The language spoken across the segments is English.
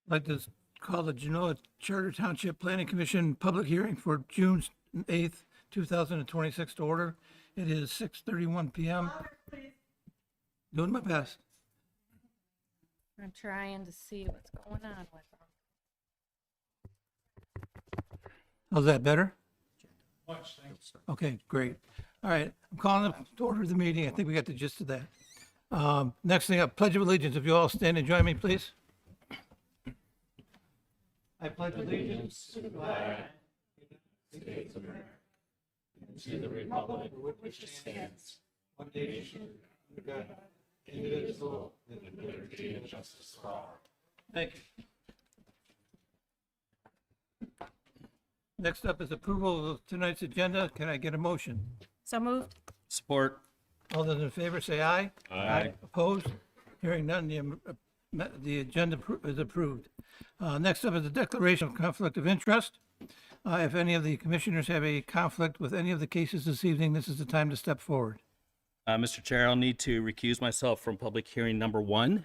I'd like to call the Genoa Charter Township Planning Commission public hearing for June 8th, 2026 to order. It is 6:31 PM. Doing my best. I'm trying to see what's going on with them. How's that, better? Much, thanks. Okay, great. All right, I'm calling to order the meeting. I think we got the gist of that. Next thing up, Pledge of Allegiance. If you all stand and join me, please. I pledge allegiance to the flag of the United States of America and to the republic for which it stands, one nation, under God, indivisible, with liberty and justice for all. Thank you. Next up is approval of tonight's agenda. Can I get a motion? So moved. Support. All those in favor say aye. Aye. Opposed? Hearing none, the agenda is approved. Next up is the declaration of conflict of interest. If any of the commissioners have a conflict with any of the cases this evening, this is the time to step forward. Mr. Chair, I'll need to recuse myself from public hearing number 1.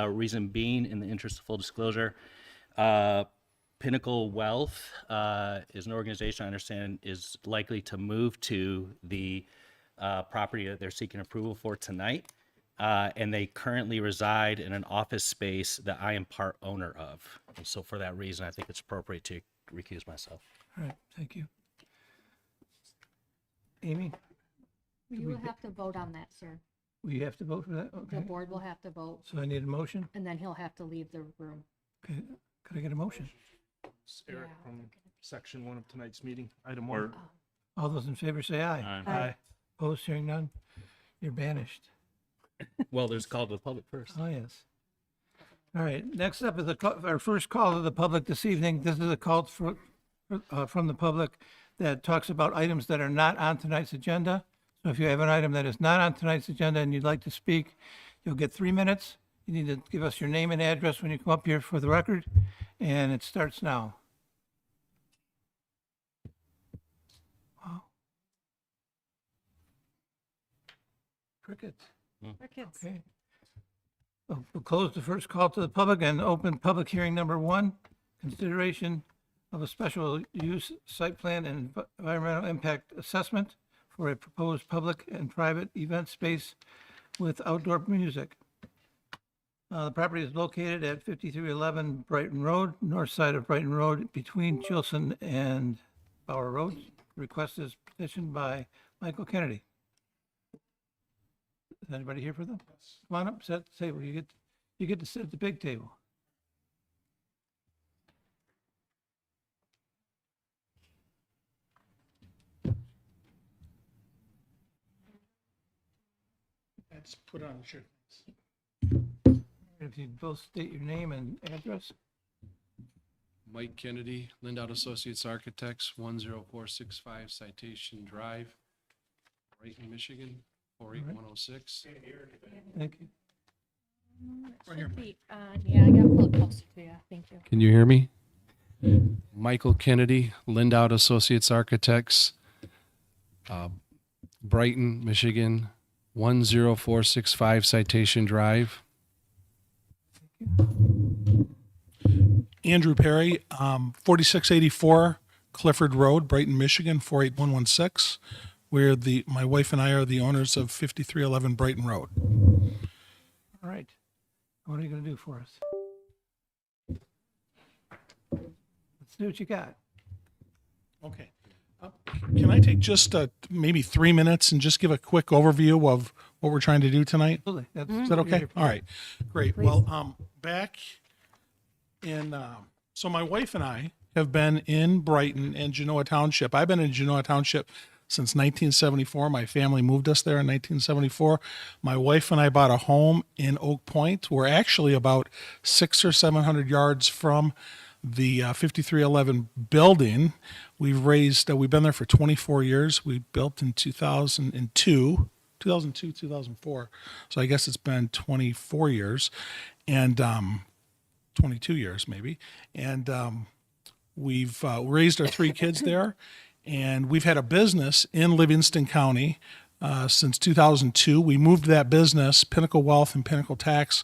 Reason being, in the interest of full disclosure, Pinnacle Wealth is an organization I understand is likely to move to the property that they're seeking approval for tonight. And they currently reside in an office space that I am part owner of. And so for that reason, I think it's appropriate to recuse myself. All right, thank you. Amy, You will have to vote on that, sir. will you have to vote for that? The Okay, board will have to vote, so I need a motion. and then he'll have to leave the room. Okay, could I get a motion? It's Eric Yeah. from section 1 of tonight's meeting, item 1. All those in favor say aye. Aye. Opposed? Hearing none, you're banished. Well, there's called to the public first. Oh, yes. All right, next up is our first call to the public this evening. This is a call from the public that talks about items that are not on tonight's agenda. So if you have an item that is not on tonight's agenda and you'd like to speak, you'll get 3 minutes. You need to give us your name and address when you come up here for the record, and it starts now. Wow. Crickets. Crickets. Okay. We'll close the first call to the public and open public hearing number 1, consideration of a special use site plan and environmental impact assessment for a proposed public and private event space with outdoor music. The property is located at 5311 Brighton Road, north side of Brighton Road, between Chilson and Bauer Roads. Request is petitioned by Michael Kennedy. Is anybody here for them? Come on up, sit at the table. You get to sit at the big table. Let's put on the shirt. If you both state your name and address. Mike Kennedy, Lindau Associates Architects, 10465 Citation Drive, Brighton, Michigan, 48106. Thank you. Should be on. Yeah, I got to pull it closer to you. Thank you. Can you hear me? Michael Kennedy, Lindau Associates Architects, Brighton, Michigan, 10465 Citation Drive. Andrew Perry, 4684 Clifford Road, Brighton, Michigan, 48116. My wife and I are the owners of 5311 Brighton Road. All right. What are you going to do for us? Let's see what you got. Okay. Can I take just maybe 3 minutes and just give a quick overview of what we're trying to do tonight? Absolutely. That's Is that okay? All right, great. Well, back in, so my wife and I have been in Brighton and Genoa Township. I've been in Genoa Township since 1974. My family moved us there in 1974. My wife and I bought a home in Oak Point. We're actually about 600 or 700 yards from the 5311 building. We've been there for 24 years. We built in 2002, 2004. So I guess it's been 24 years and 22 years maybe. And we've raised our 3 kids there. And we've had a business in Livingston County since 2002. We moved that business, Pinnacle Wealth and Pinnacle Tax,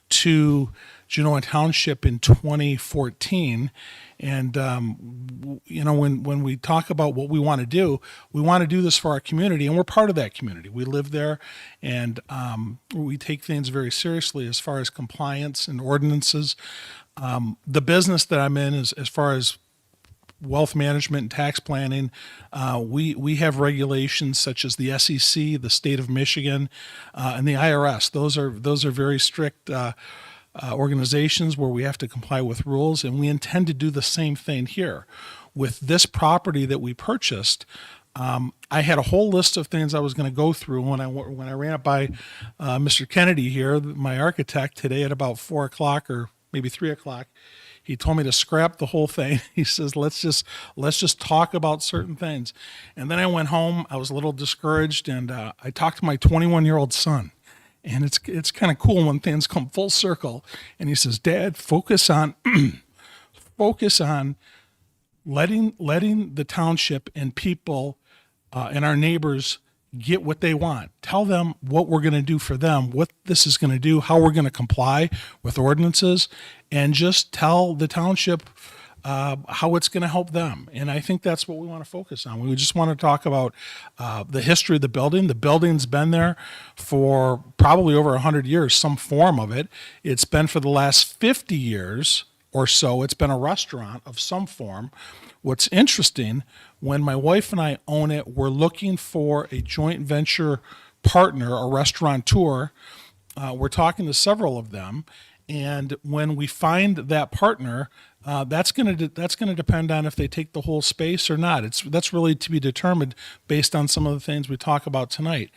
to Genoa Township in 2014. And, when we talk about what we want to do this for our community, and we're part of that community. We live there, and we take things very seriously as far as compliance and ordinances. The business that I'm in is, as far as wealth management and tax planning, we have regulations such as the SEC, the state of Michigan, and the IRS. Those are very strict organizations where we have to comply with rules, and we intend to do the same thing here. With this property that we purchased, I had a whole list of things I was going to go through when I ran it by Mr. Kennedy here, my architect, today at about 4 o'clock or maybe 3 o'clock. He told me to scrap the whole thing. He says, let's just talk about certain things. And then I went home. I was a little discouraged, and I talked to my 21-year-old son. And it's kind of cool when things come full circle. And he says, Dad, focus on letting the township and people and our neighbors get what they want. Tell them what we're going to do for them, what this is going to do, how we're going to comply with ordinances, and just tell the township how it's going to help them. And I think that's what we want to focus on. We just want to talk about the history of the building. The building's been there for probably over 100 years, some form of it. It's been for the last 50 years or so, it's been a restaurant of some form. What's interesting, when my wife and I own it, we're looking for a joint venture partner, a restaurateur. We're talking to several of them. And when we find that partner, that's going to depend on if they take the whole space or not. That's really to be determined based on some of the things we talk about tonight.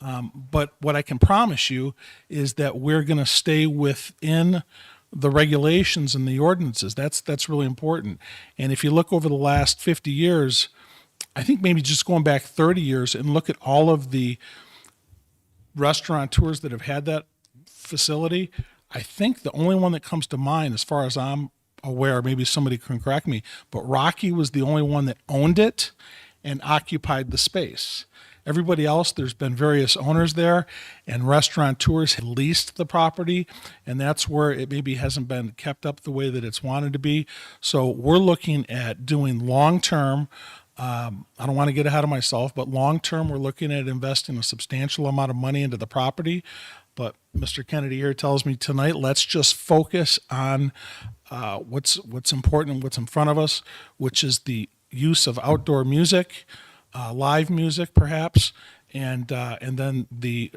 But what I can promise you is that we're going to stay within the regulations and the ordinances. That's really important. And if you look over the last 50 years, I think maybe just going back 30 years and look at all of the restaurateurs that have had that facility, I think the only one that comes to mind, as far as I'm aware, maybe somebody can correct me, but Rocky was the only one that owned it and occupied the space. Everybody else, there's been various owners there, and restaurateurs have leased the property, and that's where it maybe hasn't been kept up the way that it's wanted to be. So we're looking at doing long-term, I don't want to get ahead of myself, but long-term, we're looking at investing a substantial amount of money into the property. But Mr. Kennedy here tells me tonight, let's just focus on what's important and what's in front of us, which is the use of outdoor music, live music perhaps, and then the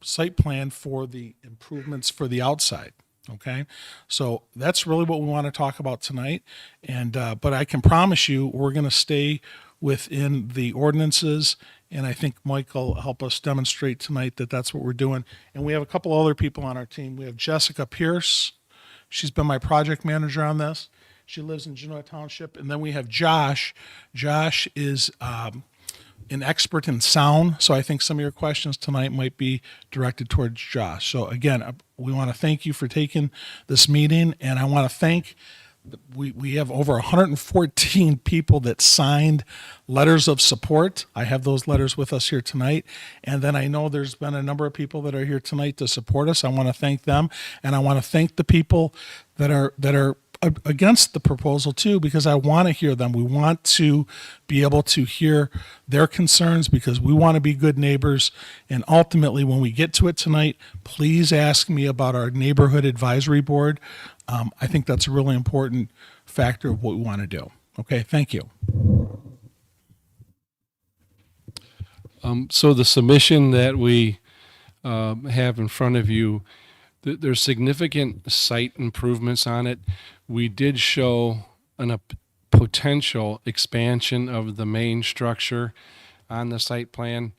site plan for the improvements for the outside. Okay, so that's really what we want to talk about tonight. And but I can promise you, we're going to stay within the ordinances. And I think Mike will help us demonstrate tonight that that's what we're doing. And we have a couple other people on our team. We have Jessica Pierce. She's been my project manager on this. She lives in Genoa Township. And then we have Josh. Josh is an expert in sound. So I think some of your questions tonight might be directed towards Josh. So again, we want to thank you for taking this meeting. And I want to thank we have over 114 people that signed letters of support. I have those letters with us here tonight. And then I know there's been a number of people that are here tonight to support us. I want to thank them. And I want to thank the people that are against the proposal too, because I want to hear them. We want to be able to hear their concerns because we want to be good neighbors. And ultimately, when we get to it tonight, please ask me about our neighborhood advisory board. I think that's a really important factor of what we want to do. Okay, thank you. So the submission that we have in front of you, there's significant site improvements on it. We did show a potential expansion of the main structure on the site plan.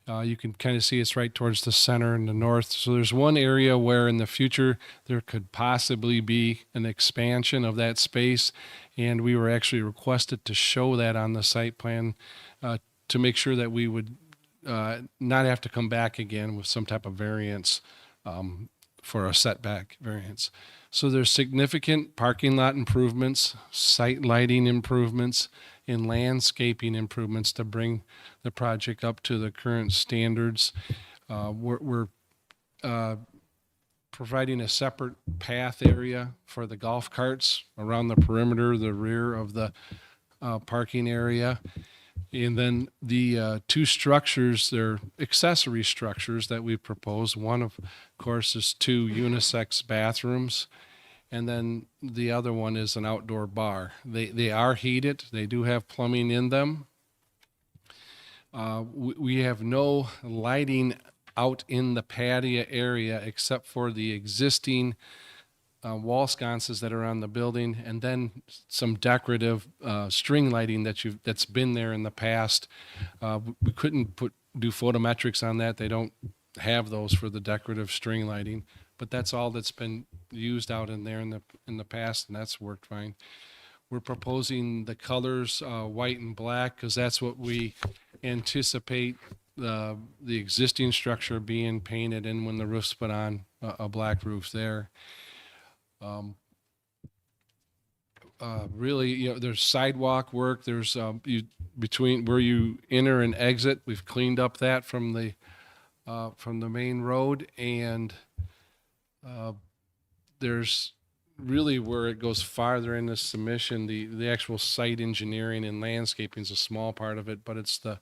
You can kind of see it's right towards the center and the north. So there's one area where in the future there could possibly be an expansion of that space. And we were actually requested to show that on the site plan to make sure that we would not have to come back again with some type of variance for a setback variance. So there's significant parking lot improvements, site lighting improvements, and landscaping improvements to bring the project up to the current standards. We're providing a separate path area for the golf carts around the perimeter, the rear of the parking area. And then the two structures, they're accessory structures that we propose. One, of course, is 2 unisex bathrooms. And then the other one is an outdoor bar. They are heated. They do have plumbing in them. We have no lighting out in the patio area except for the existing wall sconces that are on the building, and then some decorative string lighting that's been there in the past. We couldn't do photometrics on that. They don't have those for the decorative string lighting, but that's all that's been used out in there in the past, and that's worked fine. We're proposing the colors white and black because that's what we anticipate the existing structure being painted in when the roof's put on, a black roof there. Really, there's sidewalk work. There's between where you enter and exit. We've cleaned up that from the main road, and there's really where it goes farther in the submission. The actual site engineering and landscaping is a small part of it, but it's the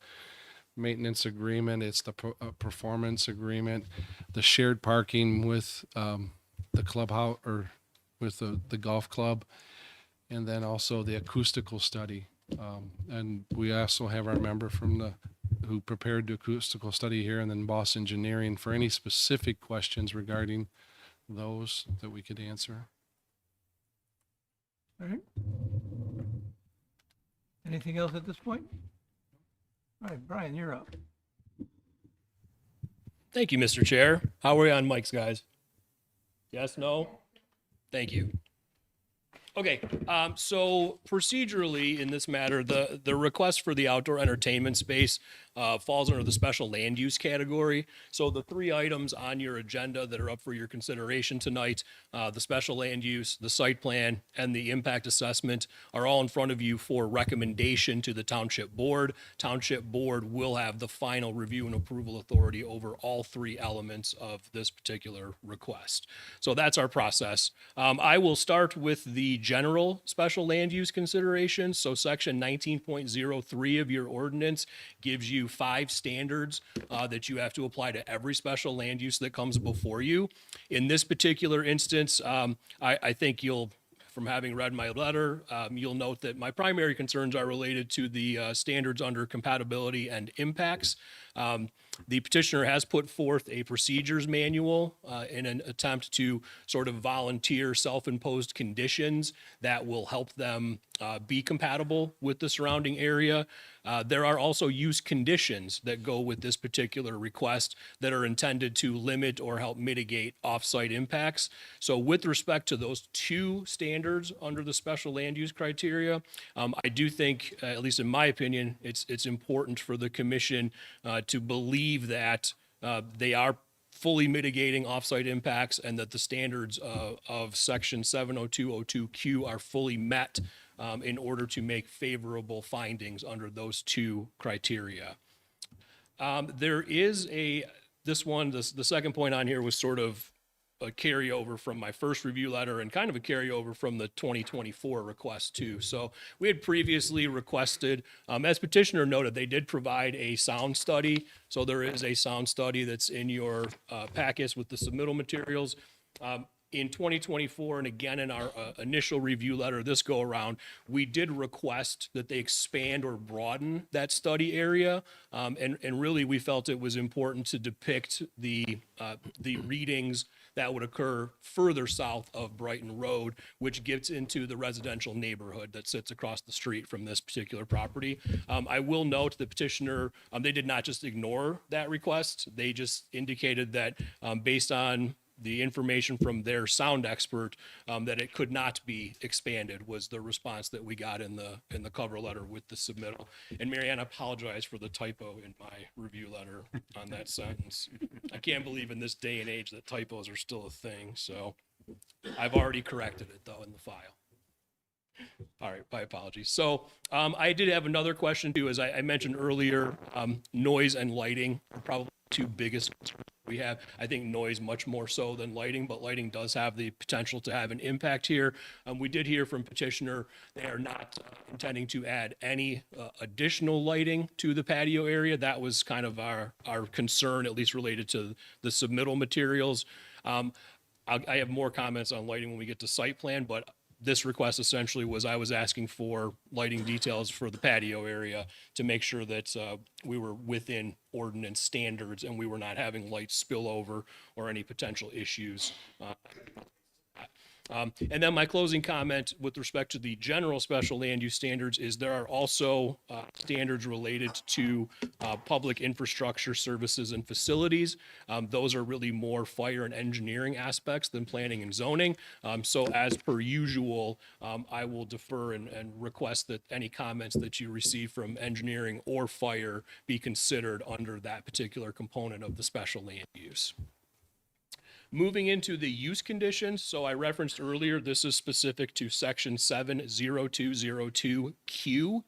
maintenance agreement, it's the performance agreement, the shared parking with the clubhouse or with the golf club, and then also the acoustical study. And we also have our member who prepared the acoustical study here, and then Boss Engineering for any specific questions regarding those that we could answer. All right. Anything else at this point? All right, Brian, you're up. Thank you, Mr. Chair. How are we on mics, guys? Yes, no? Thank you. Okay, so procedurally in this matter, the request for the outdoor entertainment space falls under the special land use category. So the 3 items on your agenda that are up for your consideration tonight, the special land use, the site plan, and the impact assessment are all in front of you for recommendation to the Township Board. Township Board will have the final review and approval authority over all 3 elements of this particular request. So that's our process. I will start with the general special land use considerations. So section 19.03 of your ordinance gives you 5 standards that you have to apply to every special land use that comes before you. In this particular instance, I think from having read my letter, you'll note that my primary concerns are related to the standards under compatibility and impacts. The petitioner has put forth a procedures manual in an attempt to sort of volunteer self-imposed conditions that will help them be compatible with the surrounding area. There are also use conditions that go with this particular request that are intended to limit or help mitigate off-site impacts. So with respect to those 2 standards under the special land use criteria, I do think, at least in my opinion, it's important for the commission to believe that they are fully mitigating off-site impacts and that the standards of section 70202Q are fully met in order to make favorable findings under those 2 criteria. There is the second point on here was sort of a carryover from my first review letter and kind of a carryover from the 2024 request too. So we had previously requested, as petitioner noted, they did provide a sound study. So there is a sound study that's in your packets with the submittal materials. In 2024, and again in our initial review letter this go around, we did request that they expand or broaden that study area. And really we felt it was important to depict the readings that would occur further south of Brighton Road, which gets into the residential neighborhood that sits across the street from this particular property. I will note the petitioner, they did not just ignore that request. They just indicated that based on the information from their sound expert that it could not be expanded was the response that we got in the cover letter with the submittal. And Marianne, I apologize for the typo in my review letter on that sentence. I can't believe in this day and age that typos are still a thing. So I've already corrected it though in the file. All right, my apologies. So I did have another question too, as I mentioned earlier, noise and lighting are probably the two biggest concerns we have. I think noise much more so than lighting, but lighting does have the potential to have an impact here. We did hear from petitioner, they are not intending to add any additional lighting to the patio area. That was kind of our concern, at least related to the submittal materials. I have more comments on lighting when we get to site plan, but this request essentially was I was asking for lighting details for the patio area to make sure that we were within ordinance standards and we were not having light spill over or any potential issues. And then my closing comment with respect to the general special land use standards is there are also standards related to public infrastructure services and facilities. Those are really more fire and engineering aspects than planning and zoning. So as per usual, I will defer and request that any comments that you receive from engineering or fire be considered under that particular component of the special land use. Moving into the use conditions, so I referenced earlier, this is specific to section 70202Q.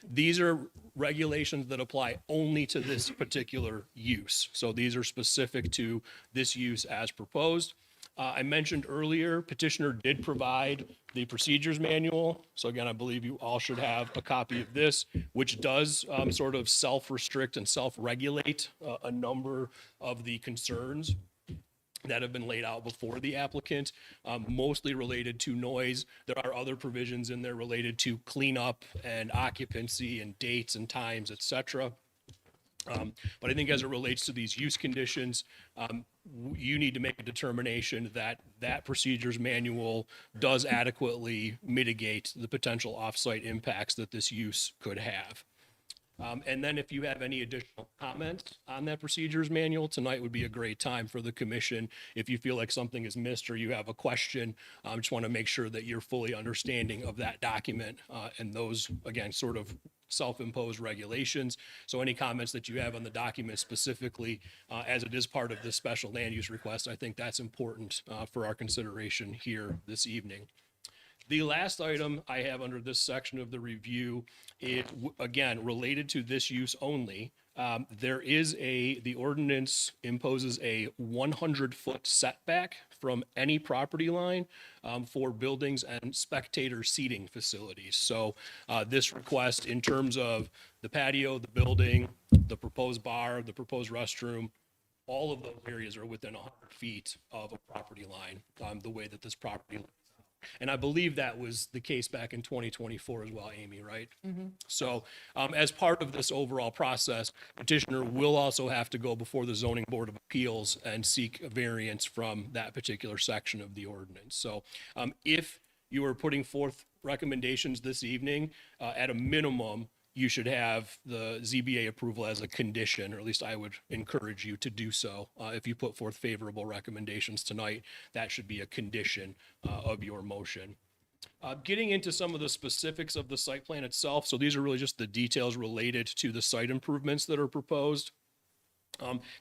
These are regulations that apply only to this particular use. So these are specific to this use as proposed. I mentioned earlier, petitioner did provide the procedures manual. So again, I believe you all should have a copy of this, which does sort of self-restrict and self-regulate a number of the concerns that have been laid out before the applicant, mostly related to noise. There are other provisions in there related to cleanup and occupancy and dates and times, et cetera. But I think as it relates to these use conditions, you need to make a determination that that procedures manual does adequately mitigate the potential off-site impacts that this use could have. And then if you have any additional comments on that procedures manual, tonight would be a great time for the commission. If you feel like something is missed or you have a question, just want to make sure that you're fully understanding of that document and those, again, sort of self-imposed regulations. So any comments that you have on the document specifically, as it is part of this special land use request, I think that's important for our consideration here this evening. The last item I have under this section of the review is, again, related to this use only. The ordinance imposes a 100-foot setback from any property line for buildings and spectator seating facilities. So this request in terms of the patio, the building, the proposed bar, the proposed restroom, all of those areas are within 100 feet of a property line, the way that this property. And I believe that was the case back in 2024 as well, Amy, right? So as part of this overall process, petitioner will also have to go before the Zoning Board of Appeals and seek a variance from that particular section of the ordinance. So if you are putting forth recommendations this evening, at a minimum, you should have the ZBA approval as a condition, or at least I would encourage you to do so. If you put forth favorable recommendations tonight, that should be a condition of your motion. Getting into some of the specifics of the site plan itself. So these are really just the details related to the site improvements that are proposed.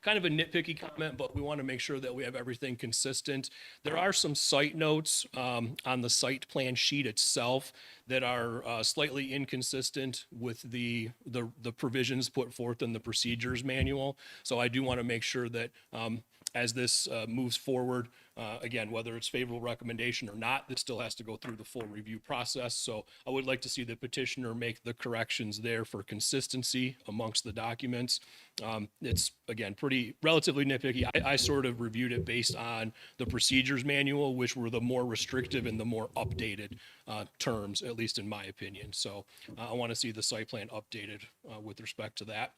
Kind of a nitpicky comment, but we want to make sure that we have everything consistent. There are some site notes on the site plan sheet itself that are slightly inconsistent with the provisions put forth in the procedures manual. So I do want to make sure that as this moves forward, again, whether it's favorable recommendation or not, this still has to go through the full review process. So I would like to see the petitioner make the corrections there for consistency amongst the documents. It's, again, relatively nitpicky. I sort of reviewed it based on the procedures manual, which were the more restrictive and the more updated terms, at least in my opinion. So I want to see the site plan updated with respect to that.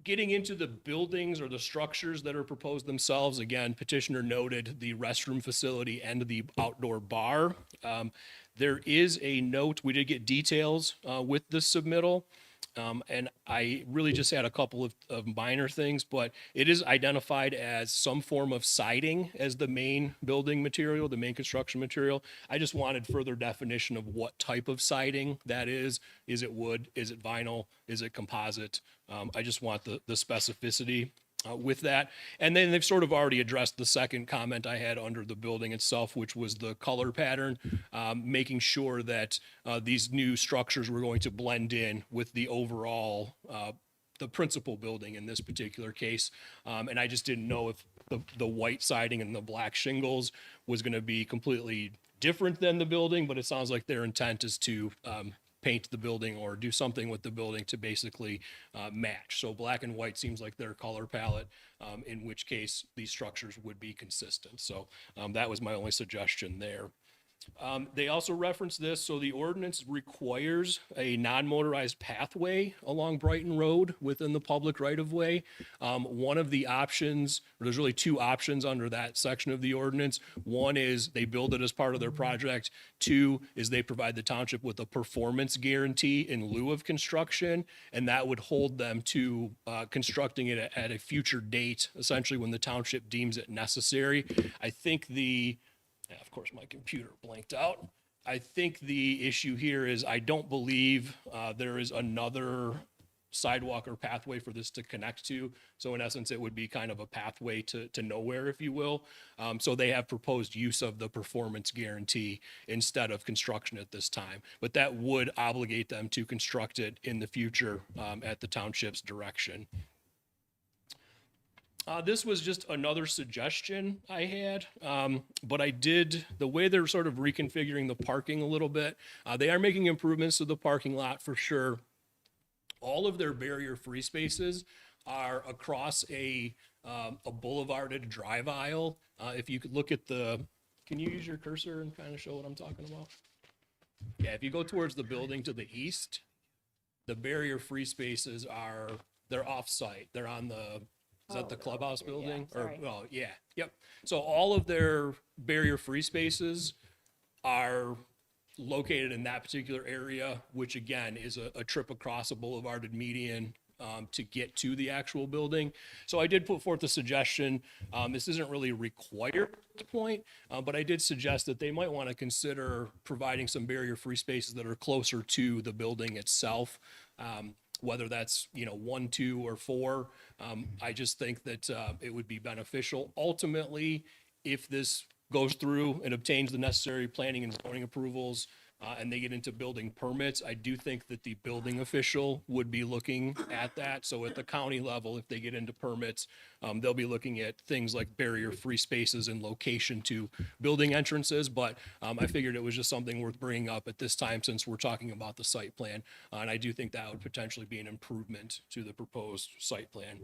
Getting into the buildings or the structures that are proposed themselves, again, petitioner noted the restroom facility and the outdoor bar. There is a note, we did get details with this submittal. And I really just had a couple of minor things, but it is identified as some form of siding as the main building material, the main construction material. I just wanted further definition of what type of siding that is. Is it wood? Is it vinyl? Is it composite? I just want the specificity with that. And then they've sort of already addressed the second comment I had under the building itself, which was the color pattern, making sure that these new structures were going to blend in with the overall, the principal building in this particular case. And I just didn't know if the white siding and the black shingles was going to be completely different than the building, but it sounds like their intent is to paint the building or do something with the building to basically match. So black and white seems like their color palette, in which case these structures would be consistent. So that was my only suggestion there. They also reference this, so the ordinance requires a non-motorized pathway along Brighton Road within the public right-of-way. One of the options, or there's really two options under that section of the ordinance. One is they build it as part of their project. Two is they provide the township with a performance guarantee in lieu of construction, and that would hold them to constructing it at a future date, essentially when the township deems it necessary. I think of course, my computer blanked out. I think the issue here is I don't believe there is another sidewalk or pathway for this to connect to. So in essence, it would be kind of a pathway to nowhere, if you will. So they have proposed use of the performance guarantee instead of construction at this time. But that would obligate them to construct it in the future at the township's direction. This was just another suggestion I had, but the way they're sort of reconfiguring the parking a little bit, they are making improvements to the parking lot for sure. All of their barrier-free spaces are across a boulevarded drive aisle. If you could look at can you use your cursor and kind of show what I'm talking about? Yeah, if you go towards the building to the east, the barrier-free spaces they're off-site. They're on is that the clubhouse building? Yeah, sorry. Oh, yeah, yep. So all of their barrier-free spaces are located in that particular area, which again is a trip across a boulevarded median to get to the actual building. So I did put forth a suggestion. This isn't really required at this point, but I did suggest that they might want to consider providing some barrier-free spaces that are closer to the building itself. Whether that's, 1, 2, or 4. I just think that it would be beneficial. Ultimately, if this goes through and obtains the necessary planning and zoning approvals, and they get into building permits, I do think that the building official would be looking at that. So at the county level, if they get into permits, they'll be looking at things like barrier-free spaces and location to building entrances. But I figured it was just something worth bringing up at this time since we're talking about the site plan. And I do think that would potentially be an improvement to the proposed site plan.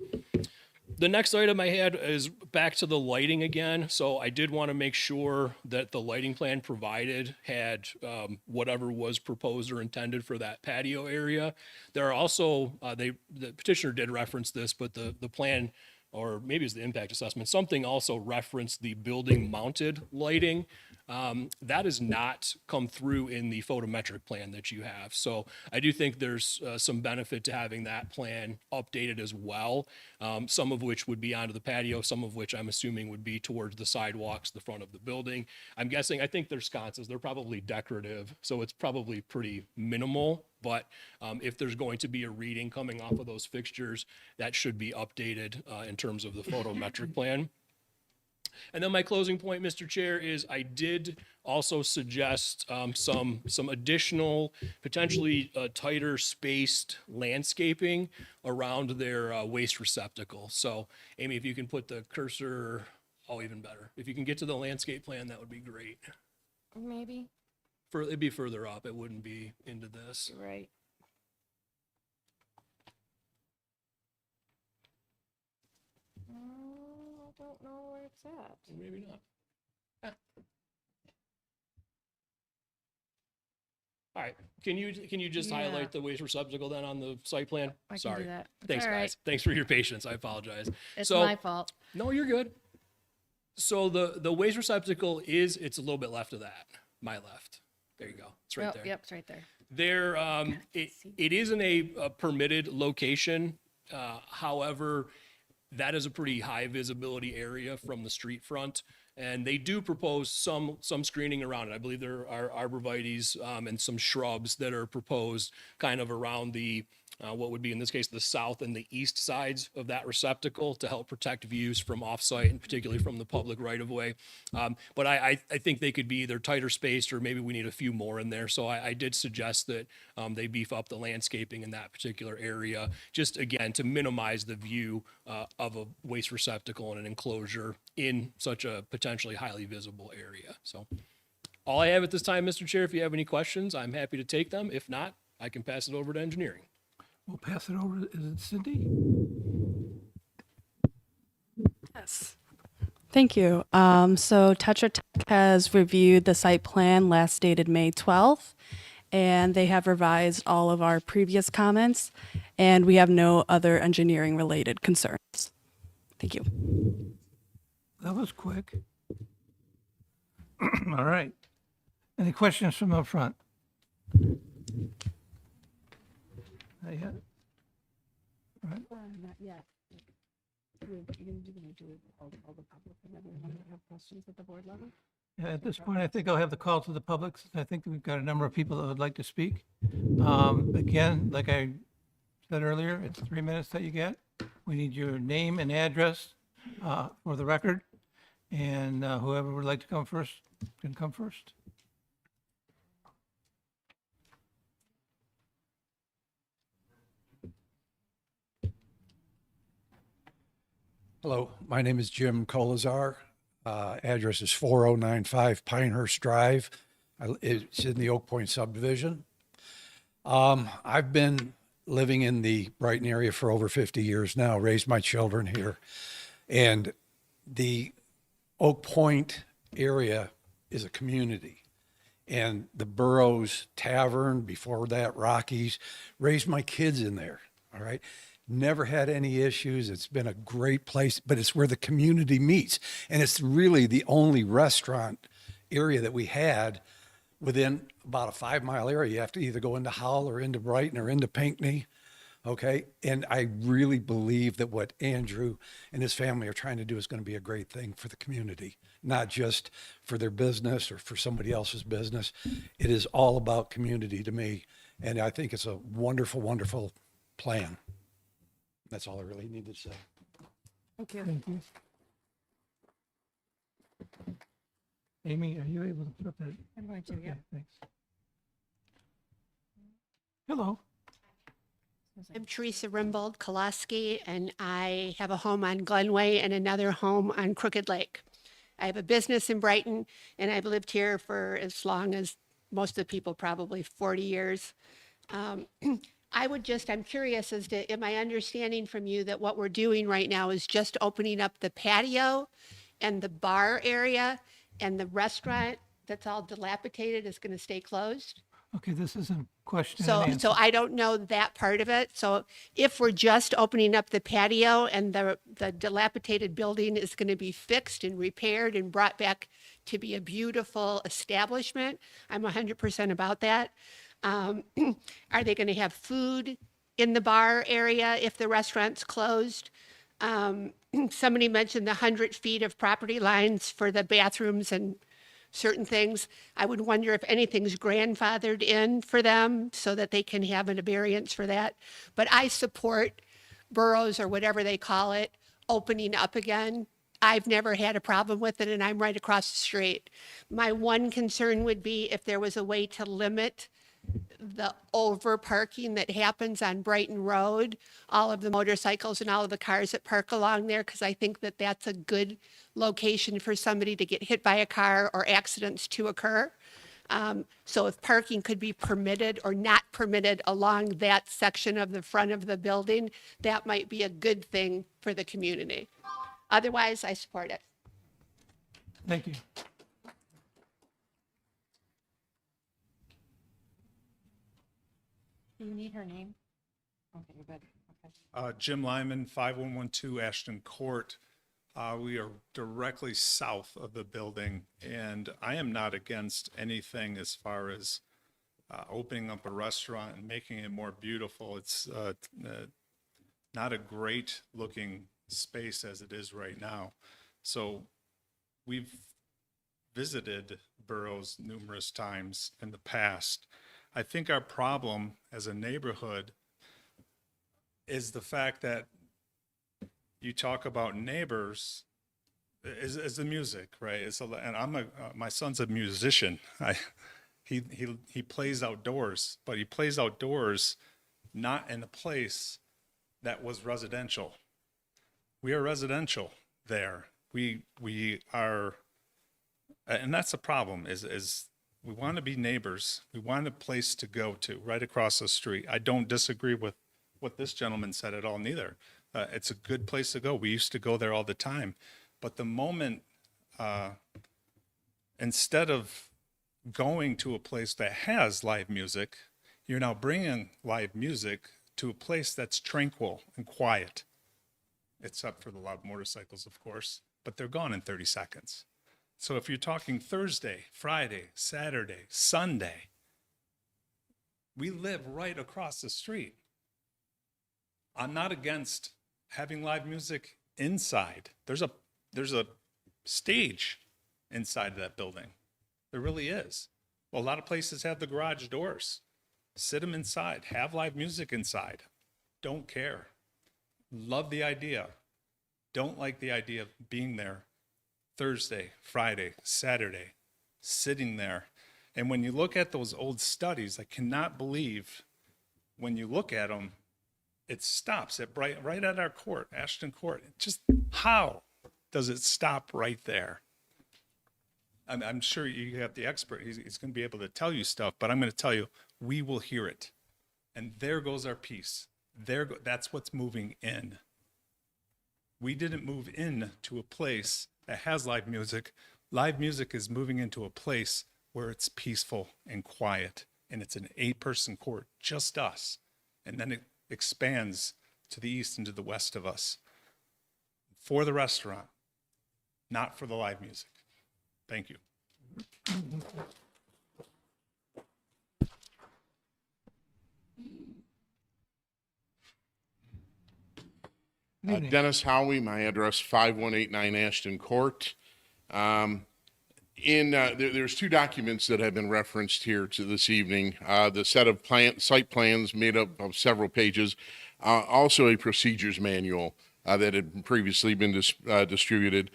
The next item I had is back to the lighting again. So I did want to make sure that the lighting plan provided had whatever was proposed or intended for that patio area. There are also, the petitioner did reference this, but the plan, or maybe it's the impact assessment, something also referenced the building mounted lighting. That has not come through in the photometric plan that you have. So I do think there's some benefit to having that plan updated as well. Some of which would be onto the patio, some of which I'm assuming would be towards the sidewalks, the front of the building. I think they're sconces. They're probably decorative, so it's probably pretty minimal. But if there's going to be a reading coming off of those fixtures, that should be updated in terms of the photometric plan. And then my closing point, Mr. Chair, is I did also suggest some additional, potentially tighter spaced landscaping around their waste receptacle. So, Amy, if you can put the cursor, even better. If you can get to the landscape plan, that would be great. Maybe, It'd be further up. It wouldn't be into this. right. I don't know where it's at. Maybe not. Ah. All right. Can you just Yeah. highlight the waste receptacle then on the site plan? I can Sorry. do that. It's Thanks, all right. guys. Thanks for your patience. I apologize. It's So- my fault. No, you're good. So the waste receptacle it's a little bit left of that. My left. There you go. It's right Yep, there. Yep, it's right there. There, it is in a permitted location. However, that is a pretty high visibility area from the street front. And they do propose some screening around it. I believe there are arborvitaes and some shrubs that are proposed kind of around the, what would be in this case, the south and the east sides of that receptacle to help protect views from offsite and particularly from the public right of way. But I think they could be either tighter spaced or maybe we need a few more in there. So I did suggest that they beef up the landscaping in that particular area, just again, to minimize the view of a waste receptacle and an enclosure in such a potentially highly visible area. So all I have at this time, Mr. Chair, if you have any questions, I'm happy to take them. If not, I can pass it over to engineering. We'll pass it over. Is it Cindy? Yes. Thank you. So Tetra Tech has reviewed the site plan last dated May 12th, and they have revised all of our previous comments, and we have no other engineering related concerns. Thank you. That was quick. All right. Any questions from up front? Not yet? Not yet. You're going to do all the public and everyone have questions at the board level? Yeah, at this point, I think I'll have the call to the public, since I think we've got a number of people that would like to speak. Again, like I said earlier, it's 3 minutes that you get. We need your name and address for the record, and whoever would like to come first can come first. Hello, my name is Jim Colazar. Address is 4095 Pinehurst Drive. It's in the Oak Point subdivision. I've been living in the Brighton area for over 50 years now, raised my children here. And the Oak Point area is a community. And the Burroughs Tavern, before that Rockies, raised my kids in there, all right? Never had any issues. It's been a great place, but it's where the community meets. And it's really the only restaurant area that we had within about a 5-mile area. You have to either go into Howell or into Brighton or into Pinckney. Okay. And I really believe that what Andrew and his family are trying to do is going to be a great thing for the community, not just for their business or for somebody else's business. It is all about community to me. And I think it's a wonderful, wonderful plan. That's all I really need to say. Thank you. Thank you. Amy, are you able to put up that? I'm going to, yeah. Okay, thanks. Hello. I'm Teresa Rimbold Kolaski, and I have a home on Glenway and another home on Crooked Lake. I have a business in Brighton, and I've lived here for as long as most of the people, probably 40 years. I'm curious as to, am I understanding from you that what we're doing right now is just opening up the patio and the bar area, and the restaurant that's all dilapidated is going to stay closed? Okay, this is a question So, and answer. so I don't know that part of it. So if we're just opening up the patio and the dilapidated building is going to be fixed and repaired and brought back to be a beautiful establishment, I'm 100% about that. Are they going to have food in the bar area if the restaurant's closed? Somebody mentioned the 100 feet of property lines for the bathrooms and certain things. I would wonder if anything's grandfathered in for them so that they can have a variance for that. But I support Burroughs, or whatever they call it, opening up again. I've never had a problem with it, and I'm right across the street. My one concern would be if there was a way to limit the over parking that happens on Brighton Road, all of the motorcycles and all of the cars that park along there, because I think that that's a good location for somebody to get hit by a car or accidents to occur. So if parking could be permitted or not permitted along that section of the front of the building, that might be a good thing for the community. Otherwise, I support it. Thank you. Do you need her name? Okay, you're good. Okay. Jim Lyman, 5112 Ashton Court. We are directly south of the building, and I am not against anything as far as opening up a restaurant and making it more beautiful. It's not a great looking space as it is right now. So we've visited Burroughs numerous times in the past. I think our problem as a neighborhood is the fact that you talk about neighbors is the music, right? And my son's a musician. He plays outdoors, but he plays outdoors not in a place that was residential. We are residential there. We are, and that's the problem. Is we want to be neighbors. We want a place to go to right across the street. I don't disagree with what this gentleman said at all, neither. It's a good place to go. We used to go there all the time. But the moment, instead of going to a place that has live music, you're now bringing live music to a place that's tranquil and quiet, except for the loud motorcycles, of course, but they're gone in 30 seconds. So if you're talking Thursday, Friday, Saturday, Sunday, we live right across the street. I'm not against having live music inside. There's a stage inside of that building. There really is. Well, a lot of places have the garage doors. Sit them inside. Have live music inside. Don't care. Love the idea. Don't like the idea of being there Thursday, Friday, Saturday, sitting there. And when you look at those old studies, I cannot believe when you look at them, it stops at right at our court, Ashton Court. Just how does it stop right there? I'm sure you have the expert. He's going to be able to tell you stuff, but I'm going to tell you, we will hear it. And there goes our piece. That's what's moving in. We didn't move in to a place that has live music. Live music is moving into a place where it's peaceful and quiet, and it's an 8-person court, just us. And then it expands to the east and to the west of us for the restaurant, not for the live music. Thank you. Dennis Howie, my address 5189 Ashton Court. There's 2 documents that have been referenced here to this evening. The set of site plans made up of several pages, also a procedures manual that had previously been distributed,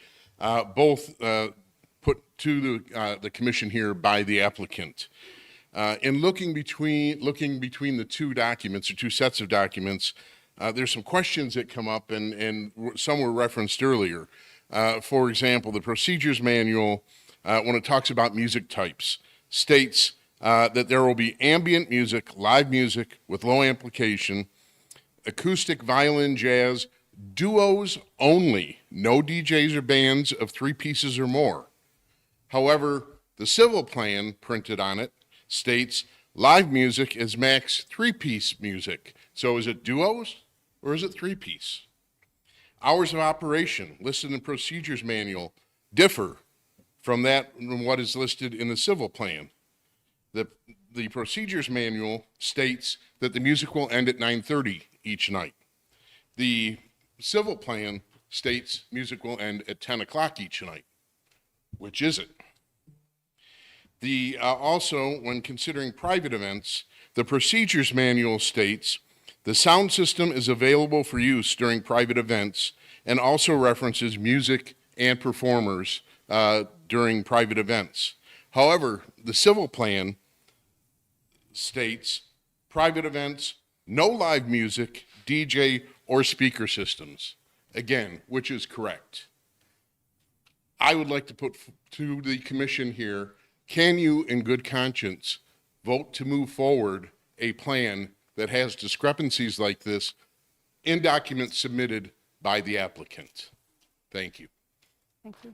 both put to the commission here by the applicant. In looking between the 2 documents or 2 sets of documents, there's some questions that come up, and some were referenced earlier. For example, the procedures manual, when it talks about music types, states that there will be ambient music, live music with low amplification, acoustic, violin, jazz, duos only, no DJs or bands of 3 pieces or more. However, the civil plan printed on it states live music is max 3-piece music. So is it duos or is it 3-piece? Hours of operation listed in the procedures manual differ from what is listed in the civil plan. The procedures manual states that the music will end at 9:30 each night. The civil plan states music will end at 10 o'clock each night. Which is it? Also, when considering private events, the procedures manual states the sound system is available for use during private events and also references music and performers during private events. However, the civil plan states private events, no live music, DJ, or speaker systems. Again, which is correct. I would like to put to the commission here, can you, in good conscience, vote to move forward a plan that has discrepancies like this in documents submitted by the applicant? Thank you. Thank you.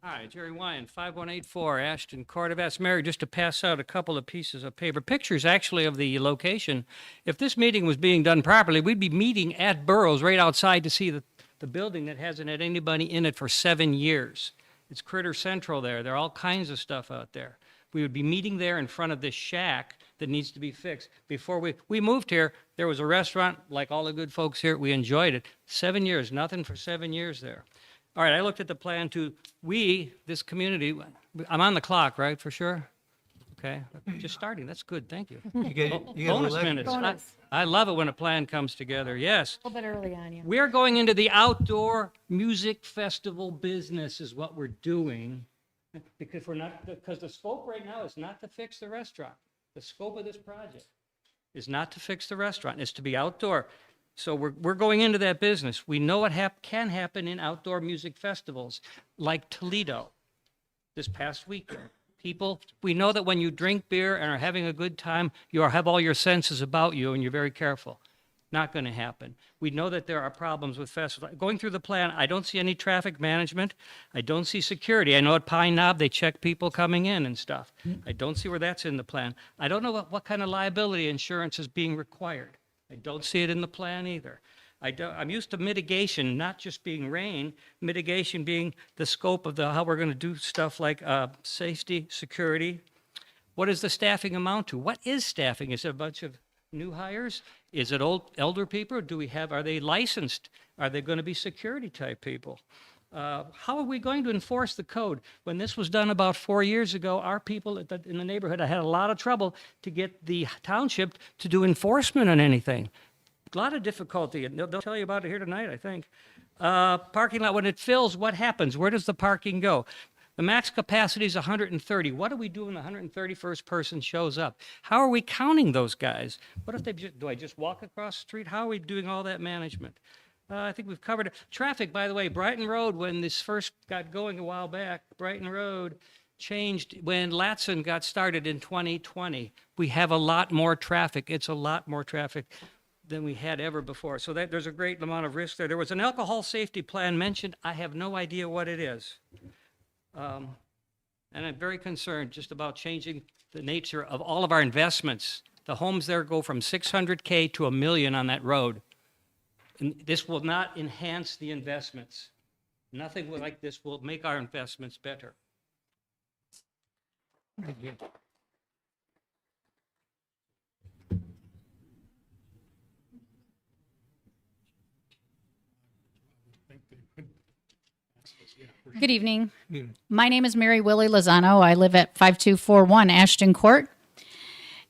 Hi, Jerry Wyan, 5184 Ashton Court. I've asked Mary just to pass out a couple of pieces of paper, pictures actually of the location. If this meeting was being done properly, we'd be meeting at Burroughs right outside to see the building that hasn't had anybody in it for 7 years. It's Critter Central there. There are all kinds of stuff out there. We would be meeting there in front of this shack that needs to be fixed. Before we moved here, there was a restaurant, like all the good folks here. We enjoyed it. 7 years, nothing for 7 years there. All right, I looked at the plan too. This community, I'm on the clock, right, for sure? Okay, just starting, that's good, thank you. You get a Bonus leg- minutes. Bonus. I love it when a plan comes together, yes. A little bit early on you. We are going into the outdoor music festival business is what we're doing. Because the scope right now is not to fix the restaurant. The scope of this project is not to fix the restaurant, it's to be outdoor. So we're going into that business. We know what can happen in outdoor music festivals, like Toledo this past weekend. People, we know that when you drink beer and are having a good time, have all your senses about you and you're very careful. Not going to happen. We know that there are problems with festivals. Going through the plan, I don't see any traffic management. I don't see security. I know at Pine Knob, they check people coming in and stuff. I don't see where that's in the plan. I don't know what kind of liability insurance is being required. I don't see it in the plan either. I'm used to mitigation, not just being rain, mitigation being the scope of how we're going to do stuff like safety, security. What does the staffing amount to? What is staffing? Is it a bunch of new hires? Is it elder people? Are they licensed? Are they going to be security type people? How are we going to enforce the code? When this was done about 4 years ago, our people in the neighborhood had a lot of trouble to get the township to do enforcement on anything. A lot of difficulty, and they'll tell you about it here tonight, I think. Parking lot, when it fills, what happens? Where does the parking go? The max capacity is 130. What do we do when the 131st person shows up? How are we counting those guys? What if do I just walk across the street? How are we doing all that management? I think we've covered it. Traffic, by the way, Brighton Road, when this first got going a while back, Brighton Road changed when Latson got started in 2020. We have a lot more traffic. It's a lot more traffic than we had ever before. So there's a great amount of risk there. There was an alcohol safety plan mentioned. I have no idea what it is. And I'm very concerned just about changing the nature of all of our investments. The homes there go from 600K to $1 million on that road. And this will not enhance the investments. Nothing like this will make our investments better. Thank you. Good evening. Yeah. My name is Mary Willie Lozano. I live at 5241 Ashton Court,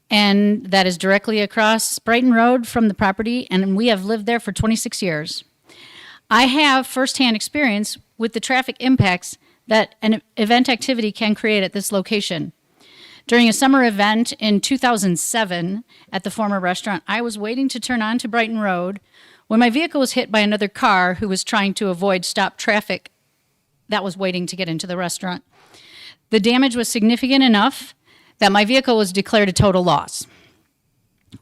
and that is directly across Brighton Road from the property, and we have lived there for 26 years. I have firsthand experience with the traffic impacts that an event activity can create at this location. During a summer event in 2007 at the former restaurant, I was waiting to turn onto Brighton Road when my vehicle was hit by another car who was trying to avoid stop traffic that was waiting to get into the restaurant. The damage was significant enough that my vehicle was declared a total loss.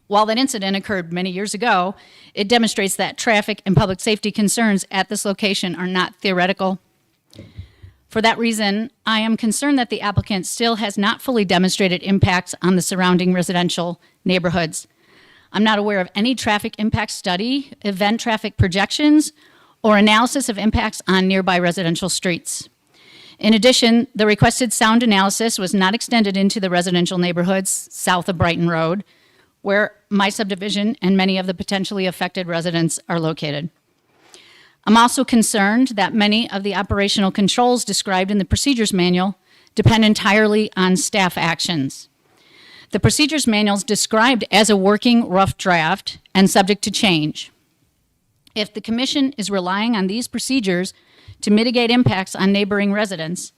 While that incident occurred many years ago, it demonstrates that traffic and public safety concerns at this location are not theoretical. For that reason, I am concerned that the applicant still has not fully demonstrated impacts on the surrounding residential neighborhoods. I'm not aware of any traffic impact study, event traffic projections, or analysis of impacts on nearby residential streets. In addition, the requested sound analysis was not extended into the residential neighborhoods south of Brighton Road, where my subdivision and many of the potentially affected residents are located. I'm also concerned that many of the operational controls described in the procedures manual depend entirely on staff actions. The procedures manual is described as a working rough draft and subject to change. If the commission is relying on these procedures to mitigate impacts on neighboring residents,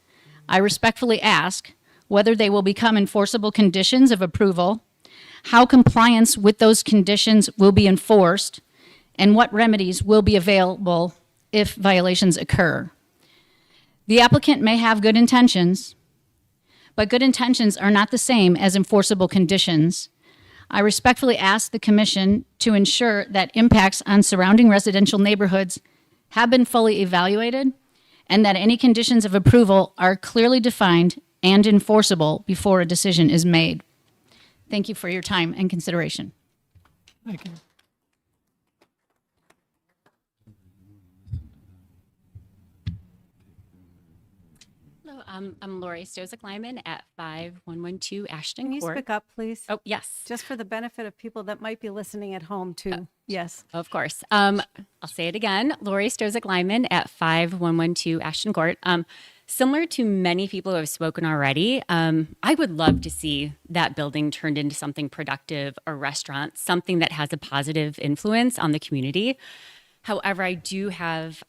I respectfully ask whether they will become enforceable conditions of approval, how compliance with those conditions will be enforced, and what remedies will be available if violations occur. The applicant may have good intentions, but good intentions are not the same as enforceable conditions. I respectfully ask the commission to ensure that impacts on surrounding residential neighborhoods have been fully evaluated and that any conditions of approval are clearly defined and enforceable before a decision is made. Thank you for your time and consideration. Thank you. Hello, I'm Lori Stozic-Lyman at 5112 Ashton Can you Court. speak up, please? Oh, yes. Just for the benefit of people that might be listening at home, too. Yes. Of course. I'll say it again. Lori Stozic-Lyman at 5112 Ashton Court. Similar to many people who have spoken already, I would love to see that building turned into something productive, a restaurant, something that has a positive influence on the community. However, I do have,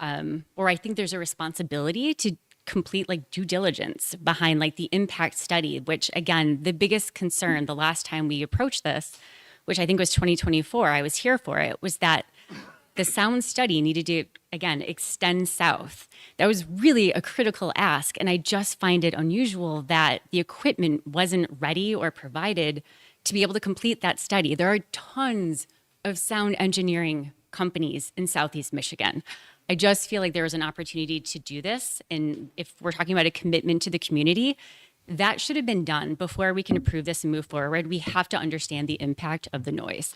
or I think there's a responsibility to complete like due diligence behind like the impact study, which again, the biggest concern the last time we approached this, which I think was 2024, I was here for it, was that the sound study needed to, again, extend south. That was really a critical ask. And I just find it unusual that the equipment wasn't ready or provided to be able to complete that study. There are tons of sound engineering companies in Southeast Michigan. I just feel like there was an opportunity to do this. And if we're talking about a commitment to the community, that should have been done before we can approve this and move forward. We have to understand the impact of the noise.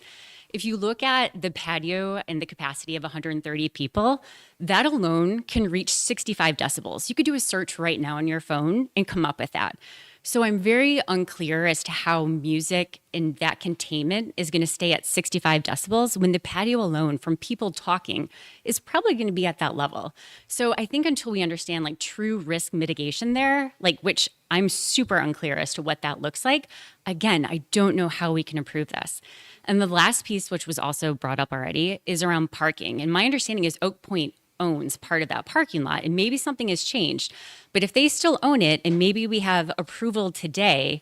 If you look at the patio and the capacity of 130 people, that alone can reach 65 decibels. You could do a search right now on your phone and come up with that. So I'm very unclear as to how music in that containment is going to stay at 65 decibels when the patio alone from people talking is probably going to be at that level. So I think until we understand like true risk mitigation there, like which I'm super unclear as to what that looks like, again, I don't know how we can improve this. And the last piece, which was also brought up already, is around parking. And my understanding is Oak Point owns part of that parking lot, and maybe something has changed. But if they still own it, and maybe we have approval today,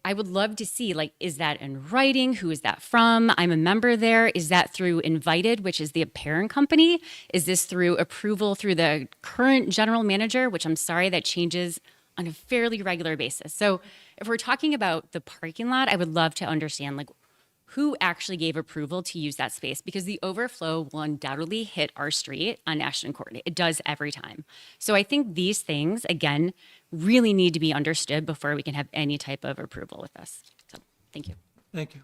I would love to see, like, is that in writing? Who is that from? I'm a member there. Is that through Invited, which is the parent company? Is this through approval through the current general manager, which I'm sorry, that changes on a fairly regular basis. So if we're talking about the parking lot, I would love to understand, like, who actually gave approval to use that space, because the overflow will undoubtedly hit our street on Ashton Court. It does every time. So I think these things, again, really need to be understood before we can have any type of approval with this. So thank you. Thank you.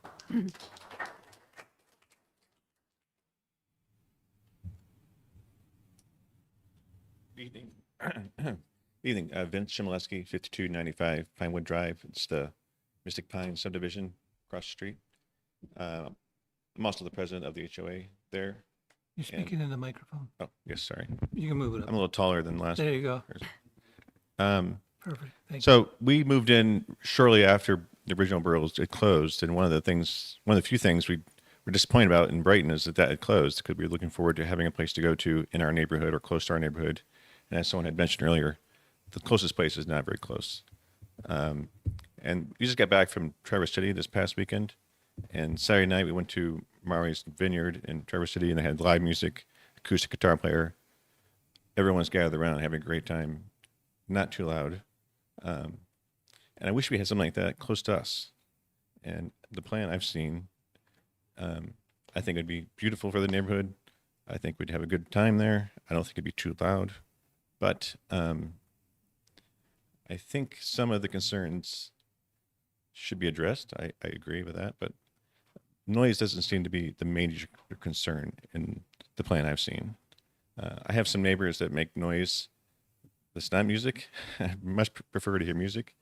Evening. Evening. Vince Shimoleski, 5295 Pinewood Drive. It's the Mystic Pine subdivision across the street. I'm also the president of the HOA there. You're speaking in the microphone. Oh, yes, sorry. You can move it up. I'm a little taller than last. There you go. Perfect. Thank you. So we moved in shortly after the original Burroughs had closed, and one of the few things we were disappointed about in Brighton is that had closed, because we were looking forward to having a place to go to in our neighborhood or close to our neighborhood. And as someone had mentioned earlier, the closest place is not very close. And we just got back from Traverse City this past weekend. And Saturday night, we went to Mari's Vineyard in Traverse City, and they had live music, acoustic guitar player. Everyone's gathered around having a great time, not too loud. And I wish we had something like that close to us. And the plan I've seen, I think it'd be beautiful for the neighborhood. I think we'd have a good time there. I don't think it'd be too loud. But I think some of the concerns should be addressed. I agree with that, but noise doesn't seem to be the major concern in the plan I've seen. I have some neighbors that make noise that's not music. I much prefer to hear music.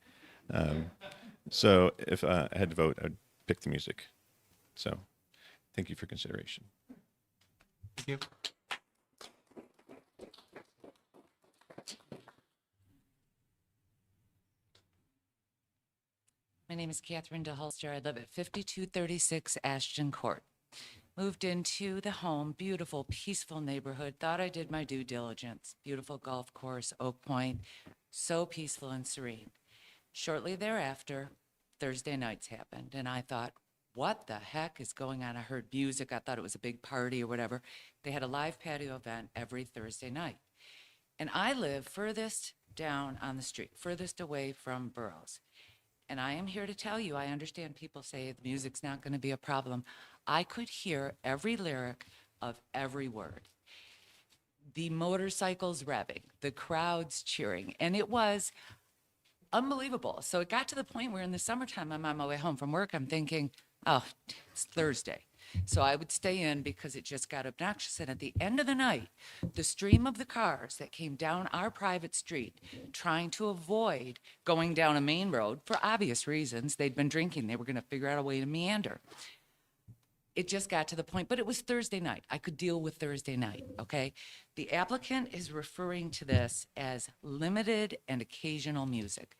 So if I had to vote, I'd pick the music. So thank you for consideration. Thank you. My name is Catherine DeHulster. I live at 5236 Ashton Court. Moved into the home, beautiful, peaceful neighborhood. Thought I did my due diligence. Beautiful golf course, Oak Point, so peaceful and serene. Shortly thereafter, Thursday nights happened, and I thought, what the heck is going on? I heard music. I thought it was a big party or whatever. They had a live patio event every Thursday night. And I live furthest down on the street, furthest away from Burroughs. And I am here to tell you, I understand people say the music's not going to be a problem. I could hear every lyric of every word. the motorcycles revving, the crowds cheering, and it was unbelievable. So it got to the point where in the summertime, I'm on my way home from work, I'm thinking, oh, it's Thursday. So I would stay in because it just got obnoxious. And at the end of the night, the stream of the cars that came down our private street trying to avoid going down a main road for obvious reasons, they'd been drinking, they were going to figure out a way to meander. It just got to the point, but it was Thursday night. I could deal with Thursday night, okay? The applicant is referring to this as limited and occasional music.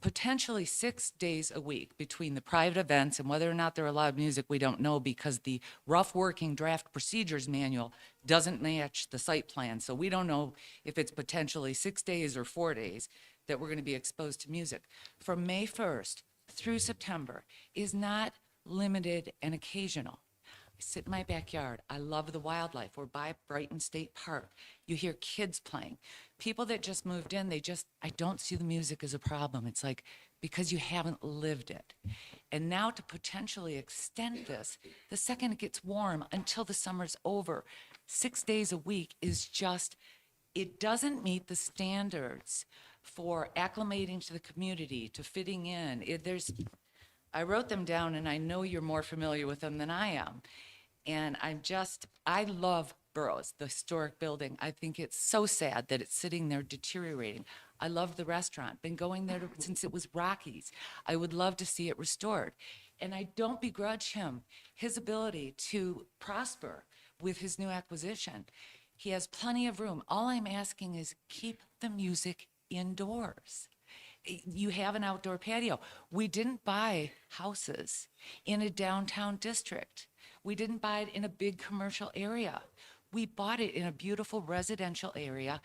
Potentially 6 days a week between the private events and whether or not they're allowed music, we don't know because the rough working draft procedures manual doesn't match the site plan. So we don't know if it's potentially 6 days or 4 days that we're going to be exposed to music. From May 1st through September is not limited and occasional. I sit in my backyard. I love the wildlife. We're by Brighton State Park. You hear kids playing. People that just moved in, I don't see the music as a problem. It's like, because you haven't lived it. And now to potentially extend this, the second it gets warm until the summer's over, 6 days a week is just, it doesn't meet the standards for acclimating to the community, to fitting in. I wrote them down and I know you're more familiar with them than I am. And I love Burroughs, the historic building. I think it's so sad that it's sitting there deteriorating. I love the restaurant, been going there since it was Rocky's. I would love to see it restored. And I don't begrudge him his ability to prosper with his new acquisition. He has plenty of room. All I'm asking is keep the music indoors. You have an outdoor patio. We didn't buy houses in a downtown district. We didn't buy it in a big commercial area. We bought it in a beautiful residential area.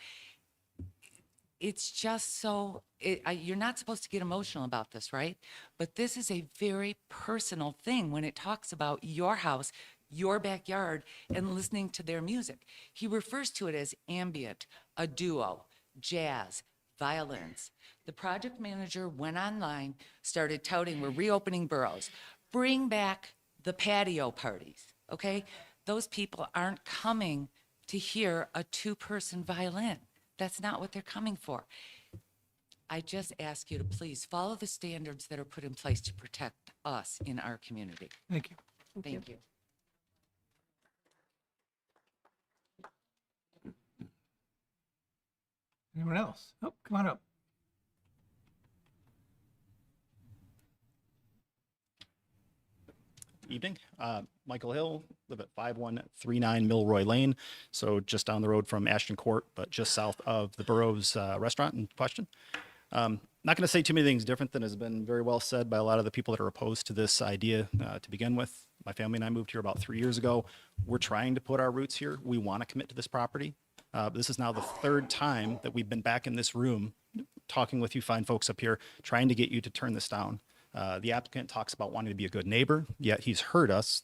It's just so, you're not supposed to get emotional about this, right? But this is a very personal thing when it talks about your house, your backyard, and listening to their music. He refers to it as ambient, a duo, jazz, violins. The project manager went online, started touting, we're reopening Burroughs. Bring back the patio parties, okay? Those people aren't coming to hear a two-person violin. That's not what they're coming for. I just ask you to please follow the standards that are put in place to protect us in our community. Thank you. Thank you. Anyone else? Oh, come on up. Evening. Michael Hill, live at 5139 Milroy Lane, so just down the road from Ashton Court, but just south of the Burroughs restaurant in question. Not going to say too many things different than has been very well said by a lot of the people that are opposed to this idea to begin with. My family and I moved here about 3 years ago. We're trying to put our roots here. We want to commit to this property. This is now the third time that we've been back in this room talking with you fine folks up here, trying to get you to turn this down. The applicant talks about wanting to be a good neighbor, yet he's heard us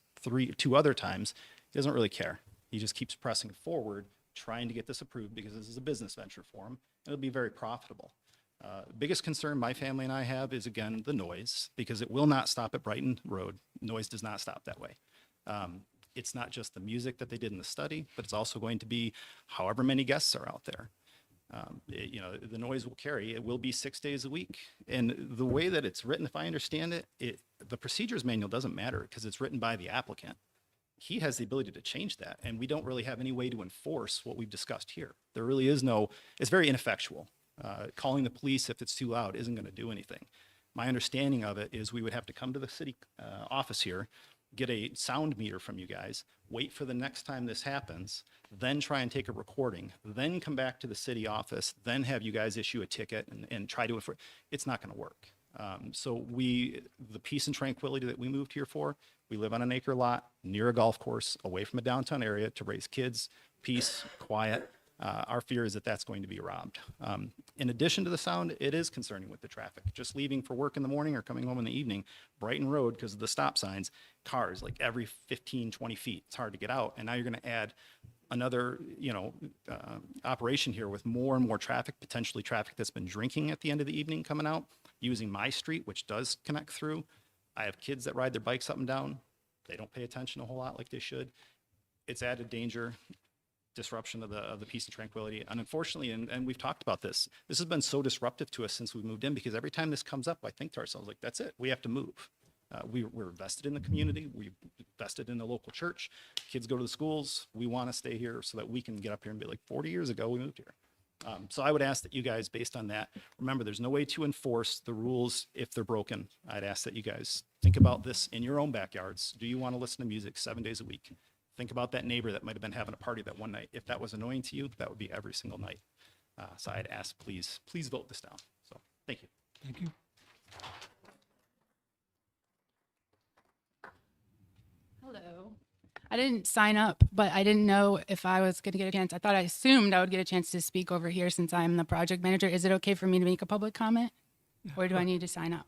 two other times. He doesn't really care. He just keeps pressing forward, trying to get this approved because this is a business venture for him. It'll be very profitable. Biggest concern my family and I have is, again, the noise, because it will not stop at Brighton Road. Noise does not stop that way. It's not just the music that they did in the study, but it's also going to be however many guests are out there. The noise will carry. It will be 6 days a week. And the way that it's written, if I understand it, the procedures manual doesn't matter because it's written by the applicant. He has the ability to change that, and we don't really have any way to enforce what we've discussed here. There really is it's very ineffectual. Calling the police if it's too loud isn't going to do anything. My understanding of it is we would have to come to the city office here, get a sound meter from you guys, wait for the next time this happens, then try and take a recording, then come back to the city office, then have you guys issue a ticket and try to, it's not going to work. So the peace and tranquility that we moved here for, we live on an acre lot near a golf course, away from a downtown area to raise kids, peace, quiet. Our fear is that that's going to be robbed. In addition to the sound, it is concerning with the traffic. Just leaving for work in the morning or coming home in the evening, Brighton Road, because of the stop signs, cars like every 15, 20 feet. It's hard to get out. And now you're going to add another, operation here with more and more traffic, potentially traffic that's been drinking at the end of the evening coming out, using my street, which does connect through. I have kids that ride their bikes up and down. They don't pay attention a whole lot like they should. It's added danger. disruption of the peace and tranquility. And unfortunately, and we've talked about this has been so disruptive to us since we moved in, because every time this comes up, I think to ourselves, like, that's it, we have to move. We're vested in the community. We've vested in the local church. Kids go to the schools. We want to stay here so that we can get up here and be like, 40 years ago, we moved here. So I would ask that you guys, based on that, remember, there's no way to enforce the rules if they're broken. I'd ask that you guys think about this in your own backyards. Do you want to listen to music 7 days a week? Think about that neighbor that might have been having a party that one night. If that was annoying to you, that would be every single night. So I'd ask, please vote this down. So thank you. Thank you. Hello. I didn't sign up, but I didn't know if I was going to get a chance. I assumed I would get a chance to speak over here since I'm the project manager. Is it okay for me to make a public comment? Or do I need to sign up?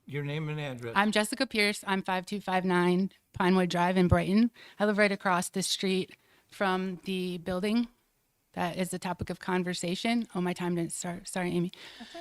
Your name and address. I'm Jessica Pierce. I'm 5259 Pinewood Drive in Brighton. I live right across the street from the building that is the topic of conversation. Oh, my time didn't start. Sorry, Amy.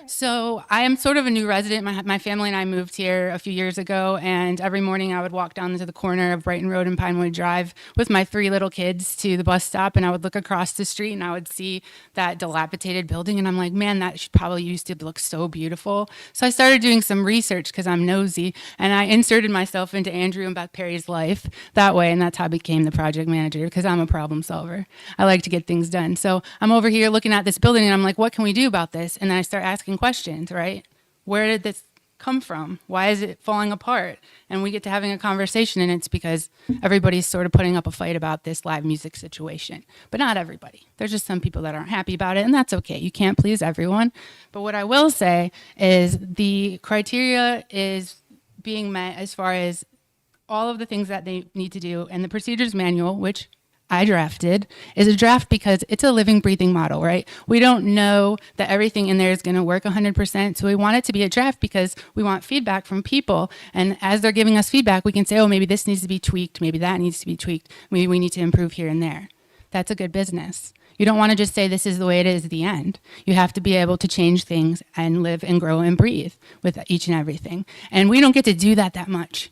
So I am sort of a new resident. My family and I moved here a few years ago, and every morning I would walk down to the corner of Brighton Road and Pinewood Drive with my 3 little kids to the bus stop, and I would look across the street and I would see that dilapidated building, and I'm like, man, that probably used to look so beautiful. So I started doing some research because I'm nosy, and I inserted myself into Andrew and Beth Perry's life that way, and that's how I became the project manager, because I'm a problem solver. I like to get things done. So I'm over here looking at this building and I'm like, what can we do about this? And then I start asking questions, right? Where did this come from? Why is it falling apart? And we get to having a conversation, and it's because everybody's sort of putting up a fight about this live music situation. But not everybody. There's just some people that aren't happy about it, and that's okay. You can't please everyone. But what I will say is the criteria is being met as far as all of the things that they need to do, and the procedures manual, which I drafted, is a draft because it's a living, breathing model, right? We don't know that everything in there is going to work 100%. So we want it to be a draft because we want feedback from people. And as they're giving us feedback, we can say, oh, maybe this needs to be tweaked. Maybe that needs to be tweaked. Maybe we need to improve here and there. That's a good business. You don't want to just say this is the way it is at the end. You have to be able to change things and live and grow and breathe with each and everything. And we don't get to do that much.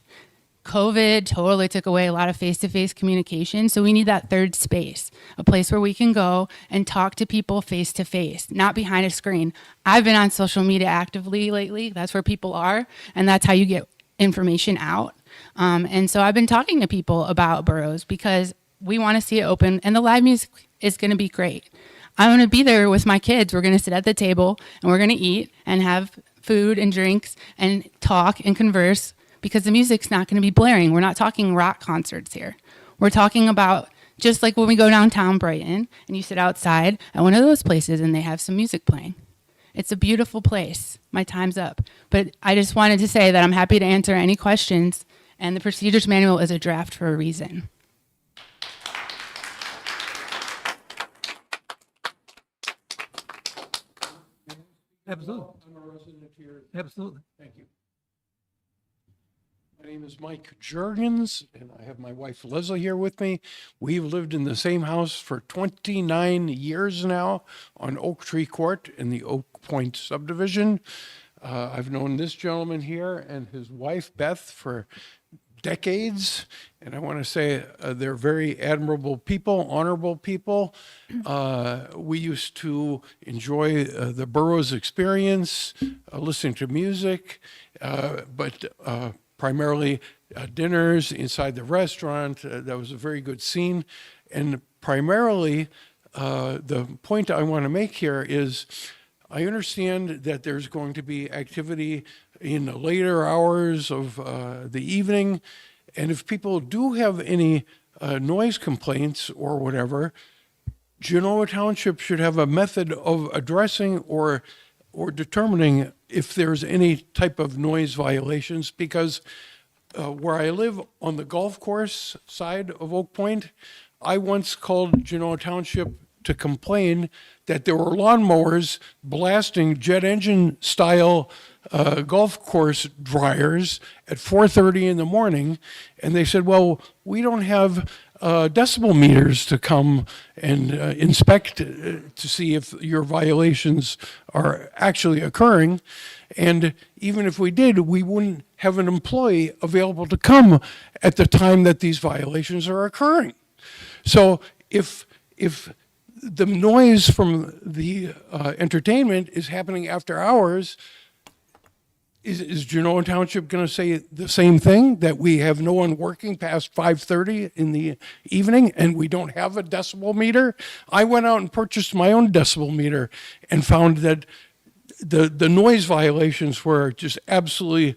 COVID totally took away a lot of face-to-face communication. So we need that third space, a place where we can go and talk to people face-to-face, not behind a screen. I've been on social media actively lately. That's where people are. And that's how you get information out. And so I've been talking to people about Burroughs because we want to see it open, and the live music is going to be great. I'm going to be there with my kids. We're going to sit at the table and we're going to eat and have food and drinks and talk and converse, because the music's not going to be blaring. We're not talking rock concerts here. We're talking about just like when we go downtown Brighton and you sit outside at one of those places and they have some music playing. It's a beautiful place. My time's up. But I just wanted to say that I'm happy to answer any questions, and the procedures manual is a draft for a reason. Absolutely. I'm a resident here. Absolutely. Thank you. My name is Mike Jurgens, and I have my wife Leslie here with me. We've lived in the same house for 29 years now on Oak Tree Court in the Oak Point subdivision. I've known this gentleman here and his wife Beth for decades, and I want to say they're very admirable people, honorable people. We used to enjoy the Burroughs experience, listening to music, but primarily dinners inside the restaurant. That was a very good scene. And primarily, the point I want to make here is I understand that there's going to be activity in the later hours of the evening. And if people do have any noise complaints or whatever, Genoa Township should have a method of addressing or determining if there's any type of noise violations, because where I live on the golf course side of Oak Point, I once called Genoa Township to complain that there were lawnmowers blasting jet engine style golf course dryers at 4:30 in the morning. And they said, well, we don't have decibel meters to come and inspect to see if your violations are actually occurring. And even if we did, we wouldn't have an employee available to come at the time that these violations are occurring. So if if the noise from the entertainment is happening after hours, is Genoa Township going to say the same thing, that we have no one working past 5:30 in the evening and we don't have a decibel meter? I went out and purchased my own decibel meter and found that the noise violations were just absolutely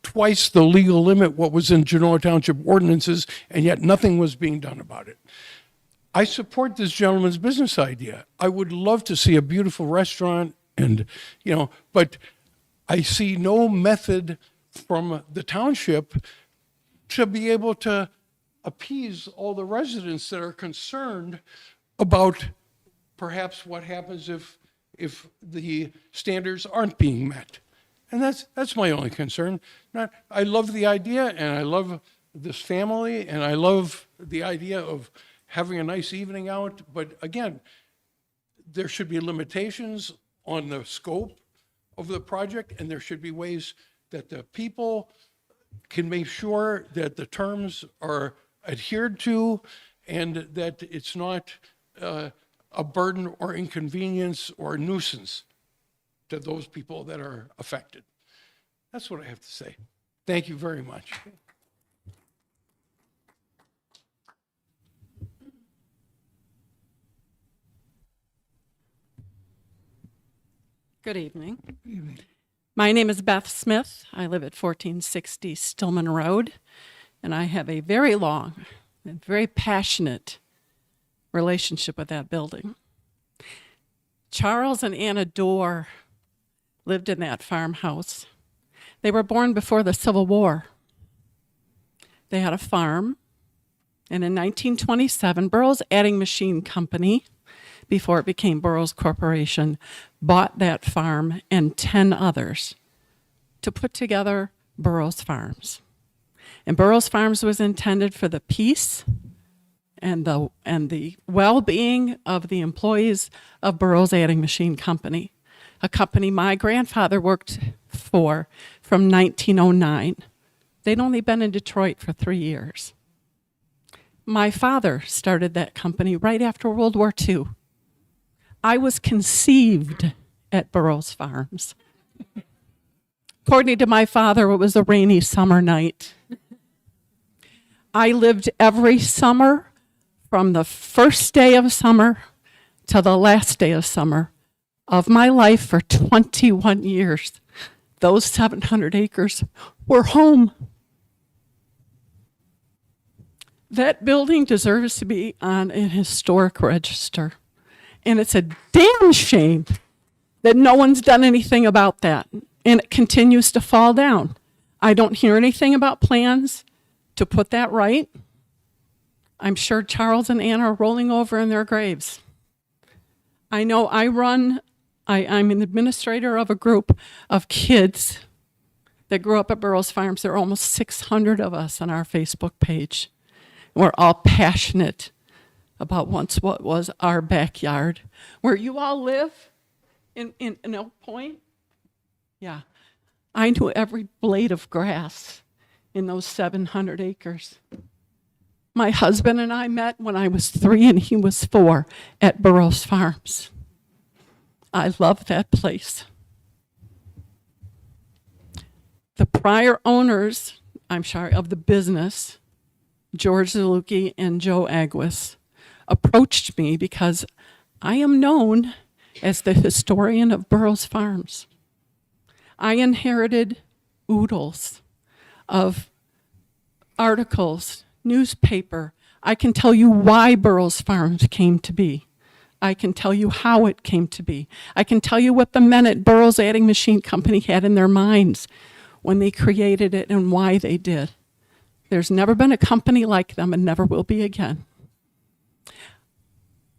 twice the legal limit what was in Genoa Township ordinances, and yet nothing was being done about it. I support this gentleman's business idea. I would love to see a beautiful restaurant and, but I see no method from the township to be able to appease all the residents that are concerned about perhaps what happens if the standards aren't being met. And that's my only concern. I love the idea, and I love this family, and I love the idea of having a nice evening out. But again, there should be limitations on the scope of the project, and there should be ways that the people can make sure that the terms are adhered to and that it's not a burden or inconvenience or nuisance to those people that are affected. That's what I have to say. Thank you very much. Good evening. My name is Beth Smith. I live at 1460 Stillman Road, and I have a very long and very passionate relationship with that building. Charles and Anna Dorr lived in that farmhouse. They were born before the Civil War. They had a farm, and in 1927, Burroughs Adding Machine Company, before it became Burroughs Corporation, bought that farm and 10 others to put together Burroughs Farms. And Burroughs Farms was intended for the peace and the well-being of the employees of Burroughs Adding Machine Company, a company my grandfather worked for from 1909. They'd only been in Detroit for 3 years. My father started that company right after World War II. I was conceived at Burroughs Farms. According to my father, it was a rainy summer night. I lived every summer from the first day of summer to the last day of summer of my life for 21 years. Those 700 acres were home. That building deserves to be on a historic register. And it's a damn shame that no one's done anything about that. And it continues to fall down. I don't hear anything about plans to put that right. I'm sure Charles and Anna are rolling over in their graves. I know I'm an administrator of a group of kids that grew up at Burroughs Farms. There are almost 600 of us on our Facebook page. We're all passionate about once what was our backyard. Where you all live in Oak Point? Yeah. I knew every blade of grass in those 700 acres. My husband and I met when I was 3 and he was 4 at Burroughs Farms. I love that place. The prior owners, of the business, George Zaluki and Joe Aguas, approached me because I am known as the historian of Burroughs Farms. I inherited oodles of articles, newspaper. I can tell you why Burroughs Farms came to be. I can tell you how it came to be. I can tell you what the men at Burroughs Adding Machine Company had in their minds when they created it and why they did. There's never been a company like them and never will be again.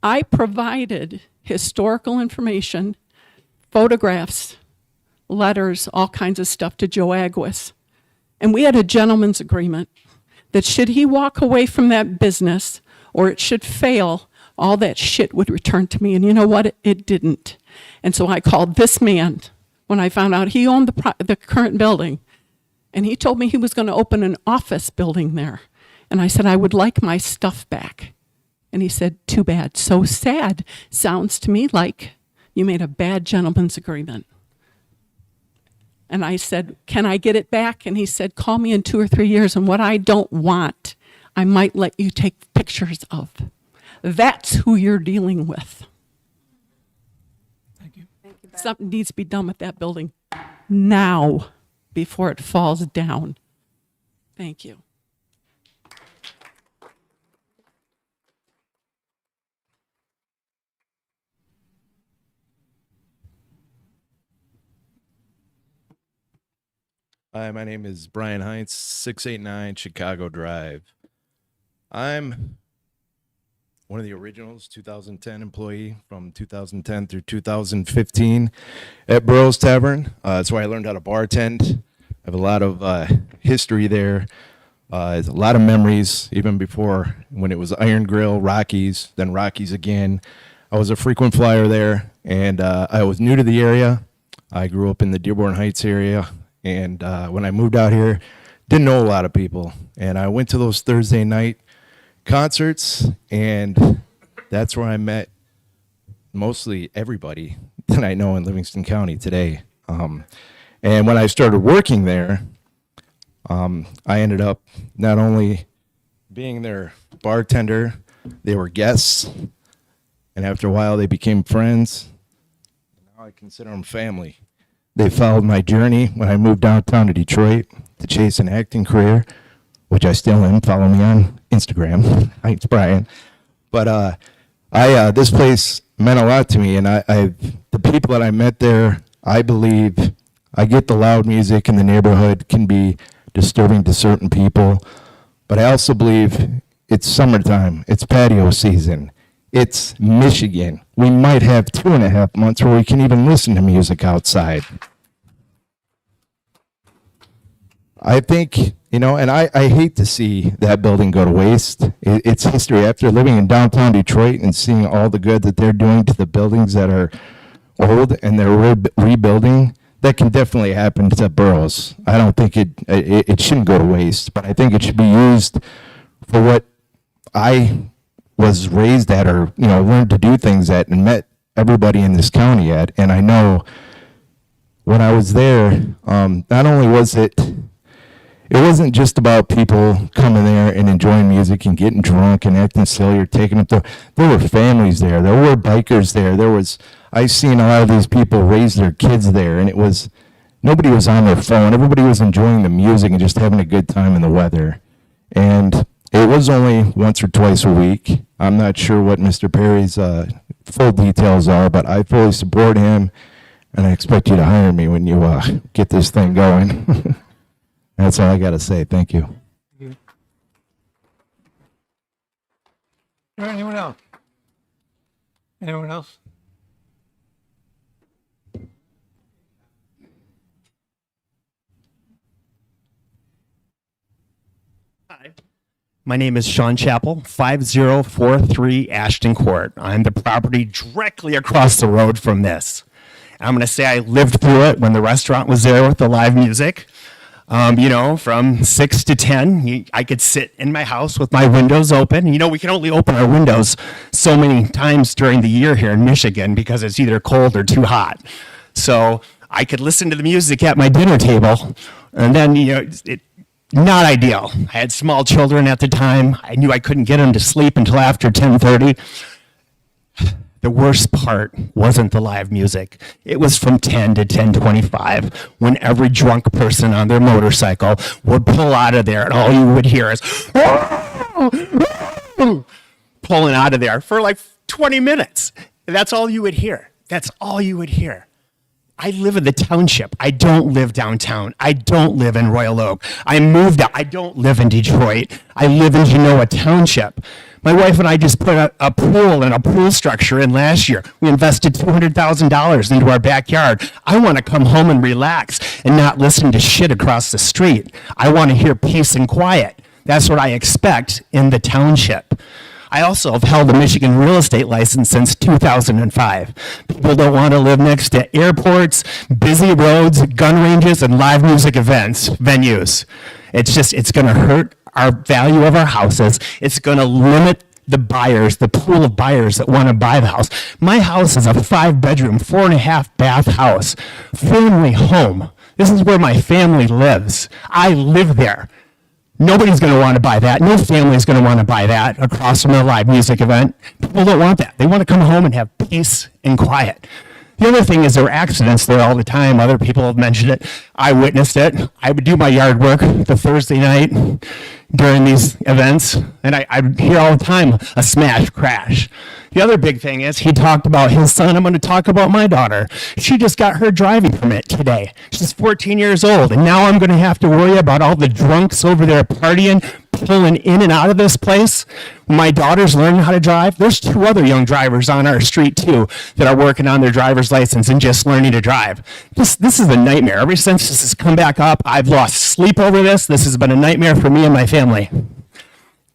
I provided historical information, photographs, letters, all kinds of stuff to Joe Aguas. And we had a gentleman's agreement that should he walk away from that business or it should fail, all that shit would return to me. And you know what? It didn't. And so I called this man when I found out he owned the current building. And he told me he was going to open an office building there. And I said, I would like my stuff back. And he said, too bad, so sad. Sounds to me like you made a bad gentleman's agreement. And I said, can I get it back? And he said, call me in 2 or 3 years, and what I don't want, I might let you take pictures of. That's who you're dealing with. Thank you. Something needs to be done with that building now before it falls down. Thank you. Hi, my name is Brian Heinz, 689 Chicago Drive. I'm one of the originals, 2010 employee from 2010 through 2015 at Burroughs Tavern. That's where I learned how to bartend. I have a lot of history there, a lot of memories, even before when it was Iron Grill, Rockies, then Rockies again. I was a frequent flyer there, and I was new to the area. I grew up in the Dearborn Heights area. And when I moved out here, didn't know a lot of people. And I went to those Thursday night concerts, and that's where I met mostly everybody that I know in Livingston County today. And when I started working there, I ended up not only being their bartender, they were guests. And after a while, they became friends. Now I consider them family. They followed my journey when I moved downtown to Detroit to chase an acting career, which I still am. Follow me on Instagram. Hi, it's Brian. But this place meant a lot to me, and the people that I met there, I believe, I get the loud music in the neighborhood can be disturbing to certain people, but I also believe it's summertime, it's patio season. It's Michigan. We might have 2.5 months where we can even listen to music outside. I think, and I hate to see that building go to waste. It's history. After living in downtown Detroit and seeing all the good that they're doing to the buildings that are old and they're rebuilding, that can definitely happen to Burroughs. I don't think it shouldn't go to waste, but I think it should be used for what I was raised at, or learned to do things at, and met everybody in this county at. And I know when I was there, not only was it wasn't just about people coming there and enjoying music and getting drunk and acting silly or taking up there were families there, there were bikers there, I've seen a lot of these people raise their kids there, and nobody was on their phone, everybody was enjoying the music and just having a good time in the weather. And it was only once or twice a week. I'm not sure what Mr. Perry's full details are, but I fully support him, and I expect you to hire me when you get this thing going. That's all I got to say. Thank you. Is there anyone else? Anyone else? My name is Sean Chappell, 5043 Ashton Court. I'm the property directly across the road from this. I'm going to say I lived through it when the restaurant was there with the live music. From 6 to 10, I could sit in my house with my windows open. We can only open our windows so many times during the year here in Michigan because it's either cold or too hot. So I could listen to the music at my dinner table, and then, not ideal. I had small children at the time. I knew I couldn't get them to sleep until after 10:30. The worst part wasn't the live music. It was from 10 to 10:25 when every drunk person on their motorcycle would pull out of there, and all you would hear is pulling out of there for like 20 minutes. That's all you would hear. That's all you would hear. I live in the township. I don't live downtown. I don't live in Royal Oak. I moved out. I don't live in Detroit. I live in Genoa Township. My wife and I just put a pool and a pool structure in last year. We invested $200,000 into our backyard. I want to come home and relax and not listen to shit across the street. I want to hear peace and quiet. That's what I expect in the township. I also have held a Michigan real estate license since 2005. People don't want to live next to airports, busy roads, gun ranges, and live music venues. It's going to hurt our value of our houses. It's going to limit the buyers, the pool of buyers that want to buy the house. My house is a 5-bedroom, 4.5-bath house, family home. This is where my family lives. I live there. Nobody's going to want to buy that. No family's going to want to buy that across from a live music event. People don't want that. They want to come home and have peace and quiet. The other thing is there are accidents there all the time. Other people have mentioned it. I witnessed it. I would do my yard work the Thursday night during these events, and I would hear all the time a smash crash. The other big thing is he talked about his son. I'm going to talk about my daughter. She just got her driving permit today. She's 14 years old, and now I'm going to have to worry about all the drunks over there partying, pulling in and out of this place. My daughter's learning how to drive. There's 2 other young drivers on our street too that are working on their driver's license and just learning to drive. This is a nightmare. Ever since this has come back up, I've lost sleep over this. This has been a nightmare for me and my family.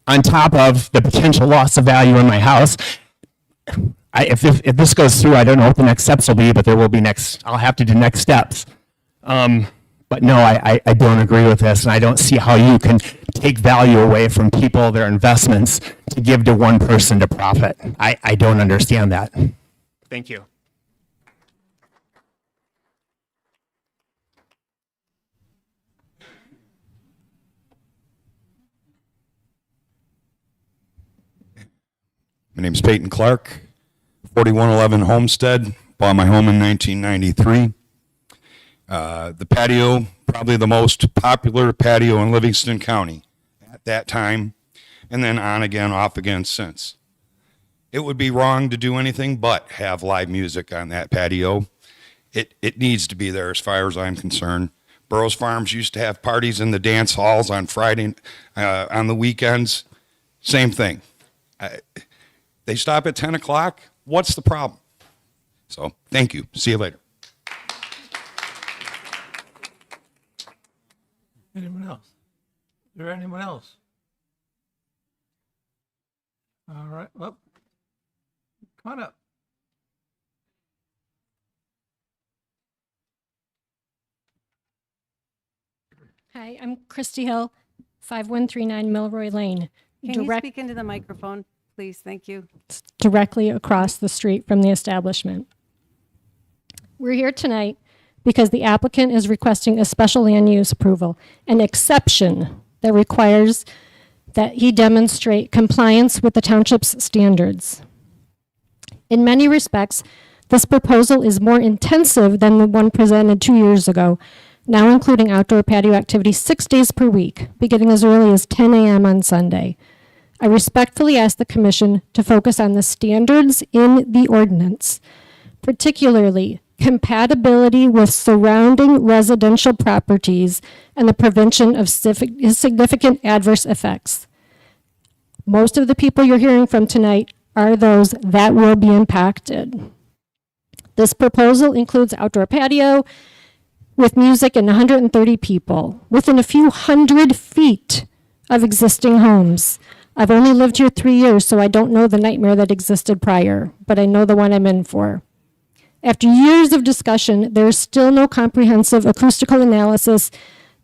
On top of the potential loss of value in my house, if this goes through, I don't know what the next steps will be, but there will be I'll have to do next steps. But no, I don't agree with this, and I don't see how you can take value away from people, their investments, to give to one person to profit. I don't understand that. Thank you. My name is Peyton Clark, 4111 Homestead. Bought my home in 1993. The patio, probably the most popular patio in Livingston County at that time, and then on again, off again since. It would be wrong to do anything but have live music on that patio. It needs to be there as far as I'm concerned. Burroughs Farms used to have parties in the dance halls on Friday, on the weekends. Same thing. They stop at 10 o'clock. What's the problem? So thank you. See you later. Anyone else? Is there anyone else? All right, well, come on up. Hi, I'm Christy Hill, 5139 Milroy Lane. Can you speak into the microphone, please? Thank you. Directly across the street from the establishment. We're here tonight because the applicant is requesting a special land use approval, an exception that requires that he demonstrate compliance with the township's standards. In many respects, this proposal is more intensive than the one presented 2 years ago, now including outdoor patio activities 6 days per week, beginning as early as 10 a.m. on Sunday. I respectfully ask the commission to focus on the standards in the ordinance, particularly compatibility with surrounding residential properties and the prevention of significant adverse effects. Most of the people you're hearing from tonight are those that will be impacted. This proposal includes outdoor patio with music and 130 people within a few hundred feet of existing homes. I've only lived here 3 years, so I don't know the nightmare that existed prior, but I know the one I'm in for. After years of discussion, there is still no comprehensive acoustical analysis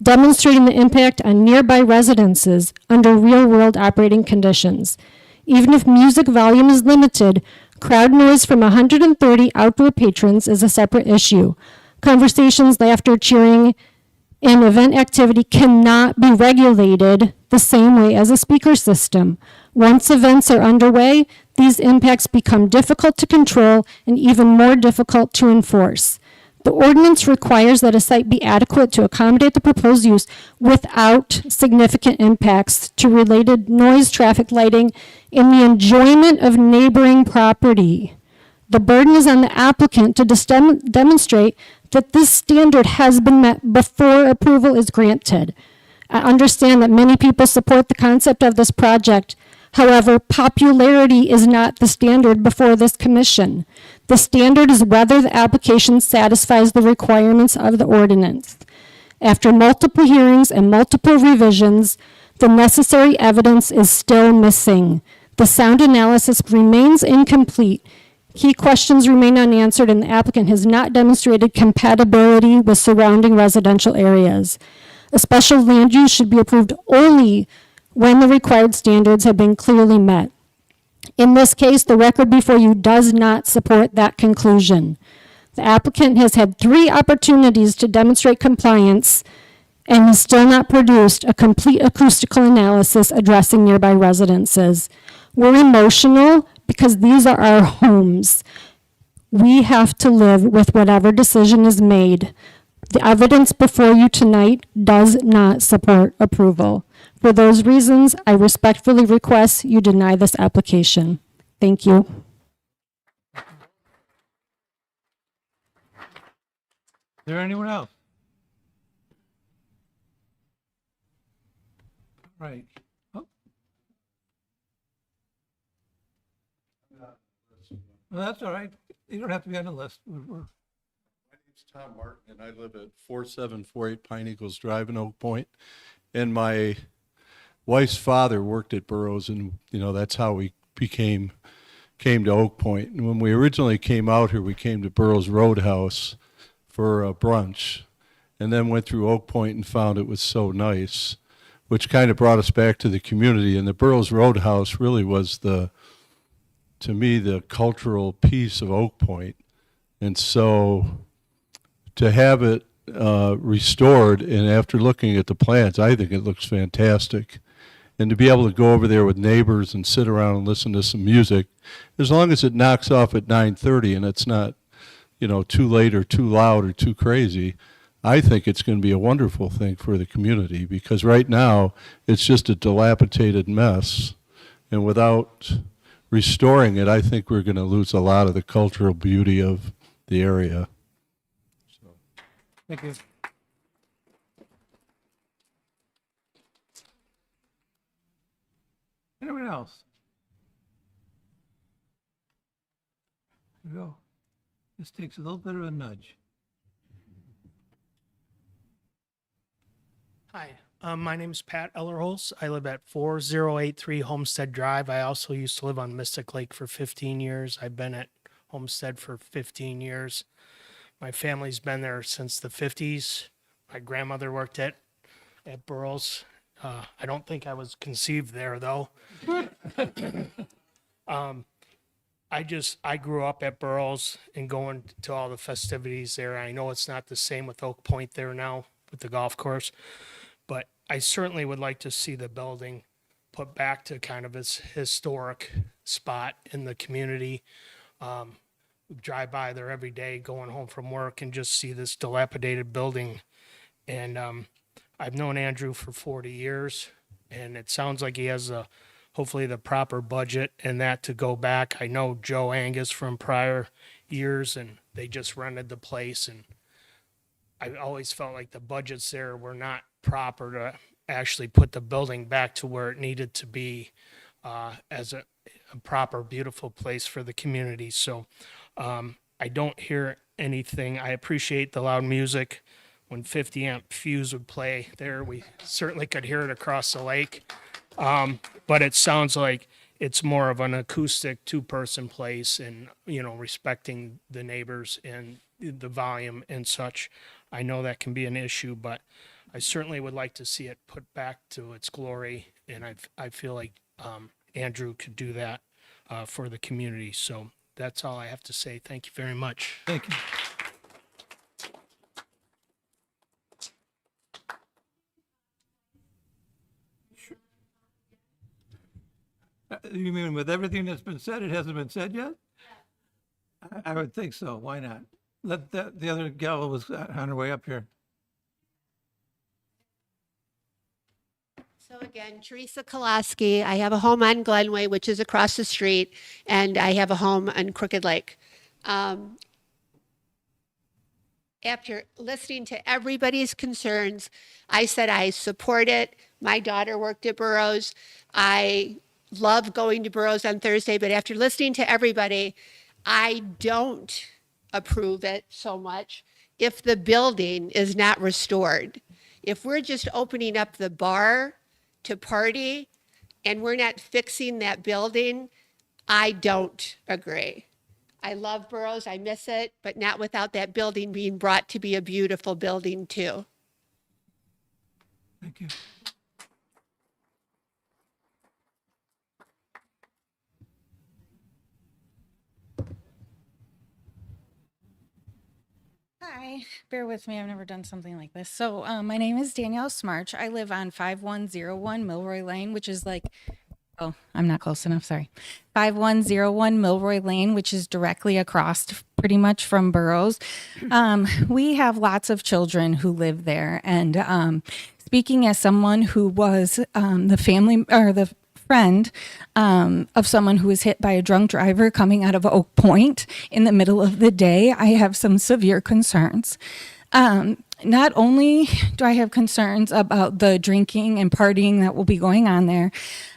demonstrating the impact on nearby residences under real-world operating conditions. Even if music volume is limited, crowd noise from 130 outdoor patrons is a separate issue. Conversations, laughter, cheering, and event activity cannot be regulated the same way as a speaker system. Once events are underway, these impacts become difficult to control and even more difficult to enforce. The ordinance requires that a site be adequate to accommodate the proposed use without significant impacts to related noise, traffic, lighting, and the enjoyment of neighboring property. The burden is on the applicant to demonstrate that this standard has been met before approval is granted. I understand that many people support the concept of this project. However, popularity is not the standard before this commission. The standard is whether the application satisfies the requirements of the ordinance. After multiple hearings and multiple revisions, the necessary evidence is still missing. The sound analysis remains incomplete. Key questions remain unanswered, and the applicant has not demonstrated compatibility with surrounding residential areas. A special land use should be approved only when the required standards have been clearly met. In this case, the record before you does not support that conclusion. The applicant has had 3 opportunities to demonstrate compliance and has still not produced a complete acoustical analysis addressing nearby residences. We're emotional because these are our homes. We have to live with whatever decision is made. The evidence before you tonight does not support approval. For those reasons, I respectfully request you deny this application. Thank you. Is there anyone else? Right. Oh. Well, that's all right. You don't have to be on the list. My name's Tom Martin, and I live at 4748 Pine Eagles Drive in Oak Point. And my wife's father worked at Burroughs, and that's how we came to Oak Point. And when we originally came out here, we came to Burroughs Roadhouse for a brunch, and then went through Oak Point and found it was so nice, which kind of brought us back to the community. And the Burroughs Roadhouse really was to me, the cultural piece of Oak Point. And so to have it restored, and after looking at the plans, I think it looks fantastic. And to be able to go over there with neighbors and sit around and listen to some music, as long as it knocks off at 9:30 and it's not, too late or too loud or too crazy, I think it's going to be a wonderful thing for the community, because right now it's just a dilapidated mess. And without restoring it, I think we're going to lose a lot of the cultural beauty of the area. Thank you. Anyone else? Here we go. This takes a little bit of a nudge. Hi, my name is Pat Ellerholz. I live at 4083 Homestead Drive. I also used to live on Mystic Lake for 15 years. I've been at Homestead for 15 years. My family's been there since the 50s. My grandmother worked at Burroughs. I don't think I was conceived there, though. I grew up at Burroughs and going to all the festivities there. I know it's not the same with Oak Point there now with the golf course, but I certainly would like to see the building put back to kind of its historic spot in the community. Drive by there every day going home from work and just see this dilapidated building. And I've known Andrew for 40 years, and it sounds like he has hopefully the proper budget and that to go back. I know Joe Angus from prior years, and they just rented the place, and I always felt like the budgets there were not proper to actually put the building back to where it needed to be as a proper, beautiful place for the community. So I don't hear anything. I appreciate the loud music. When 50 amp fuse would play there, we certainly could hear it across the lake. But it sounds like it's more of an acoustic 2-person place, and, respecting the neighbors and the volume and such. I know that can be an issue, but I certainly would like to see it put back to its glory. And I feel like Andrew could do that for the community. So that's all I have to say. Thank you very much. Thank you. You mean with everything that's been said, it hasn't been said yet? I would think so. Why not? Let the other gal was on her way up here. So again, Teresa Kolaski. I have a home on Glenway, which is across the street, and I have a home on Crooked Lake. After listening to everybody's concerns, I said I support it. My daughter worked at Burroughs. I love going to Burroughs on Thursday, but after listening to everybody, I don't approve it so much if the building is not restored. If we're just opening up the bar to party and we're not fixing that building, I don't agree. I love Burroughs, I miss it, but not without that building being brought to be a beautiful building too. Thank you. Hi, bear with me. I've never done something like this. So, my name is Danielle Smarch. I live on 5101 Milroy Lane, which is like, oh, I'm not close enough. Sorry. 5101 Milroy Lane, which is directly across pretty much from Burroughs. We have lots of children who live there. And speaking as someone who was the family or the friend of someone who was hit by a drunk driver coming out of Oak Point in the middle of the day, I have some severe concerns. Not only do I have concerns about the drinking and partying that will be going on there,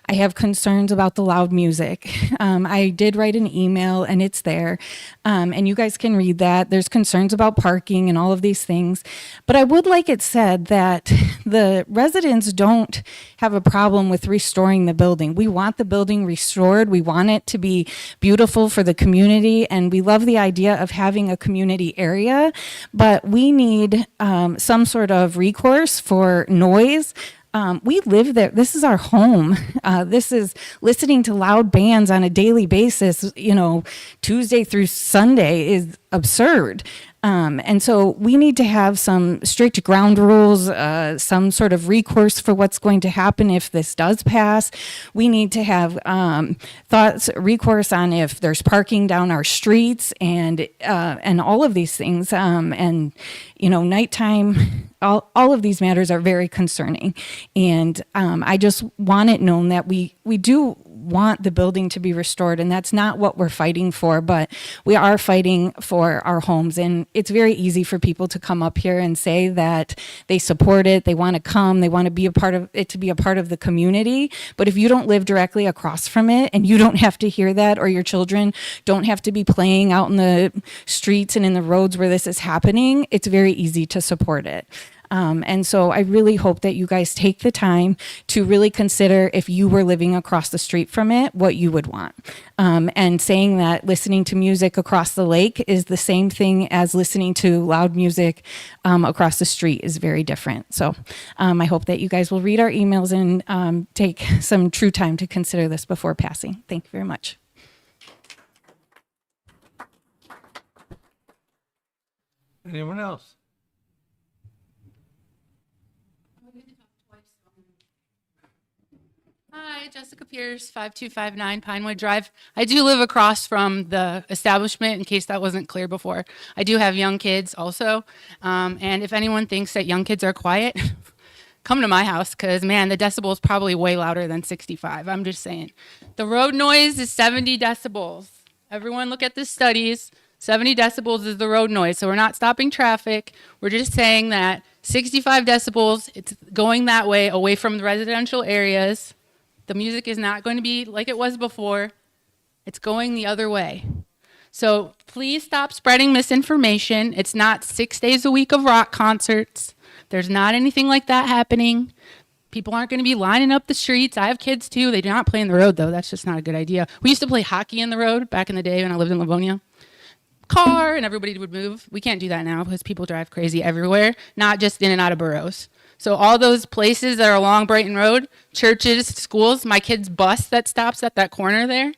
I have concerns about the loud music. I did write an email and it's there, and you guys can read that. There's concerns about parking and all of these things. But I would like it said that the residents don't have a problem with restoring the building. We want the building restored. We want it to be beautiful for the community, and we love the idea of having a community area, but we need some sort of recourse for noise. We live there. This is our home. This is listening to loud bands on a daily basis, Tuesday through Sunday is absurd. And so we need to have some strict ground rules, some sort of recourse for what's going to happen if this does pass. We need to have recourse on if there's parking down our streets and all of these things. And nighttime, all of these matters are very concerning. And I just want it known that we do want the building to be restored, and that's not what we're fighting for, but we are fighting for our homes. And it's very easy for people to come up here and say that they support it, they want to come, they want to be a part of it, to be a part of the community. But if you don't live directly across from it and you don't have to hear that, or your children don't have to be playing out in the streets and in the roads where this is happening, it's very easy to support it. And so I really hope that you guys take the time to really consider, if you were living across the street from it, what you would want. And saying that listening to music across the lake is the same thing as listening to loud music across the street is very different. So I hope that you guys will read our emails and take some true time to consider this before passing. Thank you very much. Anyone else? Hi, Jessica Pierce, 5259 Pinewood Drive. I do live across from the establishment, in case that wasn't clear before. I do have young kids also. And if anyone thinks that young kids are quiet, come to my house, because, man, the decibel is probably way louder than 65. I'm just saying. The road noise is 70 decibels. Everyone look at the studies. 70 decibels is the road noise. So we're not stopping traffic. We're just saying that 65 decibels, it's going that way, away from the residential areas. The music is not going to be like it was before. It's going the other way. So please stop spreading misinformation. It's not 6 days a week of rock concerts. There's not anything like that happening. People aren't going to be lining up the streets. I have kids too. They do not play in the road though. That's just not a good idea. We used to play hockey in the road back in the day when I lived in Livonia. Car and everybody would move. We can't do that now because people drive crazy everywhere, not just in and out of Burroughs. So all those places that are along Brighton Road, churches, schools, my kid's bus that stops at that corner there,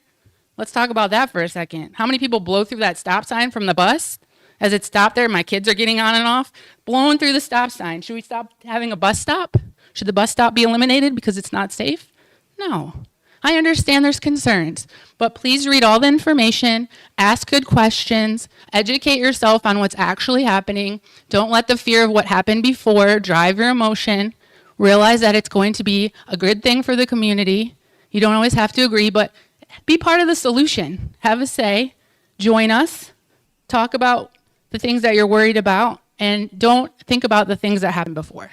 let's talk about that for a second. How many people blow through that stop sign from the bus as it stopped there? My kids are getting on and off, blowing through the stop sign. Should we stop having a bus stop? Should the bus stop be eliminated because it's not safe? No. I understand there's concerns, but please read all the information, ask good questions, educate yourself on what's actually happening. Don't let the fear of what happened before drive your emotion. Realize that it's going to be a good thing for the community. You don't always have to agree, but be part of the solution. Have a say, join us, talk about the things that you're worried about, and don't think about the things that happened before.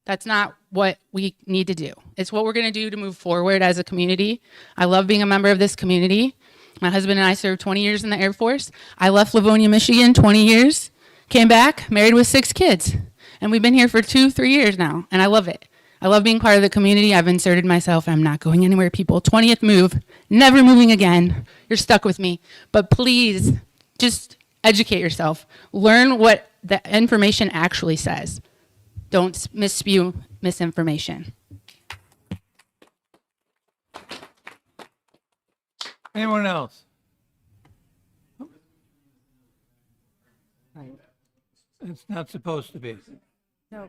That's not what we need to do. It's what we're going to do to move forward as a community. I love being a member of this community. My husband and I served 20 years in the Air Force. I left Livonia, Michigan, 20 years, came back, married with 6 kids. And we've been here for 2-3 years now, and I love it. I love being part of the community. I've inserted myself. I'm not going anywhere, people. 20th move, never moving again. You're stuck with me. But please, just educate yourself. Learn what the information actually says. Don't misspew misinformation. Anyone else? It's not supposed to be. No.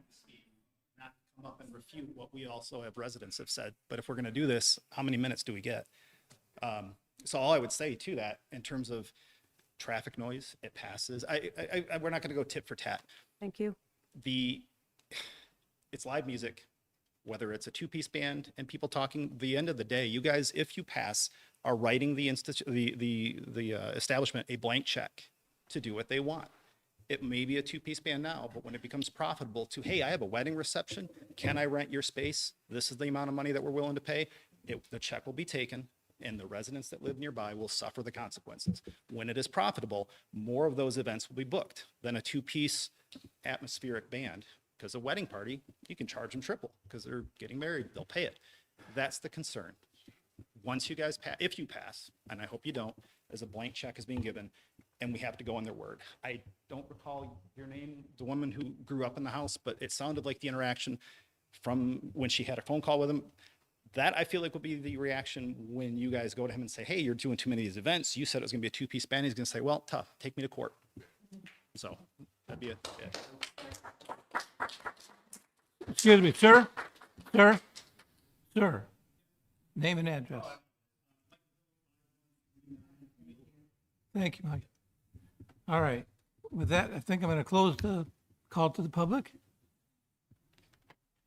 Not come up and refute what we also have residents have said. But if we're going to do this, how many minutes do we get? So all I would say to that in terms of traffic noise, it passes. We're not going to go tit for tat. Thank you. It's live music, whether it's a two-piece band and people talking. The end of the day, you guys, if you pass, are writing the establishment a blank check to do what they want. It may be a two-piece band now, but when it becomes profitable to, hey, I have a wedding reception, can I rent your space? This is the amount of money that we're willing to pay. The check will be taken, and the residents that live nearby will suffer the consequences. When it is profitable, more of those events will be booked than a two-piece atmospheric band. Because a wedding party, you can charge them triple because they're getting married. They'll pay it. That's the concern. Once you guys pass, if you pass, and I hope you don't, as a blank check is being given, and we have to go on their word. I don't recall your name, the woman who grew up in the house, but it sounded like the interaction from when she had a phone call with him. That I feel like would be the reaction when you guys go to him and say, hey, you're doing too many of these events. You said it was gonna be a two-piece band. He's gonna say, well, tough, take me to court. So that'd be it. Yeah. Excuse me, sir? Sir? Sir? Name and address. Thank you, Mike. All right. With that, I think I'm going to close the call to the public.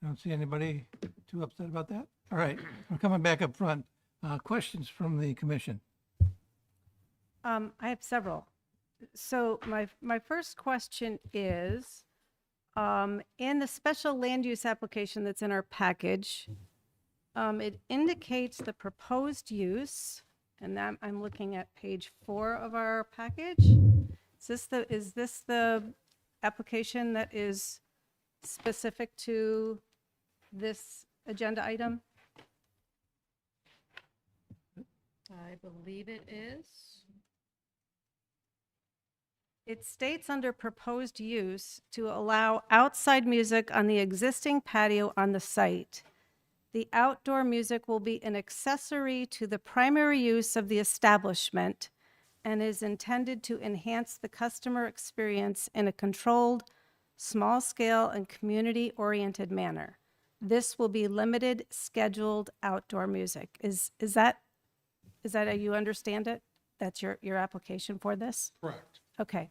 I don't see anybody too upset about that. All right, we're coming back up front. Questions from the commission? I have several. So my first question is, in the special land use application that's in our package, it indicates the proposed use, and that I'm looking at page 4 of our package. Is this the application that is specific to this agenda item? I believe it is. It states under proposed use to allow outside music on the existing patio on the site. The outdoor music will be an accessory to the primary use of the establishment and is intended to enhance the customer experience in a controlled, small-scale, and community-oriented manner. This will be limited, scheduled outdoor music. Is that how you understand it? That's your application for this? Correct. Okay.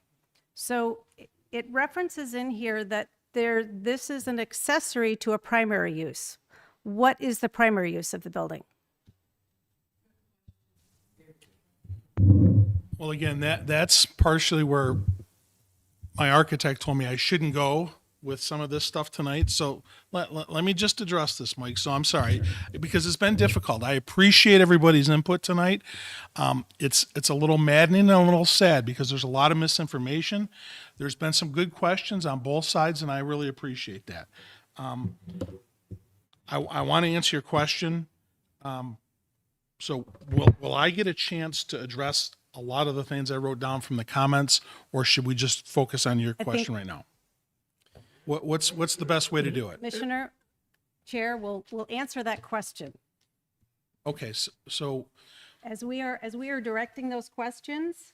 So it references in here that this is an accessory to a primary use. What is the primary use of the building? Well, again, that's partially where my architect told me I shouldn't go with some of this stuff tonight. So let me just address this, Mike. So I'm sorry, because it's been difficult. I appreciate everybody's input tonight. It's a little maddening and a little sad because there's a lot of misinformation. There's been some good questions on both sides, and I really appreciate that. I want to answer your question. So will I get a chance to address a lot of the things I wrote down from the comments, or should we just focus on your question right now? What's the best way to do it? Commissioner, Chair, will answer that question. Okay, so As we are directing those questions,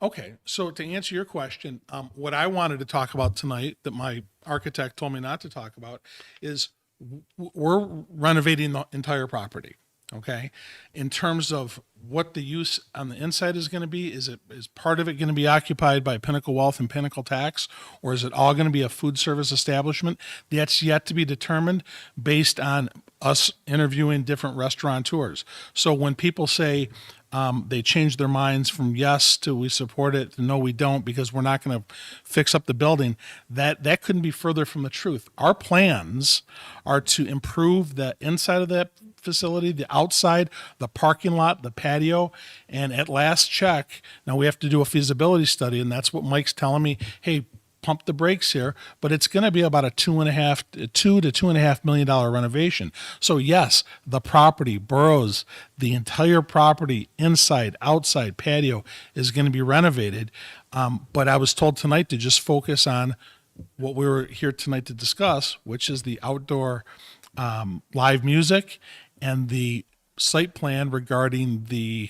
okay, so to answer your question, what I wanted to talk about tonight that my architect told me not to talk about is we're renovating the entire property. Okay, in terms of what the use on the inside is going to be, is part of it going to be occupied by Pinnacle Wealth and Pinnacle Tax, or is it all going to be a food service establishment? That's yet to be determined based on us interviewing different restaurateurs. So when people say they change their minds from yes to we support it to no we don't because we're not going to fix up the building, that couldn't be further from the truth. Our plans are to improve the inside of that facility, the outside, the parking lot, the patio, and at last check, now we have to do a feasibility study, and that's what Mike's telling me, hey, pump the brakes here, but it's going to be about a $2 to $2.5 million renovation. So yes, the property, Burroughs, the entire property, inside, outside, patio is going to be renovated. But I was told tonight to just focus on what we were here tonight to discuss, which is the outdoor live music and the site plan regarding the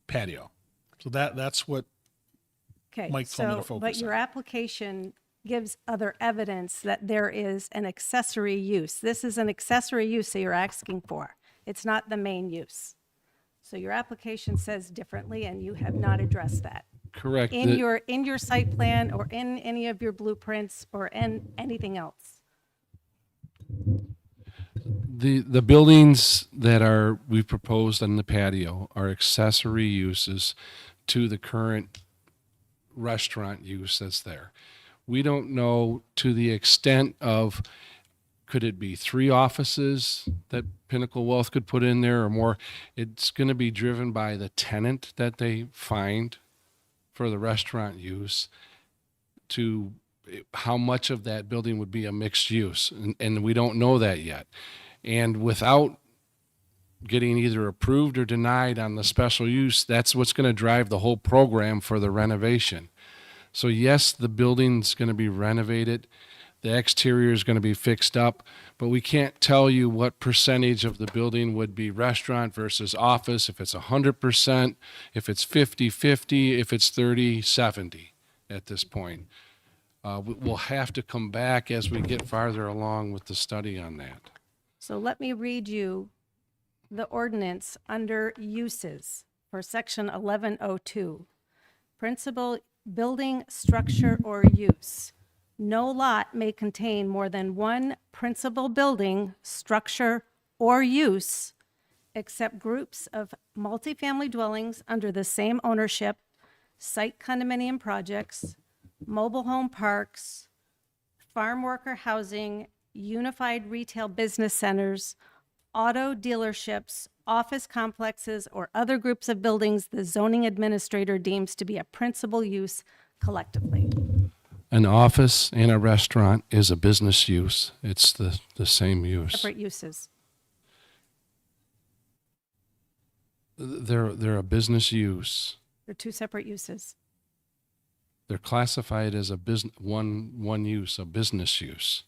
patio. So that's what Okay, Mike told me to so, focus but your on. application gives other evidence that there is an accessory use. This is an accessory use that you're asking for. It's not the main use. So your application says differently, and you have not addressed that. Correct. In your site plan, or in any of your blueprints, or in anything else. The buildings that we've proposed on the patio are accessory uses to the current restaurant use that's there. We don't know to the extent of, could it be 3 offices that Pinnacle Wealth could put in there or more? It's going to be driven by the tenant that they find for the restaurant use, to how much of that building would be a mixed use. And we don't know that yet. And without getting either approved or denied on the special use, that's what's going to drive the whole program for the renovation. So yes, the building's going to be renovated. The exterior is going to be fixed up, but we can't tell you what percentage of the building would be restaurant versus office, if it's 100%, if it's 50-50, if it's 30-70 at this point. We'll have to come back as we get farther along with the study on that. So let me read you the ordinance under uses for section 1102. Principal building, structure, or use. No lot may contain more than one principal building, structure, or use, except groups of multifamily dwellings under the same ownership, site condominium projects, mobile home parks, farm worker housing, unified retail business centers, auto dealerships, office complexes, or other groups of buildings the zoning administrator deems to be a principal use collectively. An office and a restaurant is a business use. It's the same use. Separate uses. They're a business use. They're two separate uses. They're classified as a one use, a business use.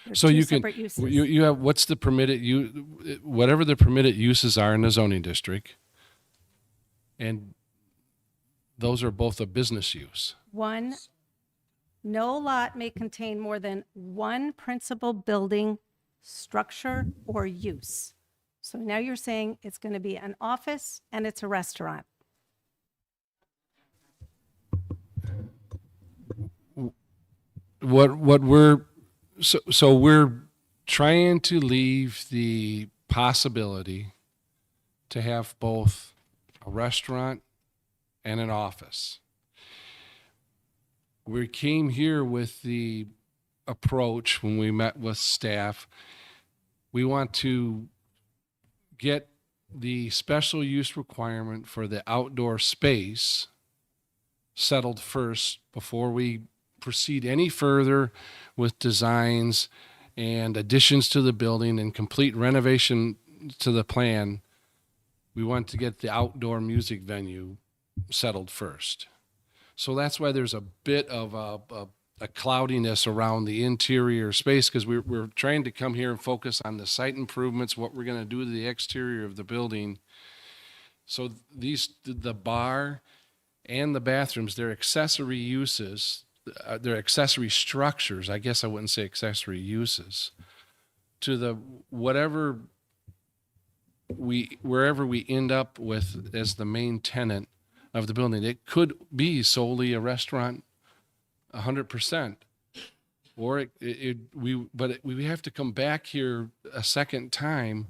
They're So two you can, separate uses. you have, what's the permitted, whatever the permitted uses are in the zoning district, and those are both a business use. One, no lot may contain more than one principal building, structure, or use. So now you're saying it's going to be an office and it's a restaurant. What we're, so we're trying to leave the possibility to have both a restaurant and an office. We came here with the approach when we met with staff. We want to get the special use requirement for the outdoor space settled first before we proceed any further with designs and additions to the building and complete renovation to the plan. We want to get the outdoor music venue settled first. So that's why there's a bit of a cloudiness around the interior space, because we're trying to come here and focus on the site improvements, what we're going to do to the exterior of the building. So the bar and the bathrooms, they're accessory uses. They're accessory structures. I guess I wouldn't say accessory uses to the wherever we end up with as the main tenant of the building. It could be solely a restaurant, 100%, or we have to come back here a second time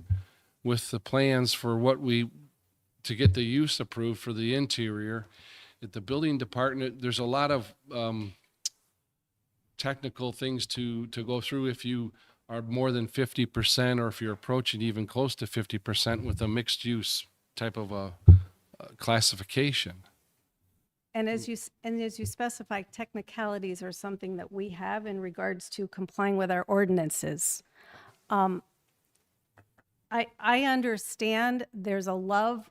with the plans for to get the use approved for the interior. At the building department, there's a lot of technical things to go through if you are more than 50%, or if you're approaching even close to 50% with a mixed use type of a classification. And as you specify, technicalities are something that we have in regards to complying with our ordinances. I understand there's a love,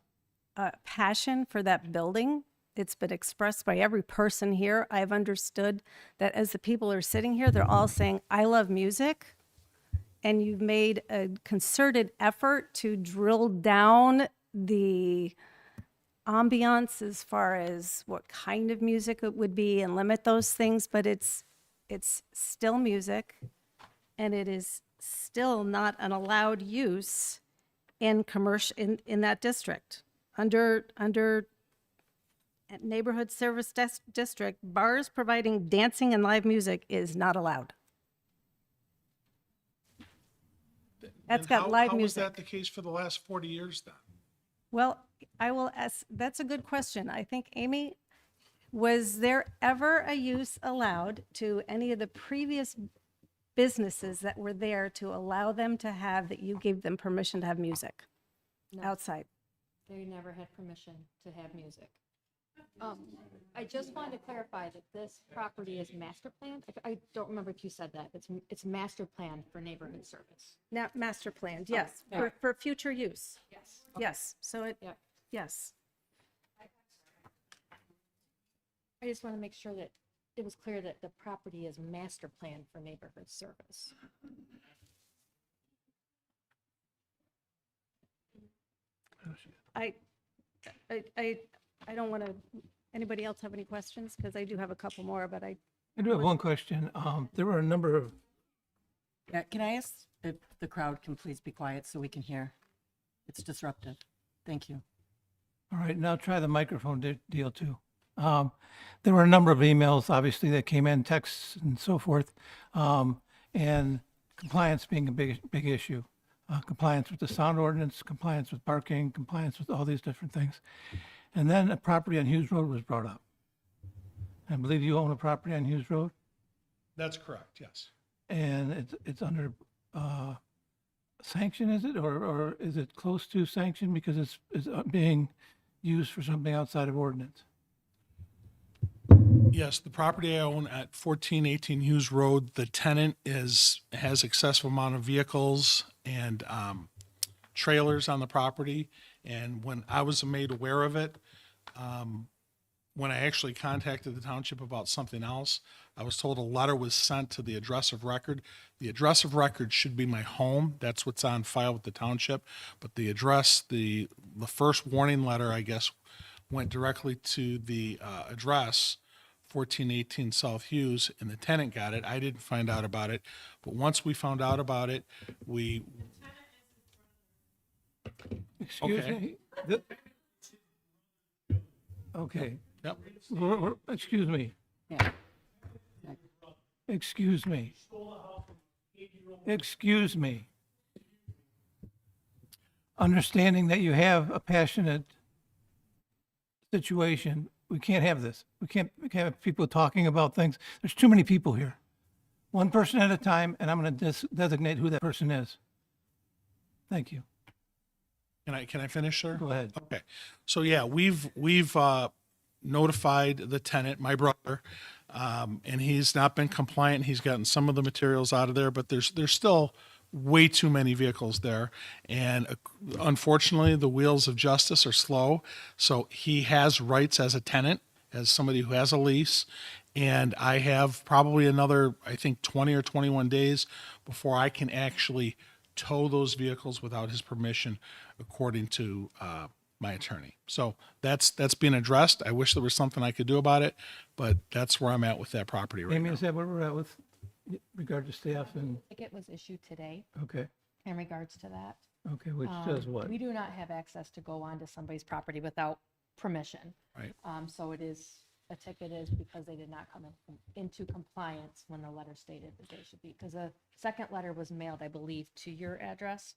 passion for that building. It's been expressed by every person here. I've understood that as the people are sitting here, they're all saying, I love music. And you've made a concerted effort to drill down the ambiance as far as what kind of music it would be and limit those things, but it's still music, and it is still not an allowed use in commercial, in that district. Under neighborhood service district, bars providing dancing and live music is not allowed. That's Then got live How was music. that the case for the last 40 years then? Well, I will ask, that's a good question. I think, Amy, was there ever a use allowed to any of the previous businesses that were there to allow them to have, that you gave them permission to have music outside? They never had permission to have music. I just wanted to clarify that this property is master planned. I don't remember if you said that. It's master planned for neighborhood service. Now, master planned, yes, for future use. Yes. Yes, so it, yes. I just want to make sure that it was clear that the property is master planned for neighborhood service. I don't want to, anybody else have any questions? Because I do have a couple more, but I do have one question. There were a number of, Yeah, can I ask if the crowd can please be quiet so we can hear? It's disruptive. Thank you. all right, now try the microphone deal too. There were a number of emails, obviously, that came in, texts and so forth, and compliance being a big issue. Compliance with the sound ordinance, compliance with parking, compliance with all these different things. And then a property on Hughes Road was brought up. I believe you own a property on Hughes Road, That's correct, yes. and it's under sanction, is it? Or is it close to sanction because it's being used for something outside of ordinance? Yes, the property I own at 1418 Hughes Road, the tenant has excessive amount of vehicles and trailers on the property. And when I was made aware of it, when I actually contacted the township about something else, I was told a letter was sent to the address of record. The address of record should be my home. That's what's on file with the township. But the address, the first warning letter, I guess, went directly to the address 1418 South Hughes, and the tenant got it. I didn't find out about it. But once we found out about it, we... Excuse Okay. me? Okay. Yep. Excuse me. Yeah. Excuse me. Excuse me. Understanding that you have a passionate situation, we can't have this. We can't have people talking about things. There's too many people here. One person at a time, and I'm going to designate who that person is. Thank you. Can I finish, sir? Go ahead. Okay. So yeah, we've notified the tenant, my brother, and he's not been compliant. He's gotten some of the materials out of there, but there's still way too many vehicles there. And unfortunately, the wheels of justice are slow. So he has rights as a tenant, as somebody who has a lease. And I have probably another, I think, 20 or 21 days before I can actually tow those vehicles without his permission, according to my attorney. So that's being addressed. I wish there was something I could do about it, but that's where I'm at with that property right Amy, now. is that where we're at with regard to staff and, Ticket was issued today okay, in regards to that. okay, which does what? We do not have access to go onto somebody's property without permission. Right. So a ticket is because they did not come into compliance when the letter stated that they should be, because a second letter was mailed, I believe, to your address.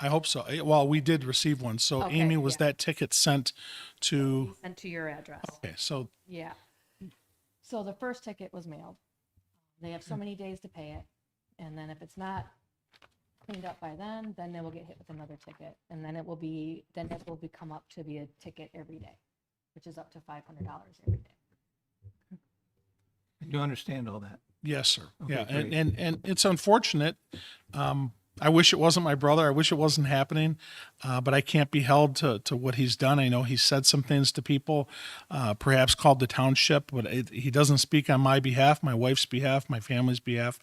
I hope so. Well, we did receive one. So Okay, Amy, was yeah. that ticket sent to, Sent to your address. okay, so Yeah. So the first ticket was mailed. They have so many days to pay it. And then if it's not cleaned up by then they will get hit with another ticket. And then it will become up to be a ticket every day, which is up to $500 every day. You understand all that? yes, sir. Okay, Yeah. great. And it's unfortunate. I wish it wasn't my brother. I wish it wasn't happening, but I can't be held to what he's done. I know he said some things to people, perhaps called the township, but he doesn't speak on my behalf, my wife's behalf, my family's behalf,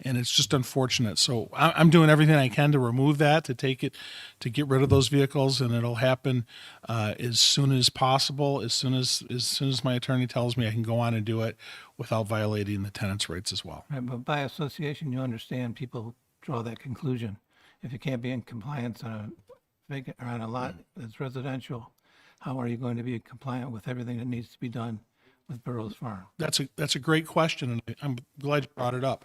and it's just unfortunate. So I'm doing everything I can to remove that, to get rid of those vehicles, and it'll happen as soon as possible. As soon as my attorney tells me I can go on and do it without violating the tenant's rights as well. Right, but by association, you understand people draw that conclusion. If you can't be in compliance on a vacant or on a lot that's residential, how are you going to be compliant with everything that needs to be done with Burroughs Farm? That's a great question, and I'm glad you brought it up.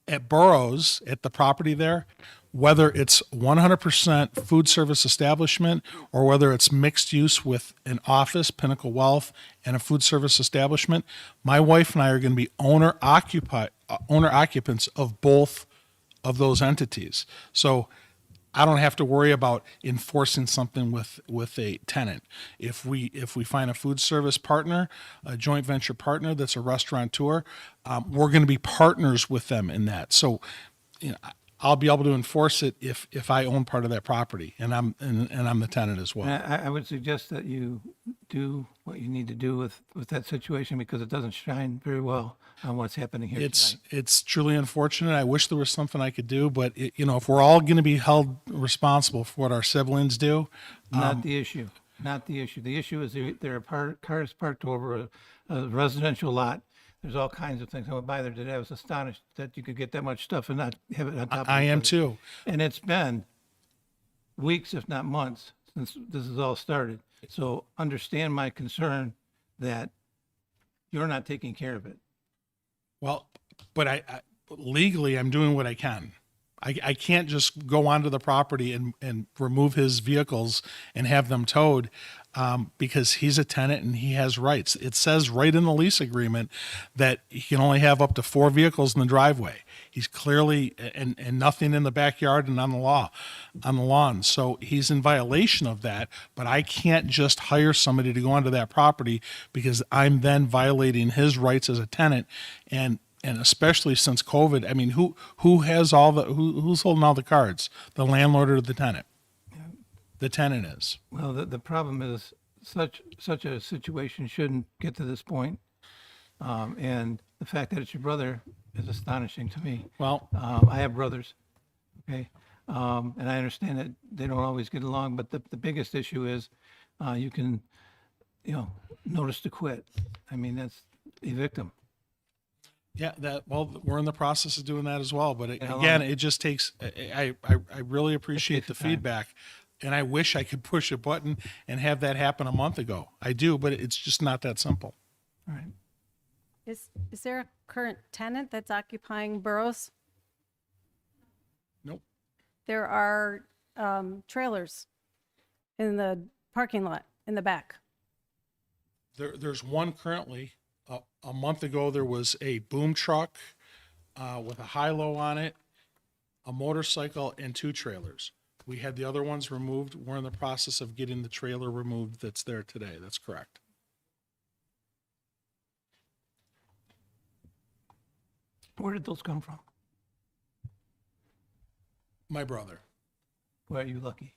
At Burroughs, at the property there, whether it's 100% food service establishment or whether it's mixed use with an office, Pinnacle Wealth, and a food service establishment, my wife and I are going to be owner occupants of both of those entities. So I don't have to worry about enforcing something with a tenant. If we find a food service partner, a joint venture partner that's a restaurateur, we're going to be partners with them in that. So, I'll be able to enforce it if I own part of that property and I'm the tenant as well. I would suggest that you do what you need to do with that situation because it doesn't shine very well on what's happening here tonight. It's truly unfortunate. I wish there was something I could do, but if we're all going to be held responsible for what our siblings do, Not the issue. Not the issue. The issue is there are cars parked over a residential lot. There's all kinds of things. I went by there today. I was astonished that you could get that much stuff and not have it on top of I each am other. too. And it's been weeks, if not months, since this has all started. So understand my concern that you're not taking care of it. Well, but I legally I'm doing what I can. I can't just go onto the property and remove his vehicles and have them towed because he's a tenant and he has rights. It says right in the lease agreement that he can only have up to 4 vehicles in the driveway. He's clearly and nothing in the backyard and on the lawn. So he's in violation of that, but I can't just hire somebody to go onto that property because I'm then violating his rights as a tenant and especially since COVID, I mean, who has who's holding all the cards? The landlord or the tenant? The tenant is. Well, the problem is such a situation shouldn't get to this point. And the fact that it's your brother is astonishing to me. Well, I have brothers, okay? And I understand that they don't always get along, but the biggest issue is you can, notice to quit. I mean, that's evict them. Yeah, we're in the process of doing that as well. But how again, long? it just takes, I really appreciate the feedback. And I wish I could push a button and have that happen a month ago. I do, but it's just not that simple. All right. Is there a current tenant that's occupying Burroughs? Nope. There are trailers in the parking lot in the back. There's one currently. A month ago, there was a boom truck with a high-low on it, a motorcycle, and 2 trailers. We had the other ones removed. We're in the process of getting the trailer removed that's there today. That's correct. Where did those come from? My brother. Why are you lucky?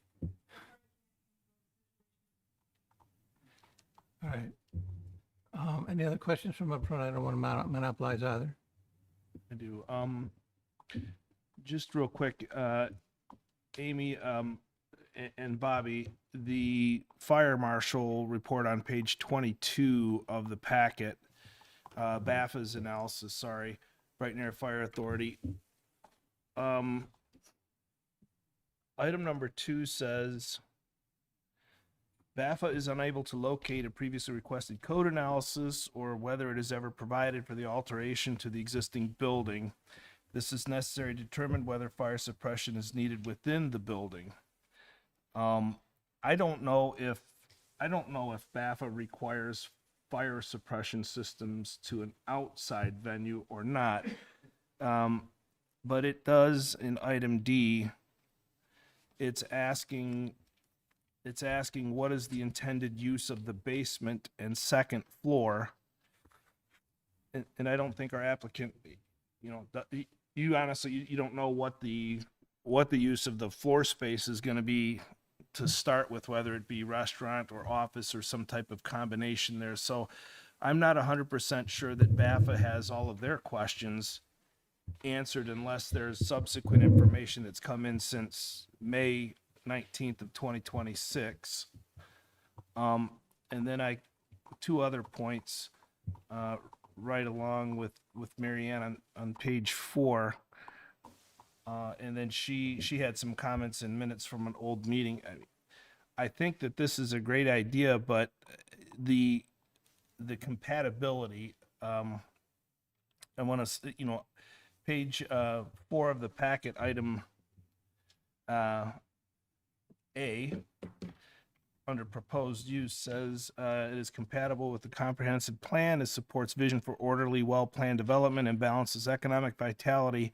All right. Any other questions from up front? I don't want to monopolize either. I do. Just real quick, Amy and Bobby, the fire marshal report on page 22 of the packet, BAFA's analysis, Brighton Area Fire Authority. Item number 2 says, BAFA is unable to locate a previously requested code analysis or whether it is ever provided for the alteration to the existing building. This is necessary to determine whether fire suppression is needed within the building. I don't know if BAFA requires fire suppression systems to an outside venue or not. But it does in item D. It's asking what is the intended use of the basement and second floor. And I don't think our applicant, you honestly, you don't know what the use of the floor space is going to be to start with, whether it be restaurant or office or some type of combination there. So I'm not 100% sure that BAFA has all of their questions answered unless there's subsequent information that's come in since May 19th of 2026. And then two other points right along with Marianne on page 4. And then she had some comments and minutes from an old meeting. I think that this is a great idea, but the compatibility, I want to, page 4 of the packet, item A, under proposed use, says it is compatible with the comprehensive plan. It supports vision for orderly, well-planned development and balances economic vitality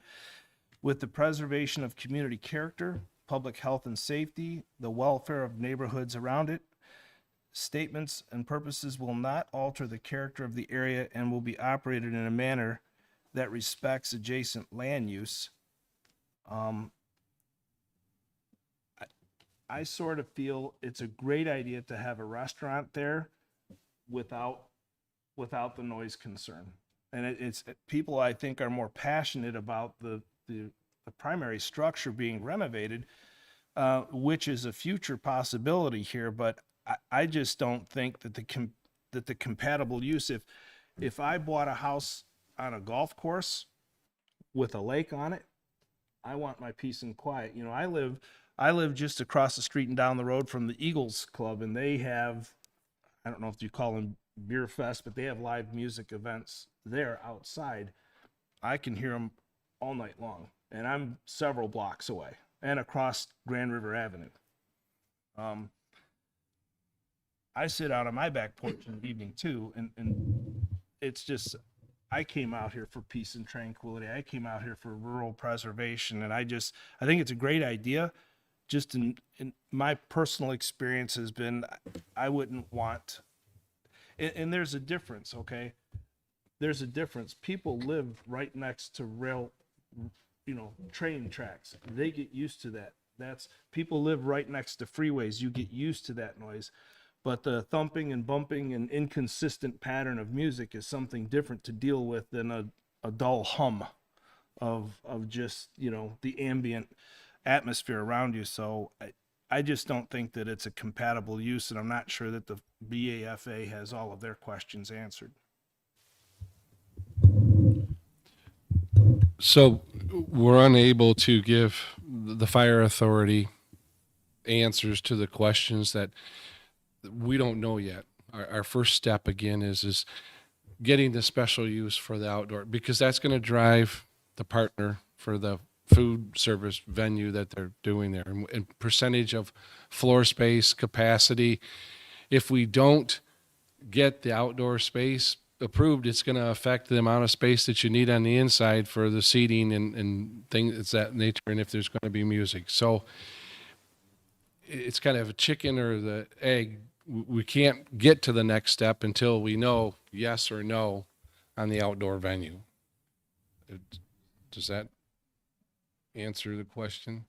with the preservation of community character, public health and safety, the welfare of neighborhoods around it. Statements and purposes will not alter the character of the area and will be operated in a manner that respects adjacent land use. I sort of feel it's a great idea to have a restaurant there without the noise concern. And it's people, I think, are more passionate about the primary structure being renovated, which is a future possibility here. But I just don't think that the compatible use, if I bought a house on a golf course with a lake on it, I want my peace and quiet. I live just across the street and down the road from the Eagles Club, and they have, I don't know if you call them beer fest, but they have live music events there outside. I can hear them all night long, and I'm several blocks away and across Grand River Avenue. I sit out on my back porch in the evening too, and it's just, I came out here for peace and tranquility. I came out here for rural preservation, and I think it's a great idea. Just in my personal experience has been, I wouldn't want, and there's a difference, okay? There's a difference. People live right next to rail, train tracks. They get used to that. People live right next to freeways. You get used to that noise. But the thumping and bumping and inconsistent pattern of music is something different to deal with than a dull hum of just, the ambient atmosphere around you. So I just don't think that it's a compatible use, and I'm not sure that the BAFA has all of their questions answered. So we're unable to give the fire authority answers to the questions that we don't know yet. Our first step again is getting the special use for the outdoor, because that's going to drive the partner for the food service venue that they're doing there, and percentage of floor space capacity. If we don't get the outdoor space approved, it's going to affect the amount of space that you need on the inside for the seating and things of that nature, and if there's going to be music. So it's kind of a chicken or the egg. We can't get to the next step until we know yes or no on the outdoor venue. Does that answer the question?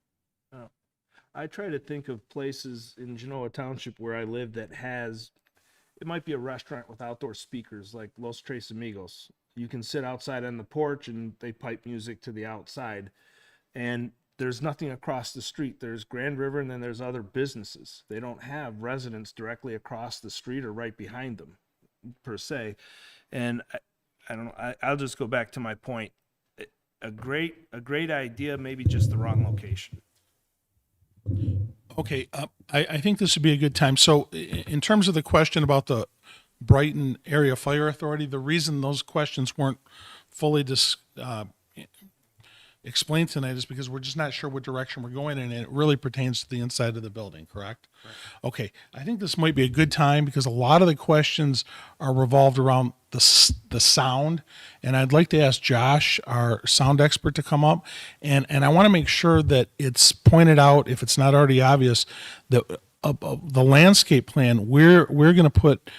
I try to think of places in Genoa Township where I live that it might be a restaurant with outdoor speakers like Los Tres Amigos. You can sit outside on the porch and they pipe music to the outside. And there's nothing across the street. There's Grand River, and then there's other businesses. They don't have residents directly across the street or right behind them, per se. And I don't know. I'll just go back to my point. A great idea, maybe just the wrong location. Okay, I think this would be a good time. So in terms of the question about the Brighton Area Fire Authority, the reason those questions weren't fully explained tonight is because we're just not sure what direction we're going in, and it really pertains to the inside of the building, correct? Okay, I think this might be a good time because a lot of the questions are revolved around the sound, and I'd like to ask Josh, our sound expert, to come up, and I want to make sure that it's pointed out, if it's not already obvious, that the landscape plan, we're going to put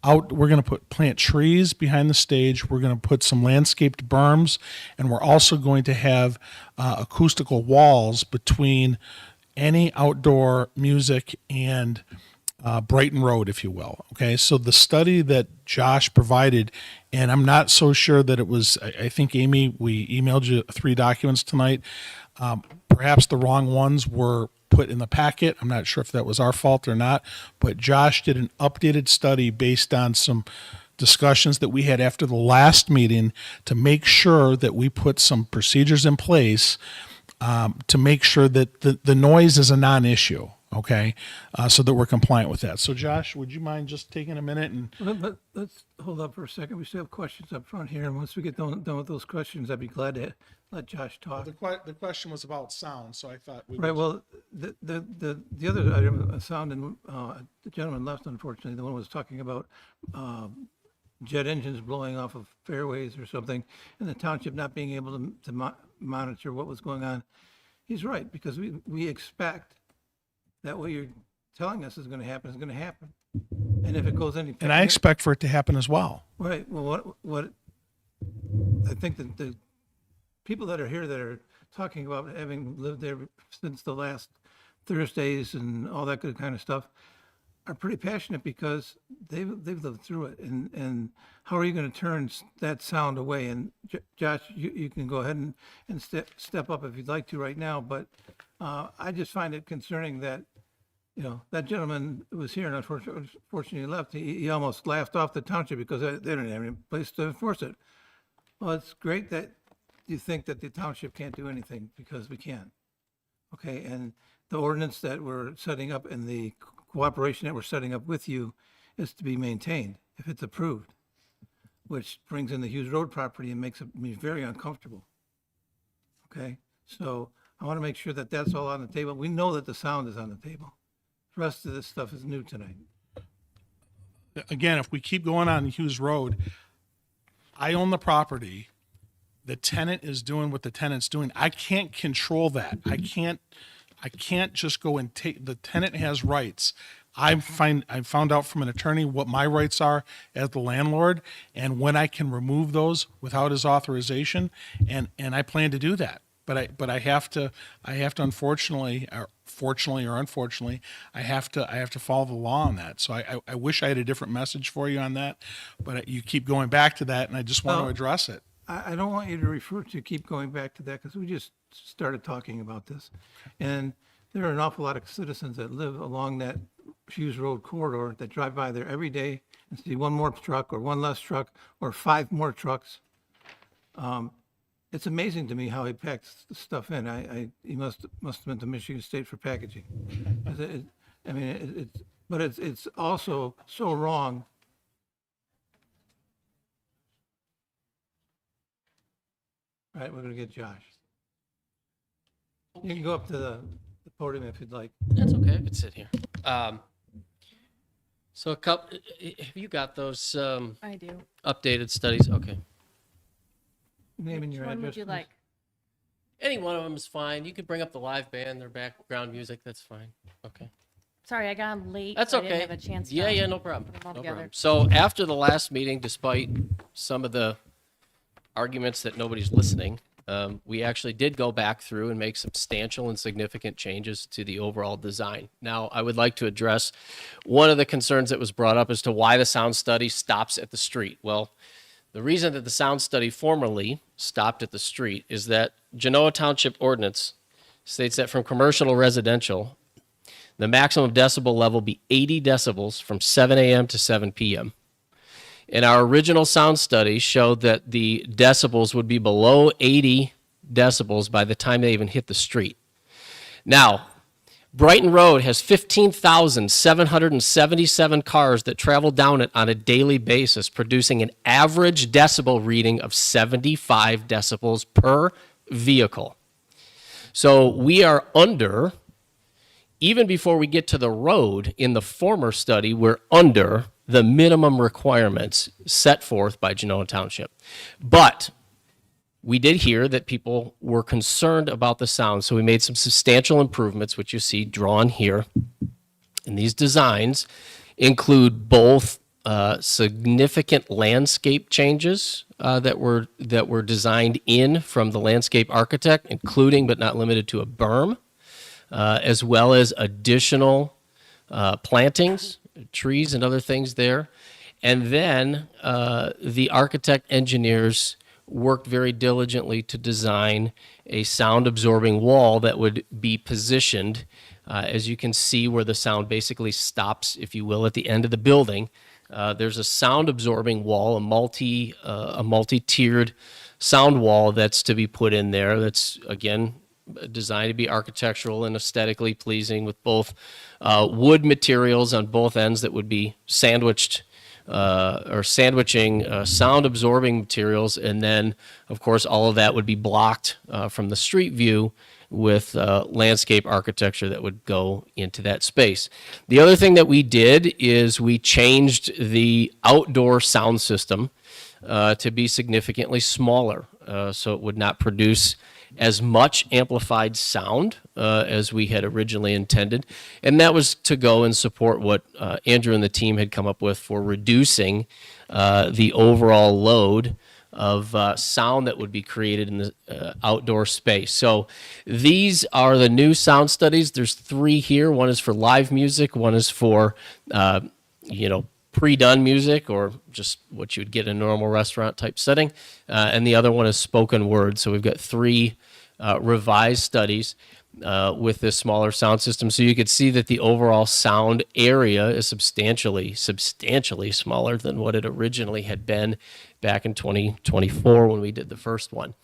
we're going to plant trees behind the stage. We're going to put some landscaped berms, and we're also going to have acoustical walls between any outdoor music and Brighton Road, if you will. Okay, so the study that Josh provided, and I'm not so sure that it was, I think, Amy, we emailed you 3 documents tonight. Perhaps the wrong ones were put in the packet. I'm not sure if that was our fault or not, but Josh did an updated study based on some discussions that we had after the last meeting to make sure that we put some procedures in place to make sure that the noise is a non-issue, okay, so that we're compliant with that. So Josh, would you mind just taking a minute and... But let's hold up for a second. We still have questions up front here, and once we get done with those questions, I'd be glad to let Josh talk. The question was about sound, so I thought we Right, well, the other item, sound, and the gentleman left, unfortunately, the one was talking about jet engines blowing off of fairways or something, and the township not being able to monitor what was going on. He's right, because we expect that what you're telling us is going to happen is going to happen. And if it goes any... And I expect for it to happen as well. Right, well, what I think that the people that are here that are talking about having lived there since the last Thursdays and all that good kind of stuff are pretty passionate because they've lived through it. And how are you going to turn that sound away? And Josh, you can go ahead and step up if you'd like to right now. But I just find it concerning that, you know, that gentleman who was here and unfortunately left. He almost laughed off the township because they didn't have any place to enforce it. Well, it's great that you think that the township can't do anything because we can. Okay, and the ordinance that we're setting up and the cooperation that we're setting up with you is to be maintained if it's approved, which brings in the Hughes Road property and makes me very uncomfortable. Okay, so I want to make sure that that's all on the table. We know that the sound is on the table. The rest of this stuff is new tonight. Again, if we keep going on Hughes Road, I own the property. The tenant is doing what the tenant's doing. I can't control that. I can't just go and take, the tenant has rights. I found out from an attorney what my rights are as the landlord and when I can remove those without his authorization, and I plan to do that. But I have to unfortunately, or fortunately or unfortunately, I have to follow the law on that. So I wish I had a different message for you on that, but you keep going back to that, and I just want to address it. I don't want you to refer to keep going back to that because we just started talking about this. And there are an awful lot of citizens that live along that Hughes Road corridor that drive by there every day and see one more truck or one less truck or 5 more trucks. It's amazing to me how he packs the stuff in. He must have been to Michigan State for packaging. But it's also so wrong. All right, we're going to get Josh. You can go up to the podium if you'd like. That's okay. I could sit here. So have you got those I do. updated studies? Okay. Name and your Which one address. would you please. like? Any one of them is fine. You could bring up the live band, their background music. That's fine. Okay. Sorry, I got them late. That's so I okay. didn't have a chance to Yeah, no problem. put them all No together. problem. So after the last meeting, despite some of the arguments that nobody's listening, we actually did go back through and make substantial and significant changes to the overall design. Now, I would like to address one of the concerns that was brought up as to why the sound study stops at the street. Well, the reason that the sound study formerly stopped at the street is that Genoa Township ordinance states that from commercial to residential, the maximum decibel level be 80 decibels from 7 a.m. to 7 p.m. And our original sound study showed that the decibels would be below 80 decibels by the time they even hit the street. Now, Brighton Road has 15,777 cars that travel down it on a daily basis, producing an average decibel reading of 75 decibels per vehicle. So we are under, even before we get to the road, in the former study, we're under the minimum requirements set forth by Genoa Township. But we did hear that people were concerned about the sound, so we made some substantial improvements, which you see drawn here. And these designs include both significant landscape changes that were designed in from the landscape architect, including but not limited to a berm, as well as additional plantings, trees, and other things there. And then the architect engineers worked very diligently to design a sound absorbing wall that would be positioned, as you can see where the sound basically stops, if you will, at the end of the building. There's a sound absorbing wall, a multi-tiered sound wall that's to be put in there. That's, again, designed to be architectural and aesthetically pleasing, with both wood materials on both ends that would be sandwiched or sandwiching sound absorbing materials. And then, of course, all of that would be blocked from the street view with landscape architecture that would go into that space. The other thing that we did is we changed the outdoor sound system to be significantly smaller, so it would not produce as much amplified sound as we had originally intended. And that was to go and support what Andrew and the team had come up with for reducing the overall load of sound that would be created in the outdoor space. So these are the new sound studies. There's 3 here. One is for live music. One is for, pre-done music, or just what you would get in a normal restaurant type setting. And the other one is spoken word. So we've got 3 revised studies with this smaller sound system. So you could see that the overall sound area is substantially smaller than what it originally had been back in 2024 when we did the first one.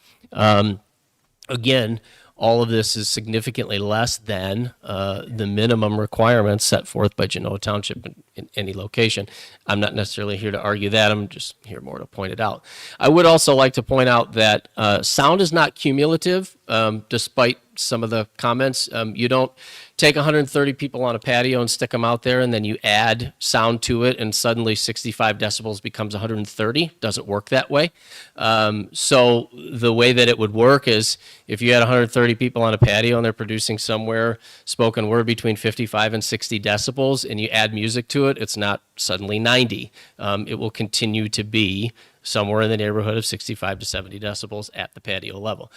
Again, all of this is significantly less than the minimum requirements set forth by Genoa Township in any location. I'm not necessarily here to argue that. I'm just here more to point it out. I would also like to point out that sound is not cumulative, despite some of the comments. You don't take 130 people on a patio and stick them out there, and then you add sound to it, and suddenly 65 decibels becomes 130. Doesn't work that way. So the way that it would work is if you had 130 people on a patio and they're producing somewhere spoken word between 55 and 60 decibels, and you add music to it, it's not suddenly 90. It will continue to be somewhere in the neighborhood of 65 to 70 decibels at the patio level.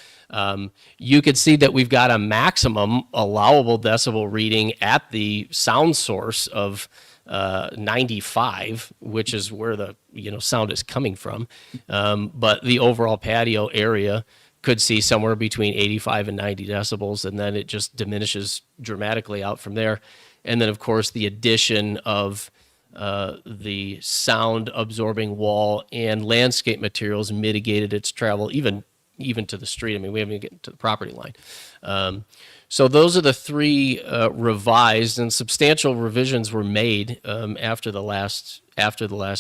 You could see that we've got a maximum allowable decibel reading at the sound source of 95, which is where the sound is coming from. But the overall patio area could see somewhere between 85 and 90 decibels, and then it just diminishes dramatically out from there. And then, of course, the addition of the sound absorbing wall and landscape materials mitigated its travel even to the street. I mean, we haven't even gotten to the property line. So those are the 3 revised, and substantial revisions were made after the last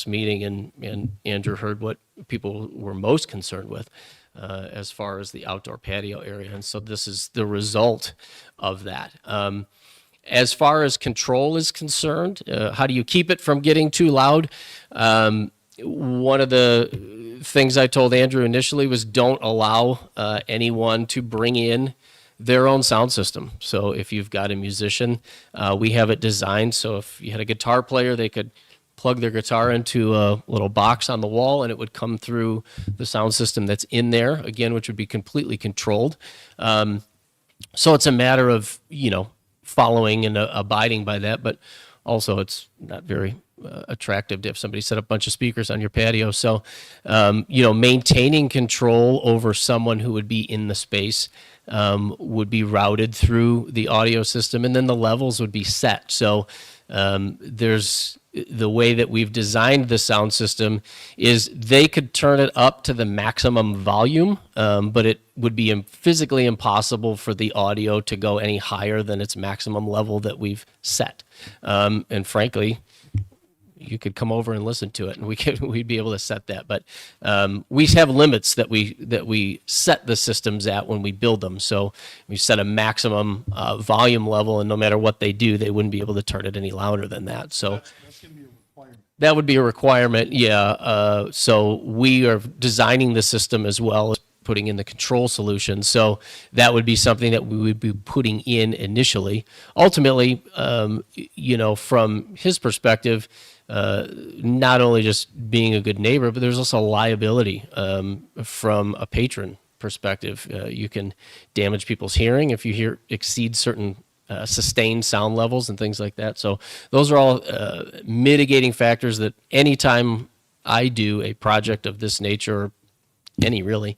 meeting, and Andrew heard what people were most concerned with as far as the outdoor patio area. And so this is the result of that. As far as control is concerned, how do you keep it from getting too loud? One of the things I told Andrew initially was don't allow anyone to bring in their own sound system. So if you've got a musician, we have it designed so if you had a guitar player, they could plug their guitar into a little box on the wall, and it would come through the sound system that's in there, again, which would be completely controlled. So it's a matter of, following and abiding by that, but also it's not very attractive to have somebody set up a bunch of speakers on your patio. So, maintaining control over someone who would be in the space would be routed through the audio system, and then the levels would be set. So there's the way that we've designed the sound system is they could turn it up to the maximum volume, but it would be physically impossible for the audio to go any higher than its maximum level that we've set. And frankly, you could come over and listen to it, and we'd be able to set that. But we have limits that we set the systems at when we build them. So we set a maximum volume level, and no matter what they do, they wouldn't be able to turn it any louder than that. So that would be a requirement, yeah. So we are designing the system as well as putting in the control solution. So that would be something that we would be putting in initially. Ultimately, from his perspective, not only just being a good neighbor, but there's also a liability from a patron perspective. You can damage people's hearing if you exceed certain sustained sound levels and things like that. So those are all mitigating factors that anytime I do a project of this nature, or any really,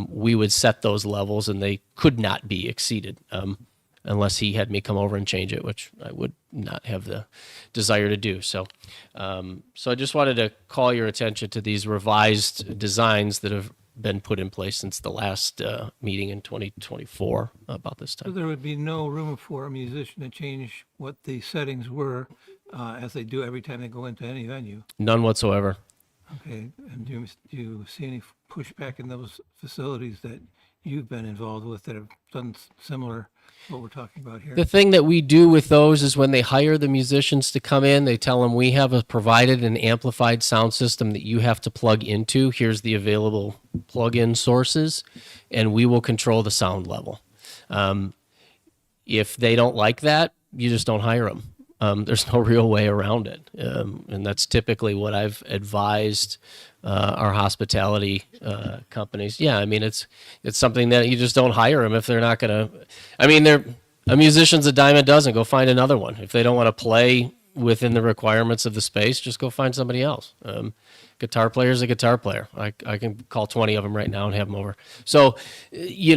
we would set those levels and they could not be exceeded unless he had me come over and change it, which I would not have the desire to do. So I just wanted to call your attention to these revised designs that have been put in place since the last meeting in 2024 about this So time. there would be no room for a musician to change what the settings were as they do every time they go into any venue? None whatsoever. Okay, and do you see any pushback in those facilities that you've been involved with that have done similar to what we're talking about here? The thing that we do with those is when they hire the musicians to come in, they tell them we have provided an amplified sound system that you have to plug into. Here's the available plug-in sources, and we will control the sound level. If they don't like that, you just don't hire them. There's no real way around it. And that's typically what I've advised our hospitality companies. Yeah, I mean, it's something that you just don't hire them if they're not going to. I mean, a musician's a dime a dozen. Go find another one. If they don't want to play within the requirements of the space, just go find somebody else. Guitar player is a guitar player. I can call 20 of them right now and have them over. So, you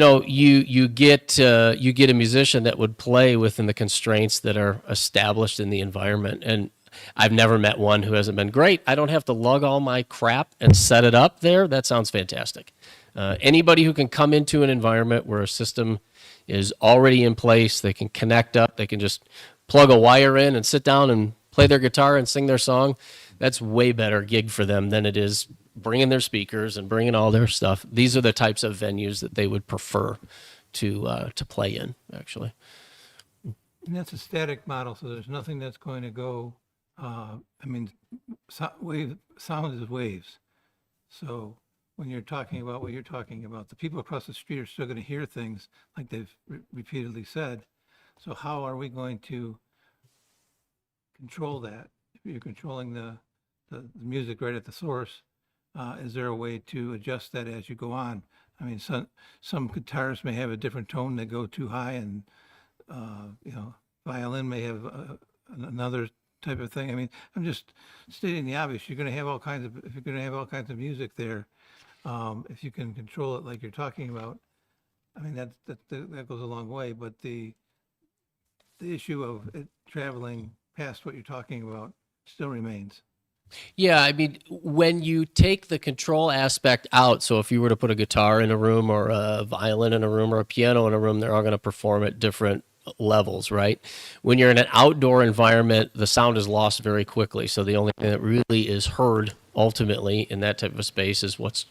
get a musician that would play within the constraints that are established in the environment. And I've never met one who hasn't been great. I don't have to lug all my crap and set it up there. That sounds fantastic. Anybody who can come into an environment where a system is already in place, they can connect up, they can just plug a wire in and sit down and play their guitar and sing their song. That's way better gig for them than it is bringing their speakers and bringing all their stuff. These are the types of venues that they would prefer to play in, actually. And that's a static model, so there's nothing that's going to go, sound is waves. So when you're talking about what you're talking about, the people across the street are still going to hear things like they've repeatedly said. So how are we going to control that? If you're controlling the music right at the source, is there a way to adjust that as you go on? I mean, some guitars may have a different tone that go too high, and violin may have another type of thing. I mean, I'm just stating the obvious. If you're going to have all kinds of music there, if you can control it like you're talking about, I mean that goes a long way. But the issue of it traveling past what you're talking about still remains. Yeah, I mean, when you take the control aspect out, so if you were to put a guitar in a room or a violin in a room or a piano in a room, they're all going to perform at different levels, right? When you're in an outdoor environment, the sound is lost very quickly. So the only thing that really is heard ultimately in that type of space is what's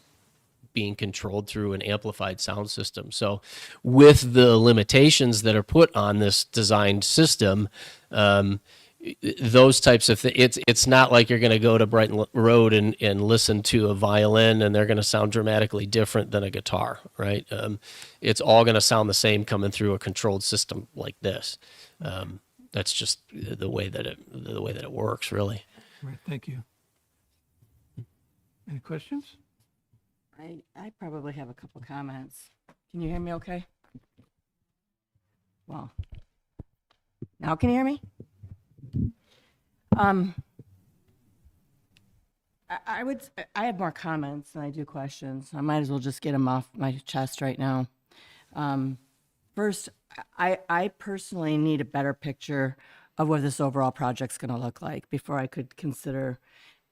being controlled through an amplified sound system. So with the limitations that are put on this designed system, those types of things, it's not like you're going to go to Brighton Road and listen to a violin and they're going to sound dramatically different than a guitar, right? It's all going to sound the same coming through a controlled system like this. That's just the way that it works, really. Right. Thank you. Any questions? I probably have a couple comments. Can you hear me okay? Well, now can you hear me? I have more comments than I do questions. I might as well just get them off my chest right now. First, I personally need a better picture of what this overall project's going to look like before I could consider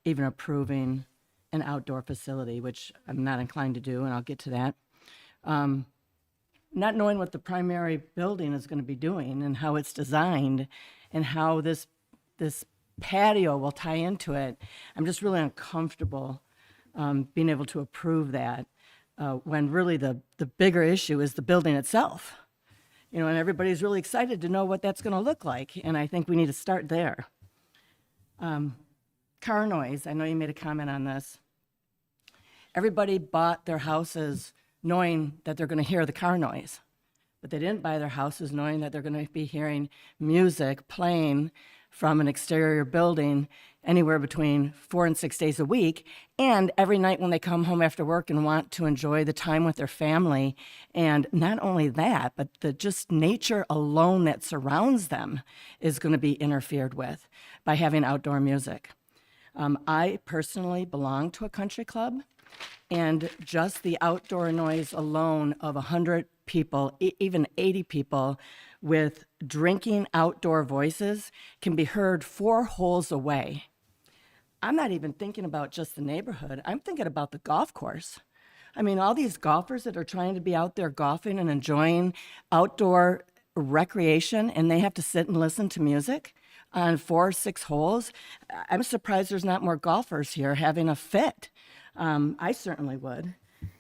even approving an outdoor facility, which I'm not inclined to do, and I'll get to that. Not knowing what the primary building is going to be doing and how it's designed and how this patio will tie into it, I'm just really uncomfortable being able to approve that when really the bigger issue is the building itself. And everybody's really excited to know what that's going to look like, and I think we need to start there. Car noise, I know you made a comment on this. Everybody bought their houses knowing that they're going to hear the car noise. But they didn't buy their houses knowing that they're going to be hearing music playing from an exterior building anywhere between 4 and 6 days a week, and every night when they come home after work and want to enjoy the time with their family. And not only that, but the just nature alone that surrounds them is going to be interfered with by having outdoor music. I personally belong to a country club, and just the outdoor noise alone of 100 people, even 80 people with drinking outdoor voices can be heard 4 holes away. I'm not even thinking about just the neighborhood. I'm thinking about the golf course. I mean, all these golfers that are trying to be out there golfing and enjoying outdoor recreation, and they have to sit and listen to music on 4 or 6 holes. I'm surprised there's not more golfers here having a fit. I certainly would.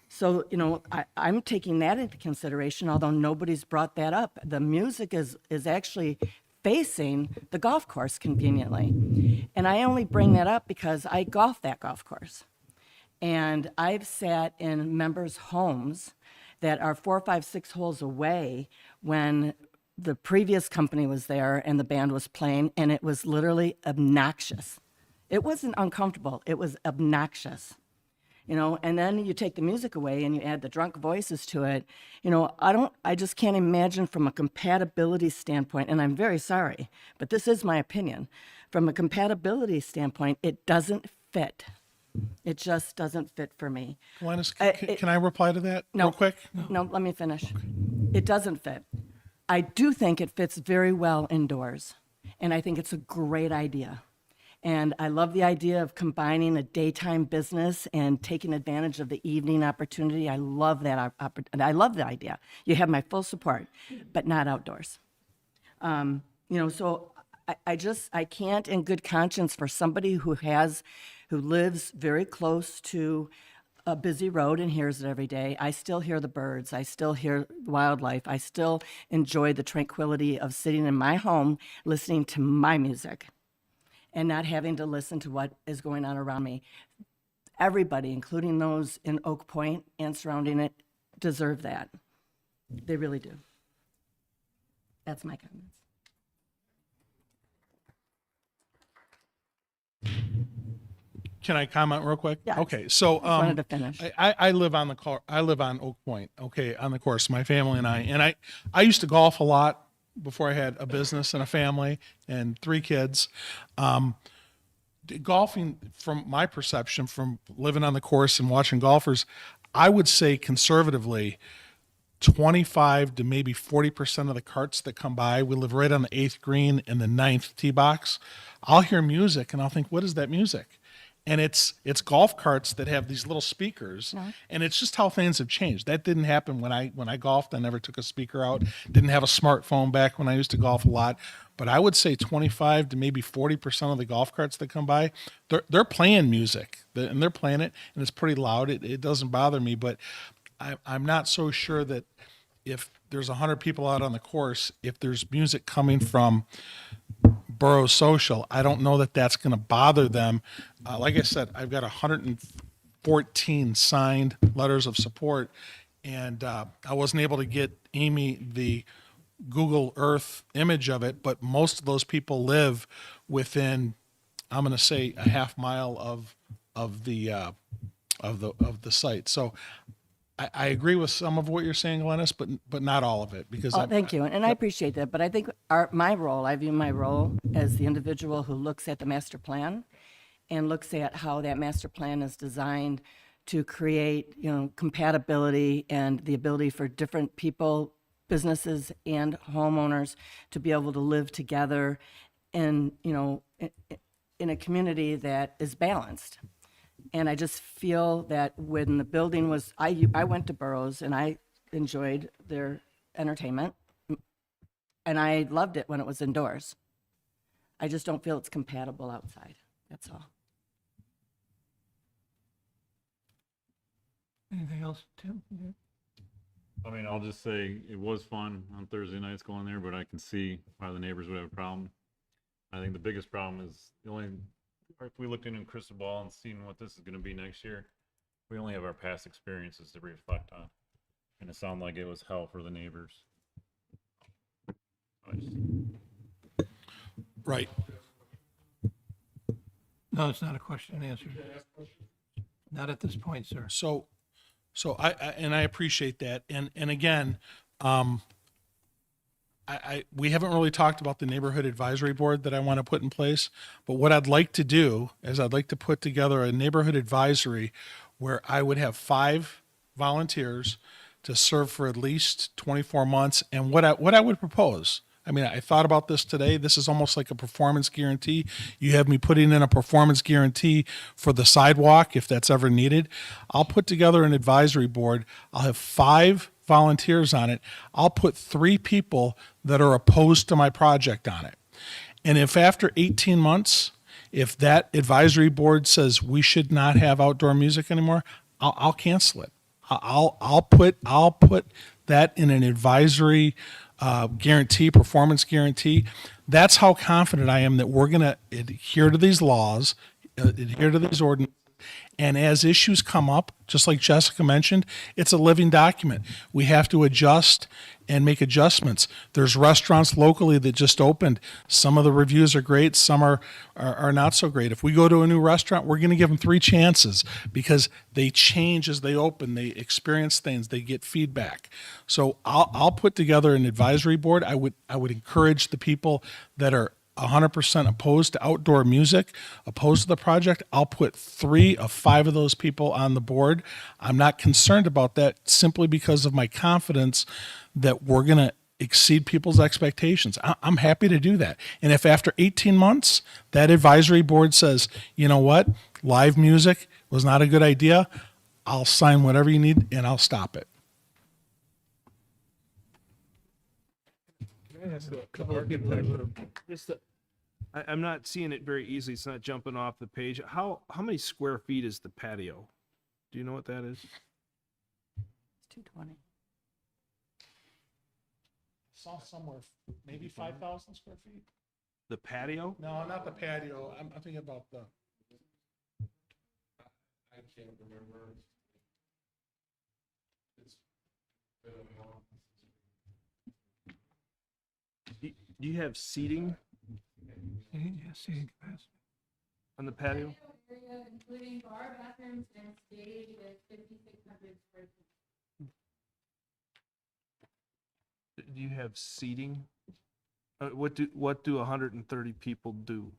So, you know, I'm taking that into consideration, although nobody's brought that up. The music is actually facing the golf course conveniently. And I only bring that up because I golf that golf course. And I've sat in members' homes that are 4, 5, 6 holes away when the previous company was there and the band was playing, and it was literally obnoxious. It wasn't uncomfortable, it was obnoxious. You know, and then you take the music away and you add the drunk voices to it. You know, I just can't imagine from a compatibility standpoint, and I'm very sorry, but this is my opinion. From a compatibility standpoint, it doesn't fit. It just doesn't fit for me. Glennis, can I reply to that real quick? No, let me finish. It doesn't fit. I do think it fits very well indoors, and I think it's a great idea. And I love the idea of combining a daytime business and taking advantage of the evening opportunity. I love that I love the idea. You have my full support, but not outdoors. You know, so I can't in good conscience, for somebody who lives very close to a busy road and hears it every day. I still hear the birds. I still hear wildlife. I still enjoy the tranquility of sitting in my home listening to my music and not having to listen to what is going on around me. Everybody, including those in Oak Point and surrounding it, deserve that. They really do. That's my comments. Can I comment real quick? Yeah. Okay, so I wanted to finish. I live on I live on Oak Point. Okay, on the course, my family and I used to golf a lot before I had a business and a family and 3 kids. Golfing, from my perception, from living on the course and watching golfers, I would say conservatively 25 to maybe 40% of the carts that come by. We live right on the 8th green in the 9th tee box. I'll hear music and I'll think, what is that music? And it's golf carts that have these little speakers, and it's just how things have changed. That didn't happen when I golfed. I never took a speaker out. Didn't have a smartphone back when I used to golf a lot. But I would say 25 to maybe 40% of the golf carts that come by, they're playing music, and they're playing it, and it's pretty loud. It doesn't bother me, but I'm not so sure that if there's 100 people out on the course, if there's music coming from Borough Social, I don't know that that's going to bother them. Like I said, I've got 114 signed letters of support, and I wasn't able to get Amy the Google Earth image of it, but most of those people live within, I'm going to say, a half mile of the site. So I agree with some of what you're saying, Glennis, but not all of it, because Thank you, and I appreciate that. But I think I view my role as the individual who looks at the master plan and looks at how that master plan is designed to create, you know, compatibility and the ability for different people, businesses, and homeowners to be able to live together in, you know, in a community that is balanced. And I just feel that when the building was, I went to Burroughs and I enjoyed their entertainment, and I loved it when it was indoors. I just don't feel it's compatible outside. That's all. Anything else, Tim? I mean, I'll just say it was fun on Thursday nights going there, but I can see why the neighbors would have a problem. I think the biggest problem is if we looked into a crystal ball and seen what this is going to be next year, we only have our past experiences to reflect on. And it sounded like it was hell for the neighbors. Right. No, it's not a question and answer. Not at this point, sir. So I and I appreciate that. And again, we haven't really talked about the neighborhood advisory board that I want to put in place. But what I'd like to do is I'd like to put together a neighborhood advisory where I would have 5 volunteers to serve for at least 24 months. And what I would propose, I mean, I thought about this today. This is almost like a performance guarantee. You have me putting in a performance guarantee for the sidewalk if that's ever needed. I'll put together an advisory board. I'll have 5 volunteers on it. I'll put 3 people that are opposed to my project on it. And if after 18 months, if that advisory board says we should not have outdoor music anymore, I'll cancel it. I'll put that in an advisory guarantee, performance guarantee. That's how confident I am that we're going to adhere to these laws, adhere to these ordinances. And as issues come up, just like Jessica mentioned, it's a living document. We have to adjust and make adjustments. There's restaurants locally that just opened. Some of the reviews are great, some are not so great. If we go to a new restaurant, we're going to give them 3 chances because they change as they open, they experience things, they get feedback. So I'll put together an advisory board. I would encourage the people that are 100% opposed to outdoor music, opposed to the project. I'll put 3 of 5 of those people on the board. I'm not concerned about that simply because of my confidence that we're going to exceed people's expectations. I'm happy to do that. And if after 18 months, that advisory board says, you know what, live music was not a good idea, I'll sign whatever you need and I'll stop it. I'm not seeing it very easily. It's not jumping off the page. How many square feet is the patio? Do you know what that is? It's 220. Saw somewhere, maybe 5,000 square feet? The patio? No, not the patio. I'm thinking about the. I can't remember. Do you have seating Seating capacity. on the patio? Including bar, bathrooms, and stage is 5,600 square feet. Do you have seating? What do 130 people do?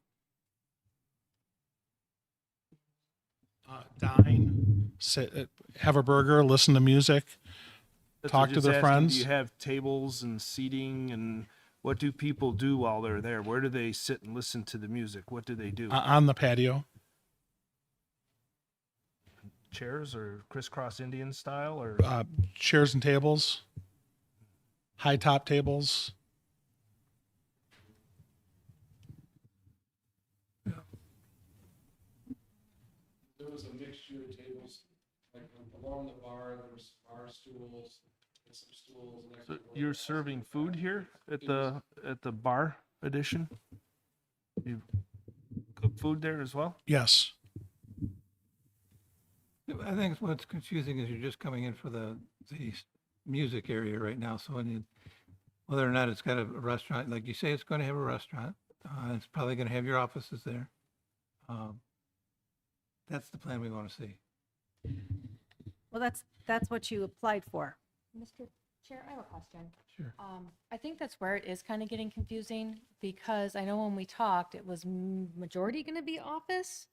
Dine, sit, have a burger, listen to music, That's talk what to I'm their just asking. friends. Do you have tables and seating, and what do people do while they're there? Where do they sit and listen to the music? What do they do? On the patio. Chairs or crisscross Indian style, or Chairs and tables, high top tables. There was a mixture of tables, like along the bar, there was bar stools and some stools. so you're serving food here at the bar addition? You cook food there as well? Yes. I think what's confusing is you're just coming in for the music area right now. So when whether or not it's got a restaurant, like you say, it's going to have a restaurant. It's probably going to have your offices there. That's the plan we want to see. Well, that's what you applied for. Mr. Chair, I have a question. Sure. I think that's where it is kind of getting confusing because I know when we talked, it was majority going to be office.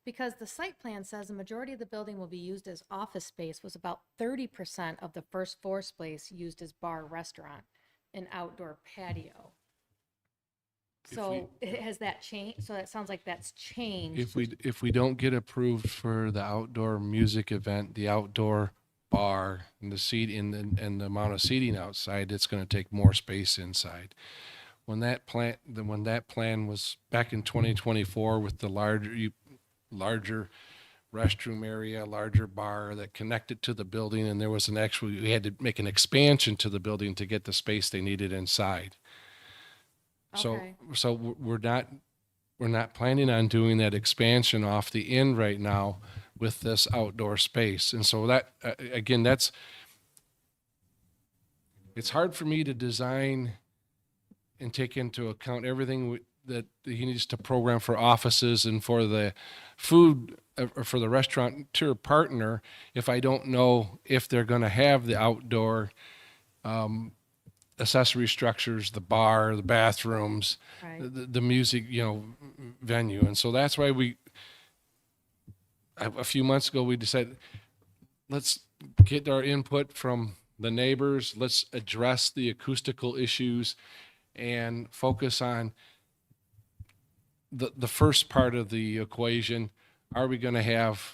Because the site plan says the majority of the building will be used as office space, was about 30% of the first floor space used as bar, restaurant, and outdoor patio. So has that changed? So that sounds like that's changed. If we don't get approved for the outdoor music event, the outdoor bar, and the seat and the amount of seating outside, it's going to take more space inside. When that plan was back in 2024 with the larger restroom area, larger bar that connected to the building, and there was we had to make an expansion to the building to get the space they needed inside. Okay. So we're not planning on doing that expansion off the end right now with this outdoor space. And so that again, it's hard for me to design and take into account everything that he needs to program for offices and for the food or for the restaurateur partner if I don't know if they're going to have the outdoor accessory structures, the bar, the bathrooms, Right. the music, venue. And so that's why a few months ago, we decided, let's get our input from the neighbors. Let's address the acoustical issues and focus on the first part of the equation. Are we going to have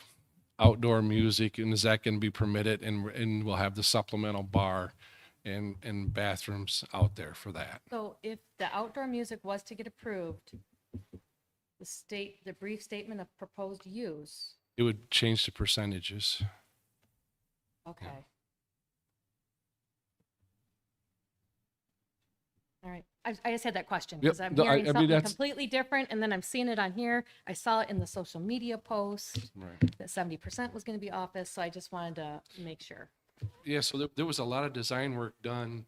outdoor music, and is that going to be permitted? And we'll have the supplemental bar and bathrooms out there for that. So if the outdoor music was to get approved, the brief statement of proposed use, It would change the percentages. okay. All right, I just had that question, Yep, because I'm no, I hearing mean, something that's- completely different, and then I'm seeing it on here. I saw it in the social media post Right. that 70% was gonna be office, so I just wanted to make sure. Yeah, so there was a lot of design work done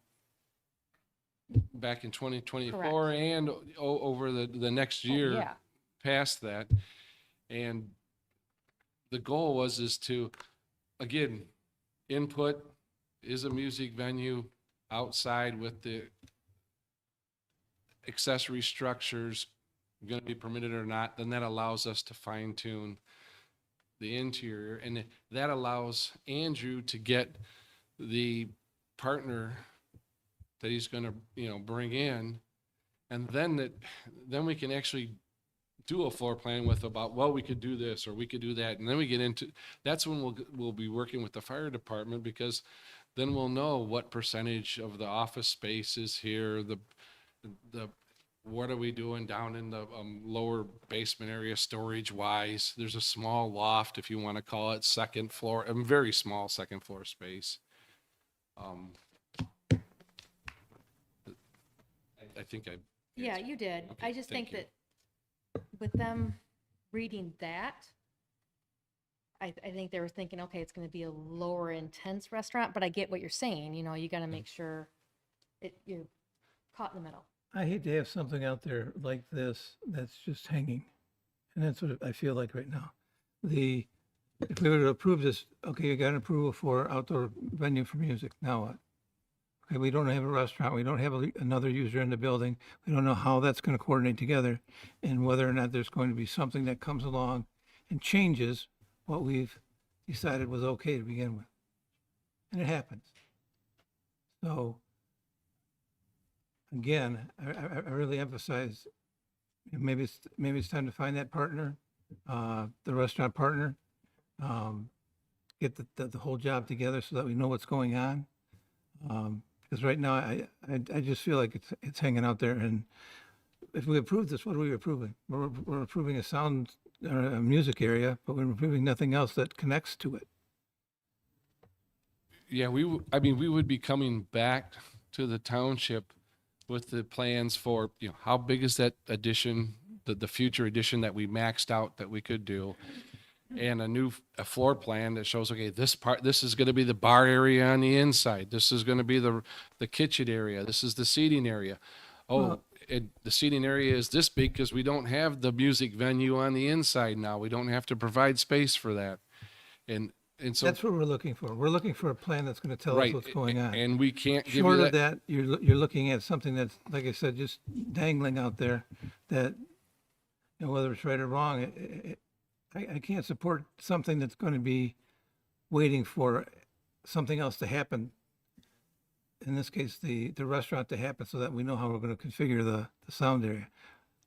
back in 2024 and over the next year yeah. past that. And the goal is to, again, input, is a music venue outside with the accessory structures going to be permitted or not? Then that allows us to fine tune the interior, and that allows Andrew to get the partner that he's going to bring in, and then we can actually do a floor plan with about, well, we could do this or we could do that, and then we get into, that's when we'll be working with the fire department, because then we'll know what percentage of the office space is here, the what are we doing down in the lower basement area storage wise. There's a small loft, if you want to call it, second floor, a very small second floor space. I think I. Yeah, you did. Okay, I just thank think that with them reading that, I think they were thinking, okay, it's going to be a lower intense restaurant, but I get what you're saying. You got to make sure you're caught in the middle. I hate to have something out there like this that's just hanging. And that's what I feel like right now. If we were to approve this, okay, you got an approval for outdoor venue for music, now what? Okay, we don't have a restaurant, we don't have another user in the building, we don't know how that's gonna coordinate together, and whether or not there's going to be something that comes along and changes what we've decided was okay to begin with. And it happens. So, again, I really emphasize, maybe it's time to find that partner, the restaurant partner, get the whole job together so that we know what's going on. Because right now, I just feel like it's hanging out there. And if we approve this, what are we approving? We're approving a sound or a music area, but we're approving nothing else that connects to it. Yeah, we would be coming back to the township with the plans for, how big is that addition, the future addition that we maxed out that we could do, and a floor plan that shows, okay, this is going to be the bar area on the inside. This is going to be the kitchen area. This is the seating area. The seating area is this big because we don't have the music venue on the inside now. We don't have to provide space for that. And so That's what we're looking for. We're looking for a plan that's going to tell us right, what's going on. and we can't give Short you of that, you're looking at something that's, like I said, just dangling out there that, whether it's right or wrong, I can't support something that's going to be waiting for something else to happen. In this case, the restaurant to happen, so that we know how we're going to configure the sound area.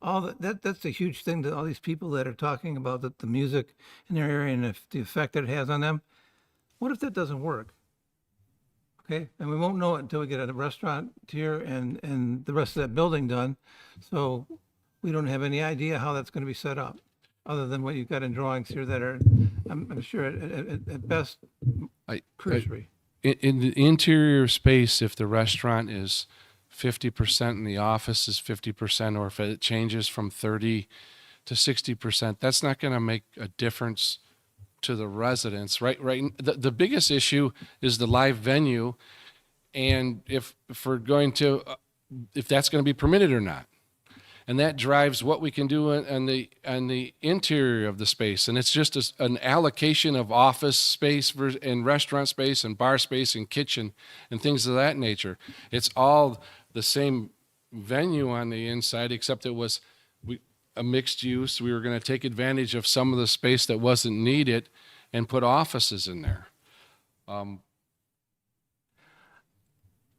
That's a huge thing to all these people that are talking about the music in their area and the effect that it has on them. What if that doesn't work? Okay, and we won't know it until we get a restaurant here and the rest of that building done. So we don't have any idea how that's going to be set up, other than what you've got in drawings here that are, I'm sure at best cursory. In the interior space, if the restaurant is 50% and the office is 50%, or if it changes from 30 to 60%, that's not going to make a difference to the residents, right? The biggest issue is the live venue. and if we're going to, if that's going to be permitted or not. And that drives what we can do on the interior of the space. And it's just an allocation of office space and restaurant space and bar space and kitchen and things of that nature. It's all the same venue on the inside, except it was a mixed use. We were going to take advantage of some of the space that wasn't needed and put offices in there.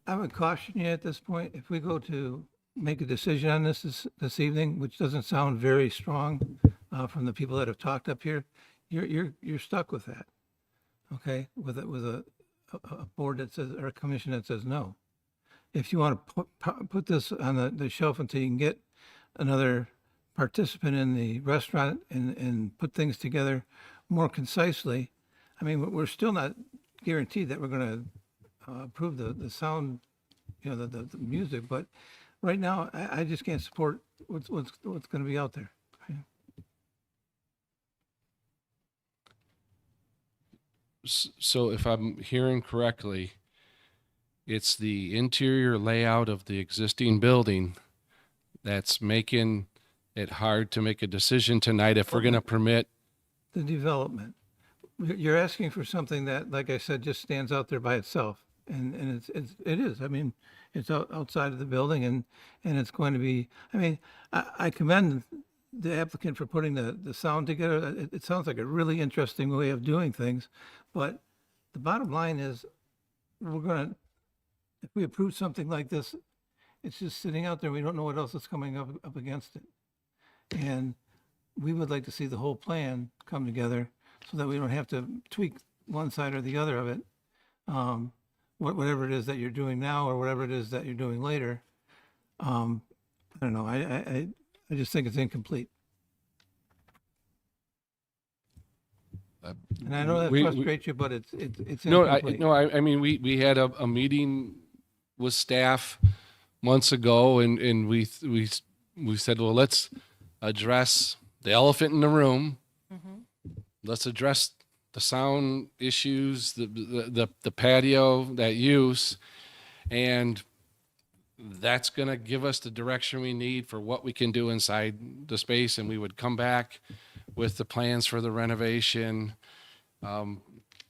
I would caution you at this point, if we go to make a decision on this evening, which doesn't sound very strong from the people that have talked up here, you're stuck with that, okay? With a board that says, or a commission that says no. If you want to put this on the shelf until you can get another participant in the restaurant and put things together more concisely, I mean, we're still not guaranteed that we're going to approve the sound, you know, the music, but right now, I just can't support what's going to be out there. So if I'm hearing correctly, it's the interior layout of the existing building that's making it hard to make a decision tonight if we're going to permit The development. You're asking for something that, like I said, just stands out there by itself. And it is. I mean, it's outside of the building and it's going to be, I mean, I commend the applicant for putting the sound together. It sounds like a really interesting way of doing things, but the bottom line is if we approve something like this, it's just sitting out there. We don't know what else is coming up against it. And we would like to see the whole plan come together so that we don't have to tweak one side or the other of it. Whatever it is that you're doing now or whatever it is that you're doing later. I don't know. I just think it's incomplete. And I know that frustrates you, but it's incomplete. I mean, we had a meeting with staff months ago and we said, well, let's address the elephant in the room. Let's address the sound issues, the patio, that use, and that's going to give us the direction we need for what we can do inside the space. And we would come back with the plans for the renovation. And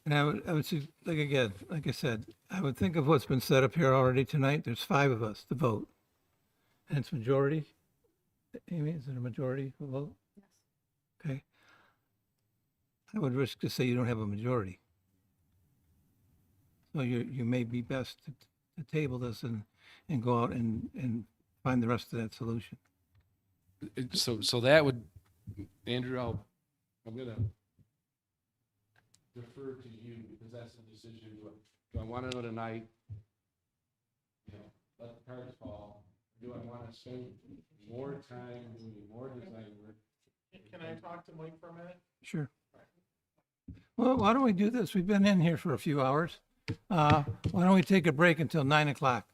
I would see, like I said, I would think of what's been set up here already tonight. There's 5 of us to vote. And it's majority. Amy, is it a majority vote? Yes. Okay. I would risk to say you don't have a majority. So you may be best to table this and go out and find the rest of that solution. So that would, Andrew, I'm going to defer to you because that's the decision. Do I want to know tonight, you know, let the cards fall? Do I want to spend more time doing more design work? Can I talk to Mike for a minute? Sure. Well, why don't we do this? We've been in here for a few hours. Why don't we take a break until 9 o'clock?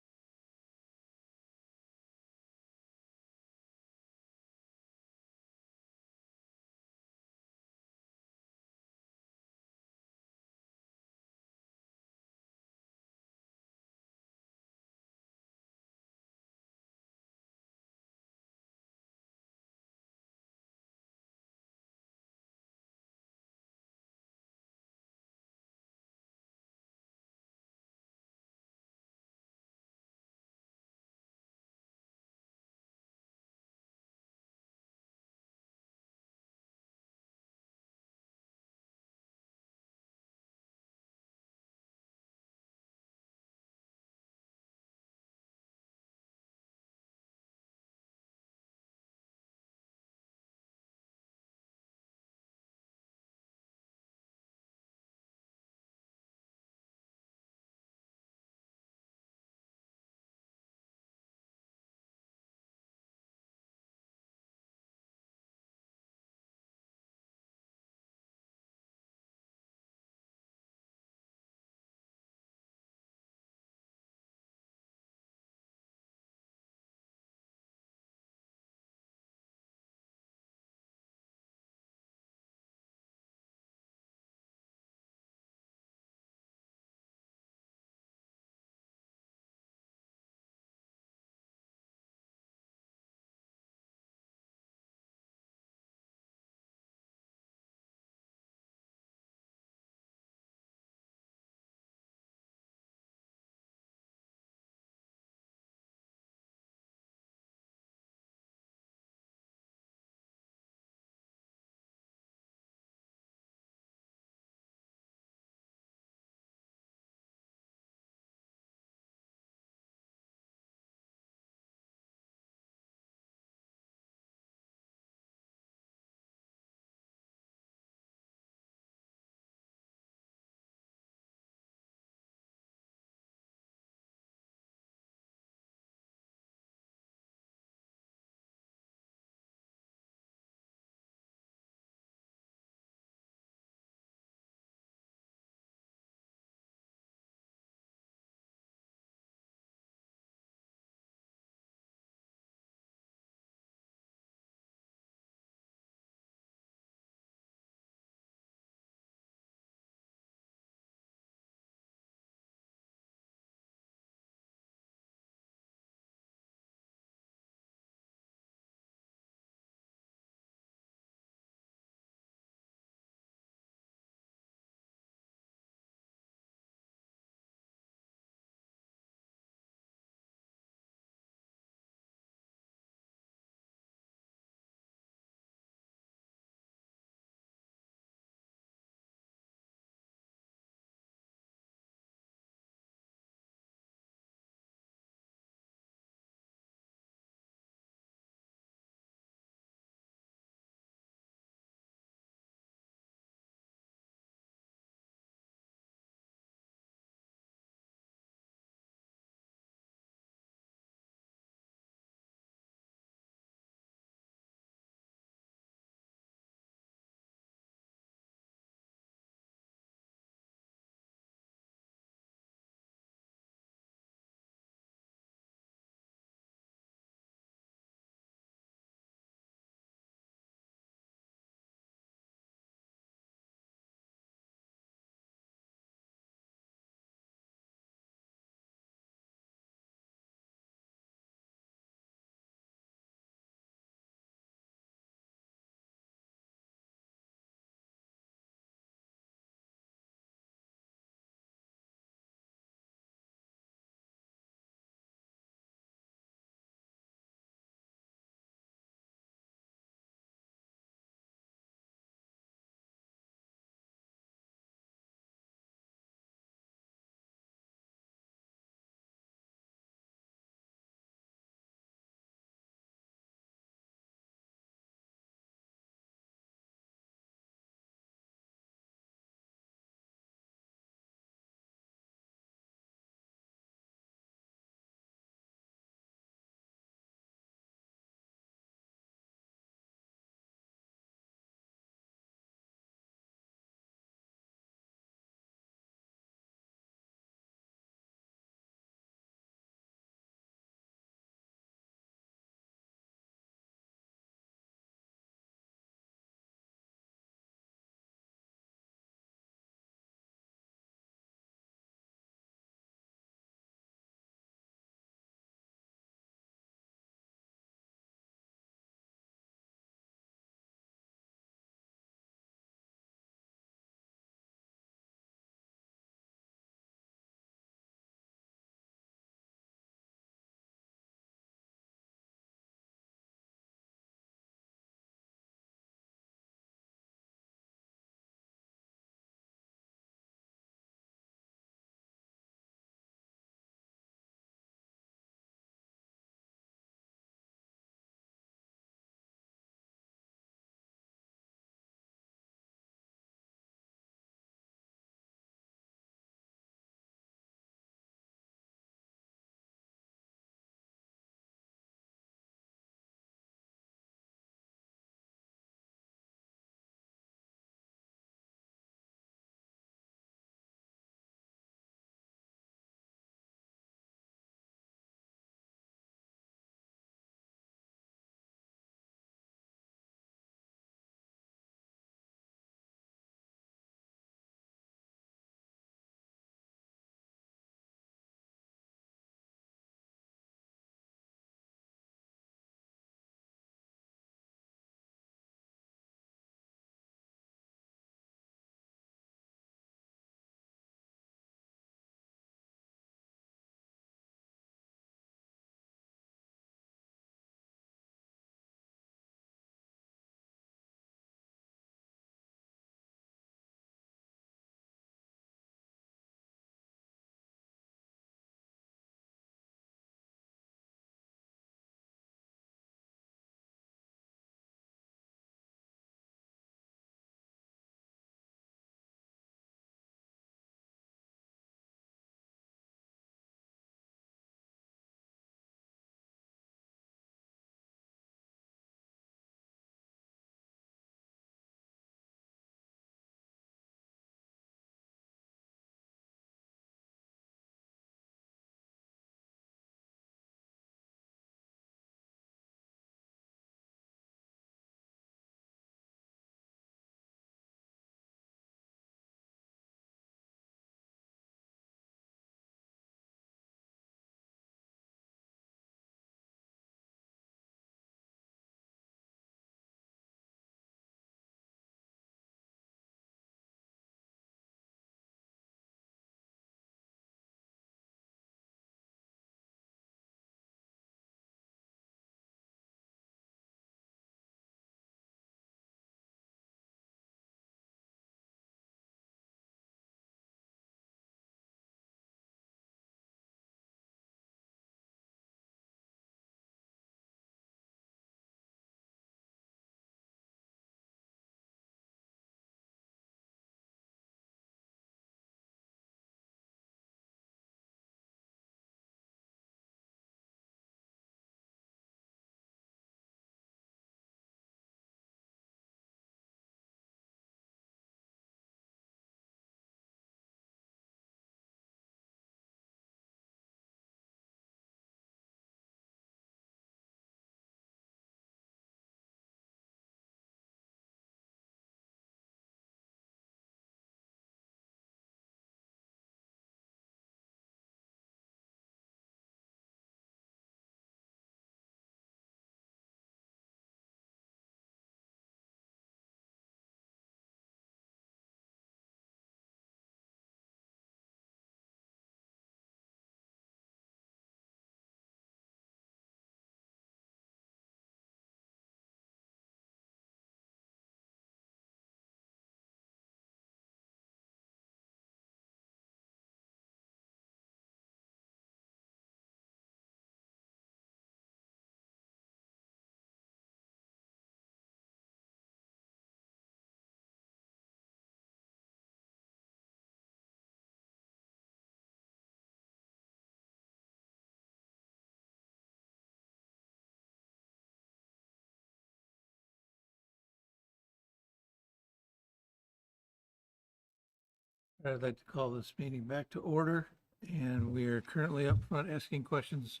I'd like to call this meeting back to order, and we are currently up front asking questions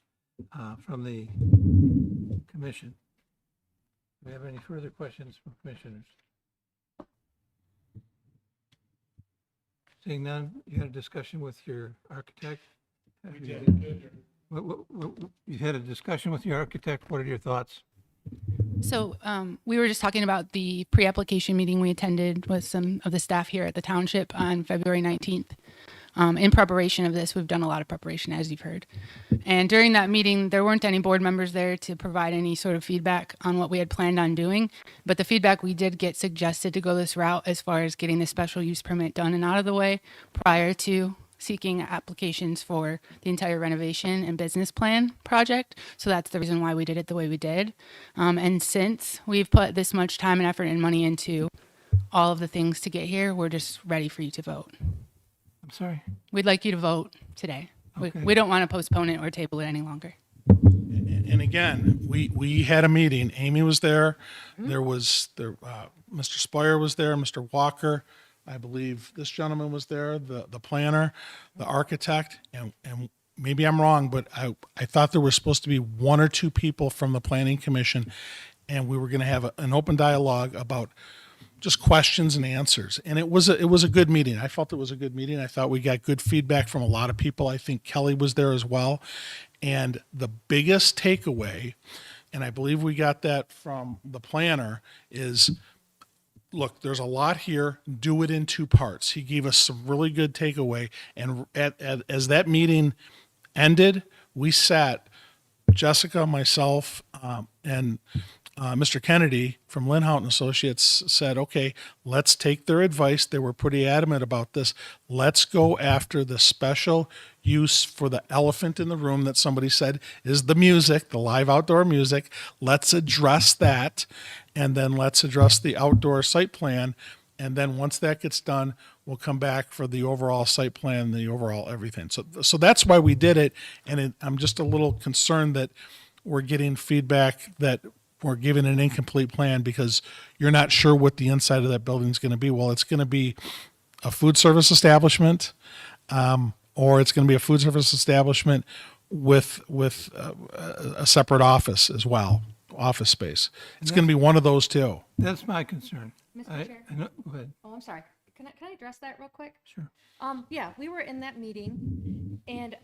from the commission. Do we have any further questions from commissioners? Seeing none, you had a discussion with your architect? You had a discussion with your architect. What are your thoughts? So we were just talking about the pre-application meeting we attended with some of the staff here at the township on February 19th. In preparation of this, we've done a lot of preparation, as you've heard. And during that meeting, there weren't any board members there to provide any sort of feedback on what we had planned on doing. But the feedback we did get suggested to go this route as far as getting the special use permit done and out of the way prior to seeking applications for the entire renovation and business plan project. So that's the reason why we did it the way we did. And since we've put this much time and effort and money into all of the things to get here, we're just ready for you to vote. I'm sorry. We'd like you to vote today. Okay. We don't want to postpone it or table it any longer. And again, we had a meeting. Amy was there. There was Mr. Spire was there, Mr. Walker. I believe this gentleman was there, the planner, the architect, and maybe I'm wrong, but I thought there was supposed to be one or two people from the planning commission, and we were going to have an open dialogue about just questions and answers. And it was a good meeting. I felt it was a good meeting. I thought we got good feedback from a lot of people. I think Kelly was there as well. And the biggest takeaway, and I believe we got that from the planner, is look, there's a lot here. Do it in two parts. He gave us some really good takeaway. And as that meeting ended, we sat, Jessica, myself, and Mr. Kennedy from Linhout Associates said, okay, let's take their advice. They were pretty adamant about this. Let's go after the special use for the elephant in the room that somebody said is the music, the live outdoor music. Let's address that. And then let's address the outdoor site plan. And then once that gets done, we'll come back for the overall site plan, the overall everything. So that's why we did it. And I'm just a little concerned that we're getting feedback that we're given an incomplete plan because you're not sure what the inside of that building is going to be. Well, it's going to be a food service establishment, or it's going to be a food service establishment with a separate office as well, office space. It's going to be one of those two. That's my concern. Mr. Chair? Go ahead. Oh, I'm sorry. Can I address that real quick? Sure. Yeah, we were in that meeting and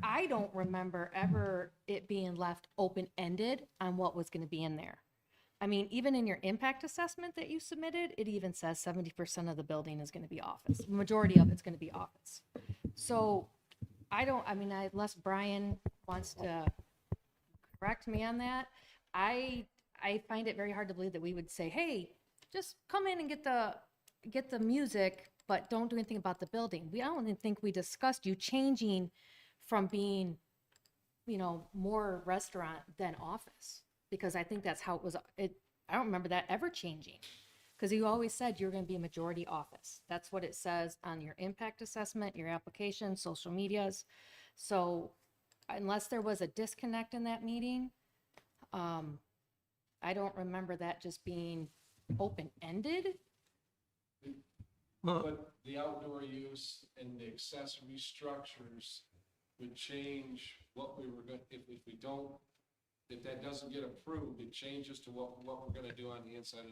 I don't remember ever it being left open-ended on what was going to be in there. I mean, even in your impact assessment that you submitted, it even says 70% of the building is going to be office. The majority of it's going to be office. So unless Brian wants to correct me on that, I find it very hard to believe that we would say, hey, just come in and get the music, but don't do anything about the building. I don't even think we discussed you changing from being, more restaurant than office, because I think that's how it was. I don't remember that ever changing, because you always said you're going to be a majority office. That's what it says on your impact assessment, your application, social medias. So unless there was a disconnect in that meeting, I don't remember that just being open-ended. But the outdoor use and the accessory structures would change what we were going, if that doesn't get approved, it changes to what we're going to do on the inside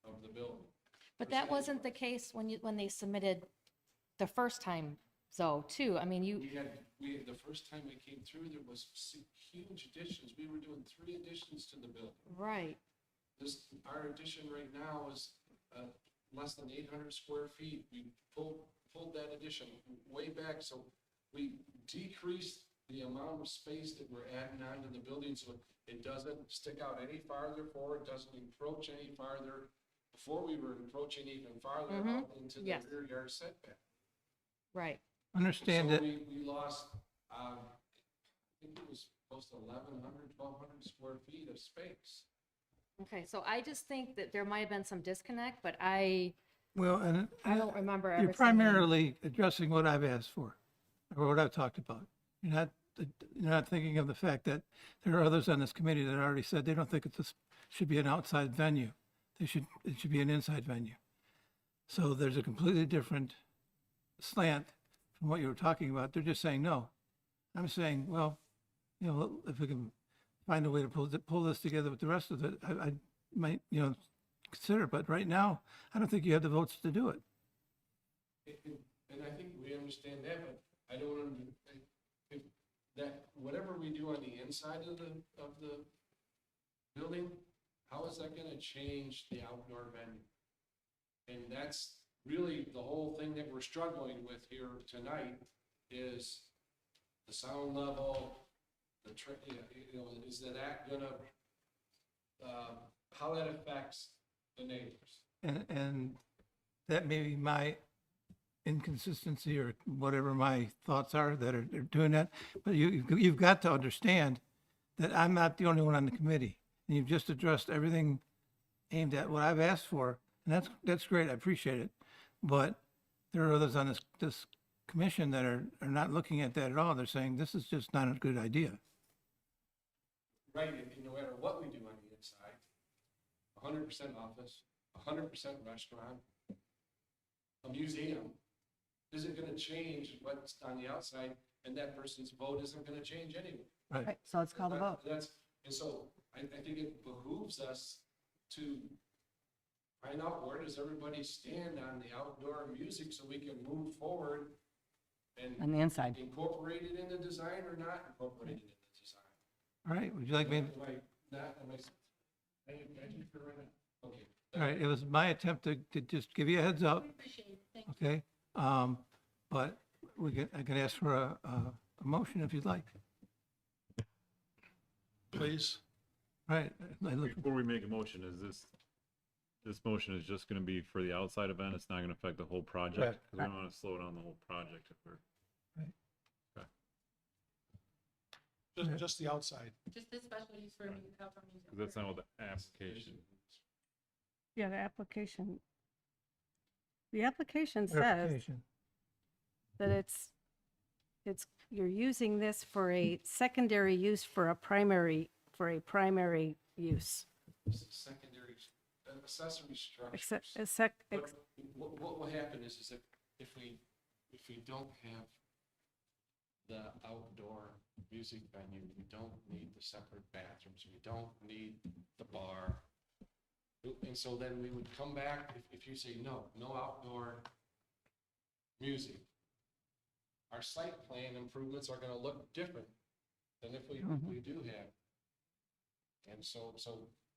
of the building. But that wasn't the case when they submitted the first time, though, too. I mean, The first time we came through, there was huge additions. We were doing 3 additions to the building. Right. Our addition right now is less than 800 square feet. We pulled that addition way back, so we decreased the amount of space that we're adding onto the building so it doesn't stick out any farther forward, doesn't encroach any farther. Before we were encroaching even farther out into the rear yard setback. Right. Understand So that. we lost, I think it was close to 1,100, 1,200 square feet of space. Okay, so I just think that there might have been some disconnect, but Well, and I don't remember ever you're saying- primarily addressing what I've asked for, or what I've talked about. You're not thinking of the fact that there are others on this committee that already said they don't think should be an outside venue. It should be an inside venue. So there's a completely different slant from what you were talking about. They're just saying no. I'm saying, well, you know, if we can find a way to pull this together with the rest of it, I might, you know, consider it. But right now, I don't think you have the votes to do it. And I think we understand that, but I don't understand that whatever we do on the inside of the building, how is that gonna change the outdoor venue? And that's really the whole thing that we're struggling with here tonight is the sound level, you know, is that gonna, how that affects the neighbors? And that may be my inconsistency or whatever my thoughts are that are doing that. But you've got to understand that I'm not the only one on the committee. And you've just addressed everything aimed at what I've asked for. And that's great. I appreciate it. But there are others on this commission that are not looking at that at all. They're saying this is just not a good idea. Right, and no matter what we do on the inside, 100% office, 100% restaurant, a museum, isn't gonna change what's on the outside, and that person's vote isn't gonna change anyway. Right. So it's called a vote. And so I think it behooves us to find out where does everybody stand on the outdoor music so we can move forward and On the inside. incorporate it in the design or not incorporate it in the design. All right. Would you like me? Am I not, am I do for right now? Okay. All right. It was my attempt to just give you a heads up. Okay. But I can ask for a motion if you'd like. Please. Right. Before we make a motion, is this motion is just gonna be for the outside event? It's not gonna affect the whole project? Correct. Because we don't wanna slow down the whole project if we're. Just the outside. Just this special use for outdoor music. Because that's not what the application. Yeah, the application. The application says Verification. that you're using this for a secondary use for a primary use. Secondary, accessory structures. What will happen is if we don't have the outdoor music venue, we don't need the separate bathrooms, we don't need the bar. And so then we would come back, if you say no outdoor music, our site plan improvements are gonna look different than if we do have. And so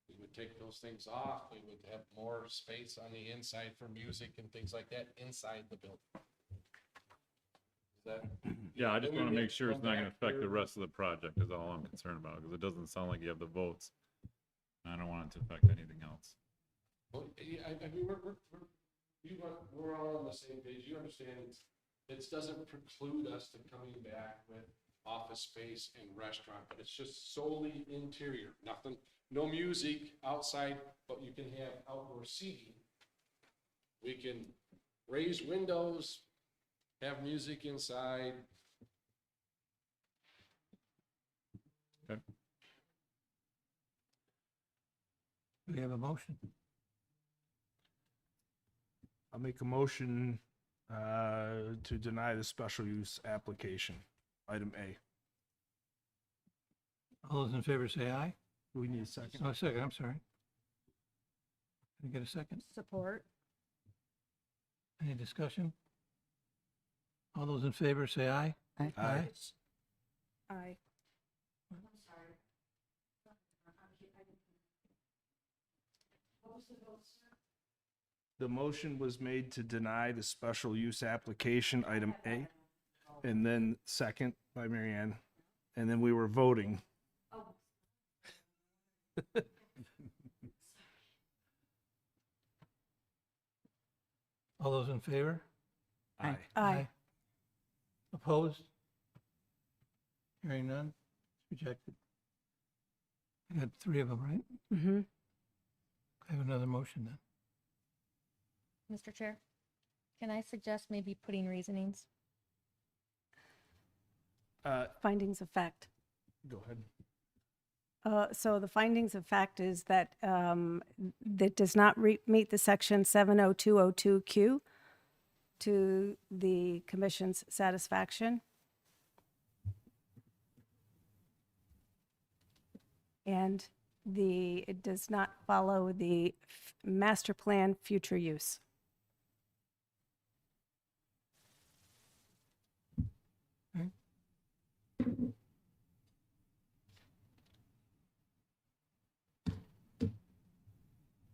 we would take those things off, we would have more space on the inside for music and things like that inside the building. Is that? Yeah, I just Then we wanna may make sure it's come not gonna back affect the here. rest of the project is all I'm concerned about, because it doesn't sound like you have the votes. I don't want it to affect anything else. Well, yeah, I mean, we're all on the same page. You understand it doesn't preclude us to coming back with office space and restaurant, but it's just solely interior. Nothing, no music outside, but you can have outdoor seating. We can raise windows, have music inside. Okay. We have a motion. I'll make a motion to deny the special use application, item A. All those in favor say aye. Do we need a second? Oh, a second, I'm sorry. Can I get a second? Support. Any discussion? All those in favor say aye. Aye. Aye. Aye. The motion was made to deny the special use application, item A, and then second by Mary Ann, and then we were voting. All those in favor? Aye. Aye. Opposed? Hearing none? It's rejected. I got three of them, right? Mm-hmm. I have another motion then. Mr. Chair, can I suggest maybe putting reasonings? Findings of fact. Go ahead. So the findings of fact is that that does not meet the section 70202Q to the commission's satisfaction. And it does not follow the master plan future use.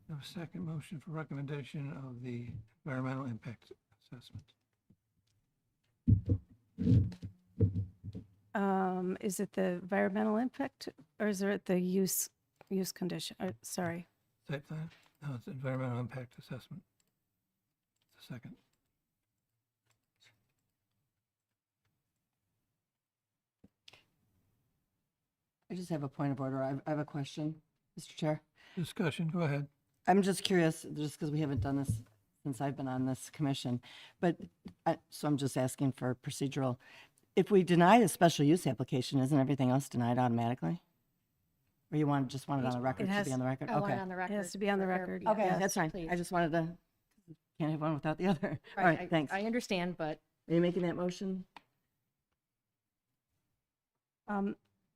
Have a second motion for recommendation of the environmental impact assessment. Is it the environmental impact or is it the use condition? Sorry. Site plan? No, it's environmental impact assessment. It's the second. I just have a point of order. I have a question, Mr. Chair. Discussion, go ahead. I'm just curious, just because we haven't done this since I've been on this commission, but, so I'm just asking for procedural. If we deny a special use application, isn't everything else denied automatically? Or you just want it on the record, to be on the record? I want Okay. it on the record. It has to be on the for record. clarity. Okay, Yes, that's fine. please. I just wanted to, can't have one without the other. All Right, right, thanks. I understand, but Are you making that motion?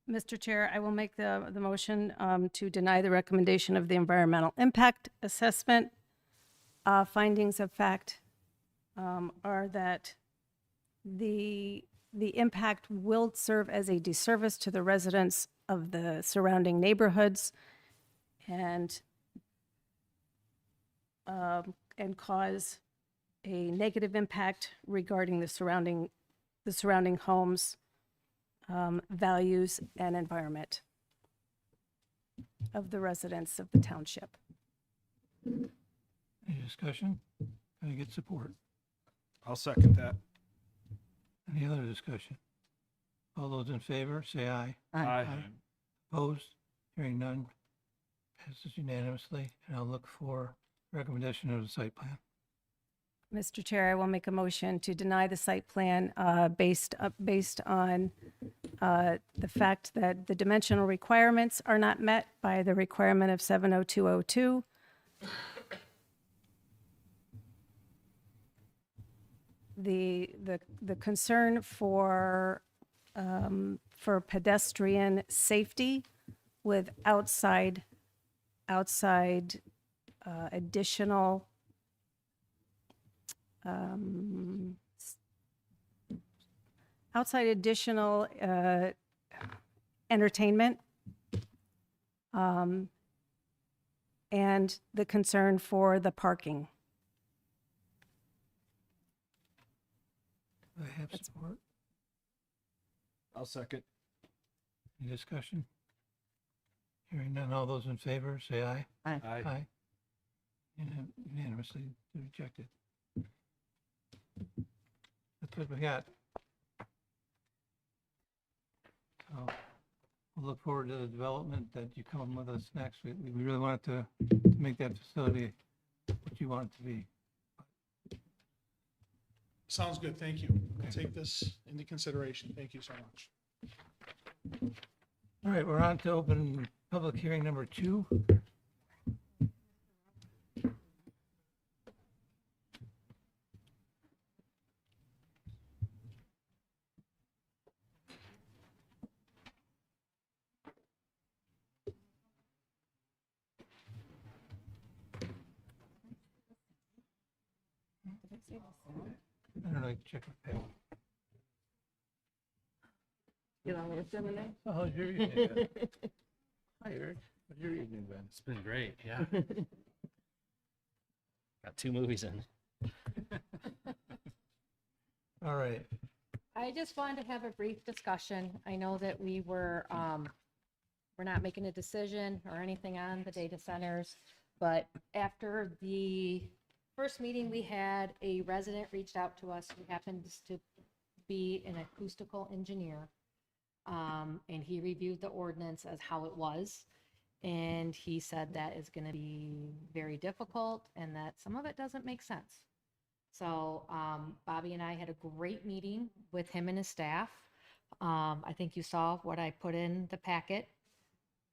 Mr. Chair, I will make the motion to deny the recommendation of the environmental impact assessment. Findings of fact are that the impact will serve as a disservice to the residents of the surrounding neighborhoods and cause a negative impact regarding the surrounding homes, values, and environment of the residents of the township. Any discussion? Can I get support? I'll second that. Any other discussion? All those in favor, say aye. Aye. Opposed? Hearing none. Passes unanimously, and I'll look for recommendation of the site plan. Mr. Chair, I will make a motion to deny the site plan based on the fact that the dimensional requirements are not met by the requirement of 70202. The concern for pedestrian safety with outside additional entertainment, and the concern for the parking. Do I have support? I'll second. Any discussion? Hearing none, all those in favor, say aye. Aye. Aye. Unanimously rejected. That's what we got. So we'll look forward to the development that you come with us next. We really want to make that facility what you want it to be. Sounds good. Thank you. I'll take this into consideration. Thank you so much. All right, we're on to open public hearing number 2. I don't know, check with Pam. So how's your evening been? Hi, Eric. How's your evening been? It's been great, yeah. Got 2 movies in. All right. I just wanted to have a brief discussion. I know that we're not making a decision or anything on the data centers, but after the first meeting we had, a resident reached out to us who happens to be an acoustical engineer. And he reviewed the ordinance as how it was. And he said that is going to be very difficult and that some of it doesn't make sense. So Bobby and I had a great meeting with him and his staff. I think you saw what I put in the packet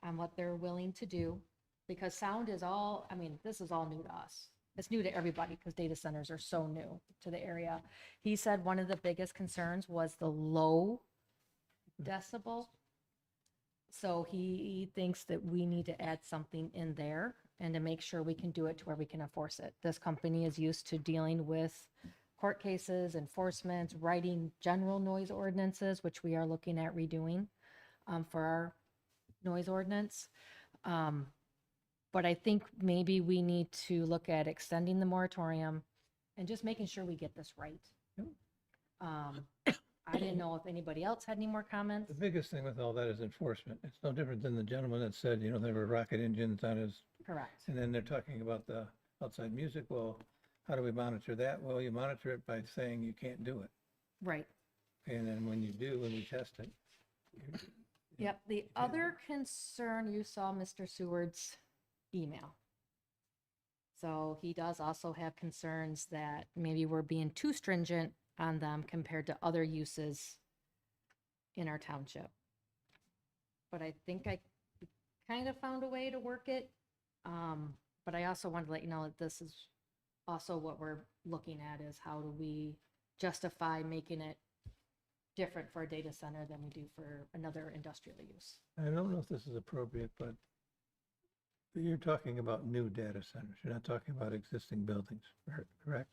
on what they're willing to do, because sound is all, I mean, this is all new to us. it's new to everybody because data centers are so new to the area. He said one of the biggest concerns was the low decibel. So he thinks that we need to add something in there and to make sure we can do it to where we can enforce it. This company is used to dealing with court cases, enforcement, writing general noise ordinances, which we are looking at redoing for our noise ordinance. But I think maybe we need to look at extending the moratorium and just making sure we get this right. I didn't know if anybody else had any more comments. The biggest thing with all that is enforcement. It's no different than the gentleman that said, you know, there were rocket engines on his. Correct. And then they're talking about the outside music. Well, how do we monitor that? Well, you monitor it by saying you can't do it. Right. And then when you do, when we test it. Yep. The other concern, you saw Mr. Seward's email. So he does also have concerns that maybe we're being too stringent on them compared to other uses in our township. But I think I kind of found a way to work it. But I also wanted to let you know that this is also what we're looking at is how do we justify making it different for a data center than we do for another industrial use. I don't know if this is appropriate, but you're talking about new data centers. You're not talking about existing buildings, correct?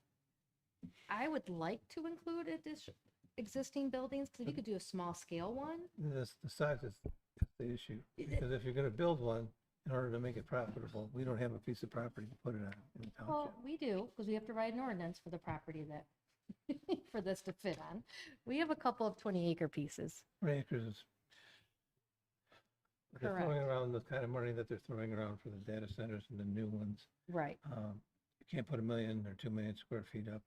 I would like to include existing buildings because if you could do a small scale one. The size is the issue. Because if you're going to build one, in order to make it profitable, we don't have a piece of property to put it on in the township. Well, we do because we have to write an ordinance for the property that for this to fit on. We have a couple of 20-acre pieces. 20 acres is. They're Correct. throwing around the kind of money that they're throwing around for the data centers and the new ones. Right. You can't put 1 million or 2 million square feet up.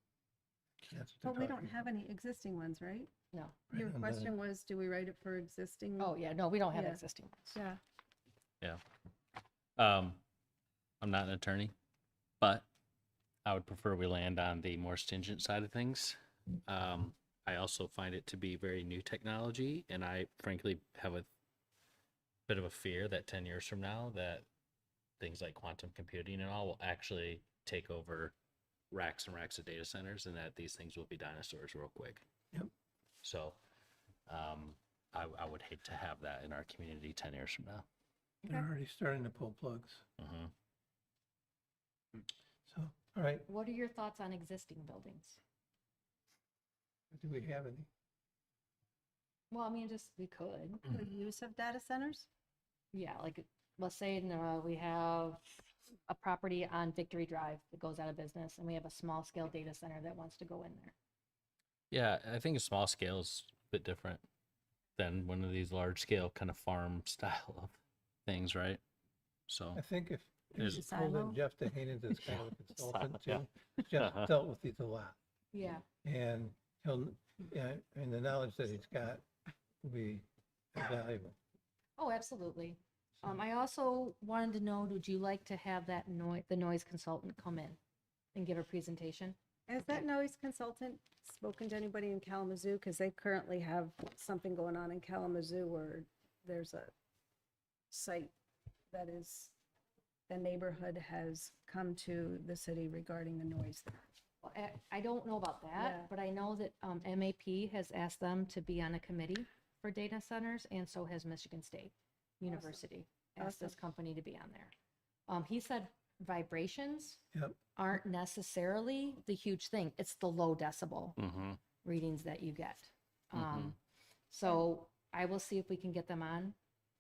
That's what But they're we don't talking have any existing ones, right? No. Your Right, and question was, do we write it for existing? Oh, yeah. No, we don't have Yeah. existing ones. Yeah. Yeah. I'm not an attorney, but I would prefer we land on the more stringent side of things. I also find it to be very new technology, and I frankly have a bit of a fear that 10 years from now that things like quantum computing and all will actually take over racks and racks of data centers and that these things will be dinosaurs real quick. Yep. So I would hate to have that in our community 10 years from now. They're already starting to pull plugs. Mm-hmm. So, all right, What are your thoughts on existing buildings? do we have any? Well, I mean, just we could. The use of data centers? Yeah, like let's say we have a property on Victory Drive that goes out of business and we have a small scale data center that wants to go in there. Yeah, I think a small scale is a bit different than one of these large scale kind of farm style of things, right? So I think if There's- you pull in Jeff Dehaney as kind of a consultant Yeah. too, Jeff dealt with these a lot. Yeah. And and the knowledge that he's got will be valuable. Oh, absolutely. I also wanted to know, would you like to have that the noise consultant come in and give a presentation? Has that noise consultant spoken to anybody in Kalamazoo? Because they currently have something going on in Kalamazoo where there's a site that is, the neighborhood has come to the city regarding the noise there. Well, I don't know about that, Yeah. but I know that MAP has asked them to be on a committee for data centers, and so has Michigan State University asked this company to be on there. He said vibrations Yep. aren't necessarily the huge thing. It's the low decibel Mm-hmm. readings that you get. Mhm. So I will see if we can get them on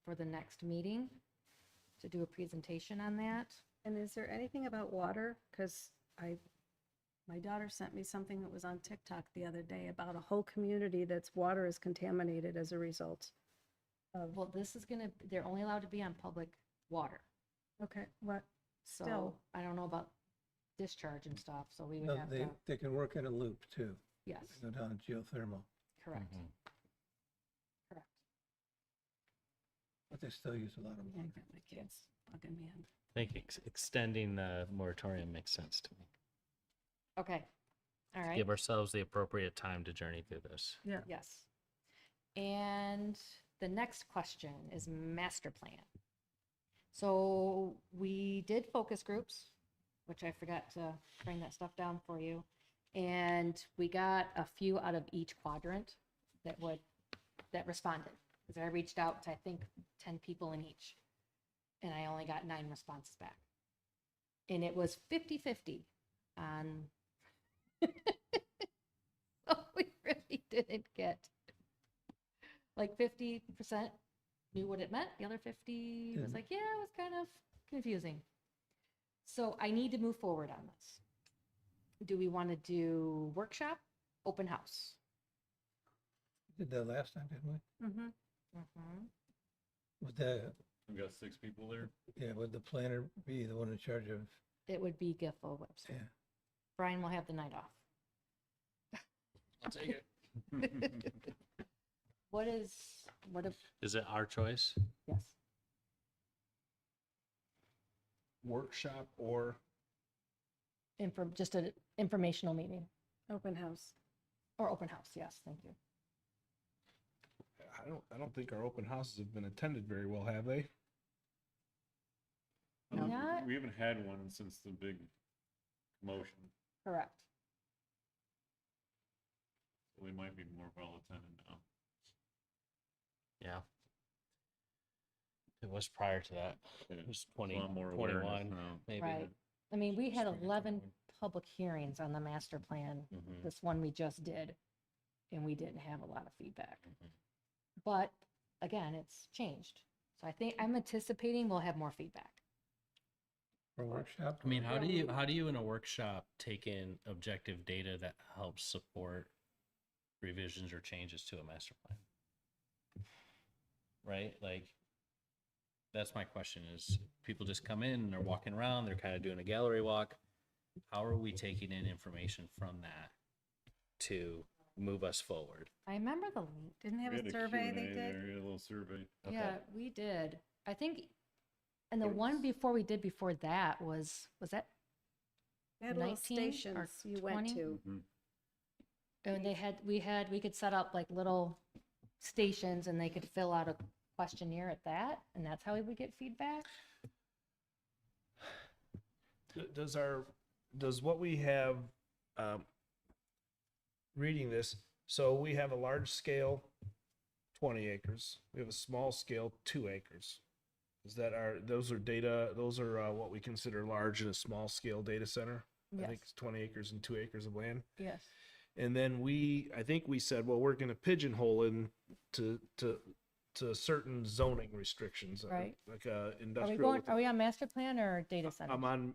for the next meeting to do a presentation on that. And is there anything about water? Because my daughter sent me something that was on TikTok the other day about a whole community that's water is contaminated as a result of. Well, this is they're only allowed to be on public water. Okay, what? So Still. I don't know about discharge and stuff, so we would No, have they, to, they can work in a loop too. yes, They go down to geothermal, correct. Mm-hmm. Correct. but they still use a lot of Yeah, I water. got my kids bugging me in. I think extending the moratorium makes sense to me. Okay. All right. Give ourselves the appropriate time to journey through this. Yeah. Yes. And the next question is master plan. So we did focus groups which I forgot to bring that stuff down for you. And we got a few out of each quadrant that responded. Because I reached out to, I think, 10 people in each. And I only got 9 responses back. And it was 50-50 on. So we really didn't get, like 50% knew what it meant. The other 50 was like, yeah, it was kind of confusing. So I need to move forward on this. Do we want to do workshop, open house? Did that last time, didn't we? Mm-hmm. Would the, We got 6 people there. yeah, would the planner be the one in charge of, It would be Giffel Webster. yeah. Brian will have the night off. I'll take it. What if, Is it our choice? yes, Workshop or just an informational meeting Open house. or open house, yes, thank you. I don't think our open houses have been attended very well, have they? Not We haven't had one since the big commotion, correct. so we might be more well attended now. Yeah. It was prior to that. Yeah, It was a lot more awareness 21, now. maybe. Right. I mean, we had 11 public hearings on the master plan, this one we just did, and we didn't have a lot of feedback. But again, it's changed. So I think I'm anticipating we'll have more feedback. For workshop? I mean, how do you in a workshop take in objective data that helps support revisions or changes to a master plan? Right? Like, that's my question is people just come in and they're walking around, they're kind of doing a gallery walk. How are we taking in information from that to move us forward? I remember Didn't they have We a had survey they Q&A did? there, a little survey. Yeah, we did. I think, and the one before we did before that was that They had little 19 or stations you went 20? to. And we could set up like little stations and they could fill out a questionnaire at that, and that's how we would get feedback. Does what we have, reading this, so we have a large scale, 20 acres. We have a small scale, 2 acres. Those are what we consider large and a small scale data center? I think Yes. it's 20 acres and 2 acres of land. Yes. And then I think we said, well, we're gonna pigeonhole in to certain zoning restrictions. Right. Like Are industrial. we on master plan or data center? I'm on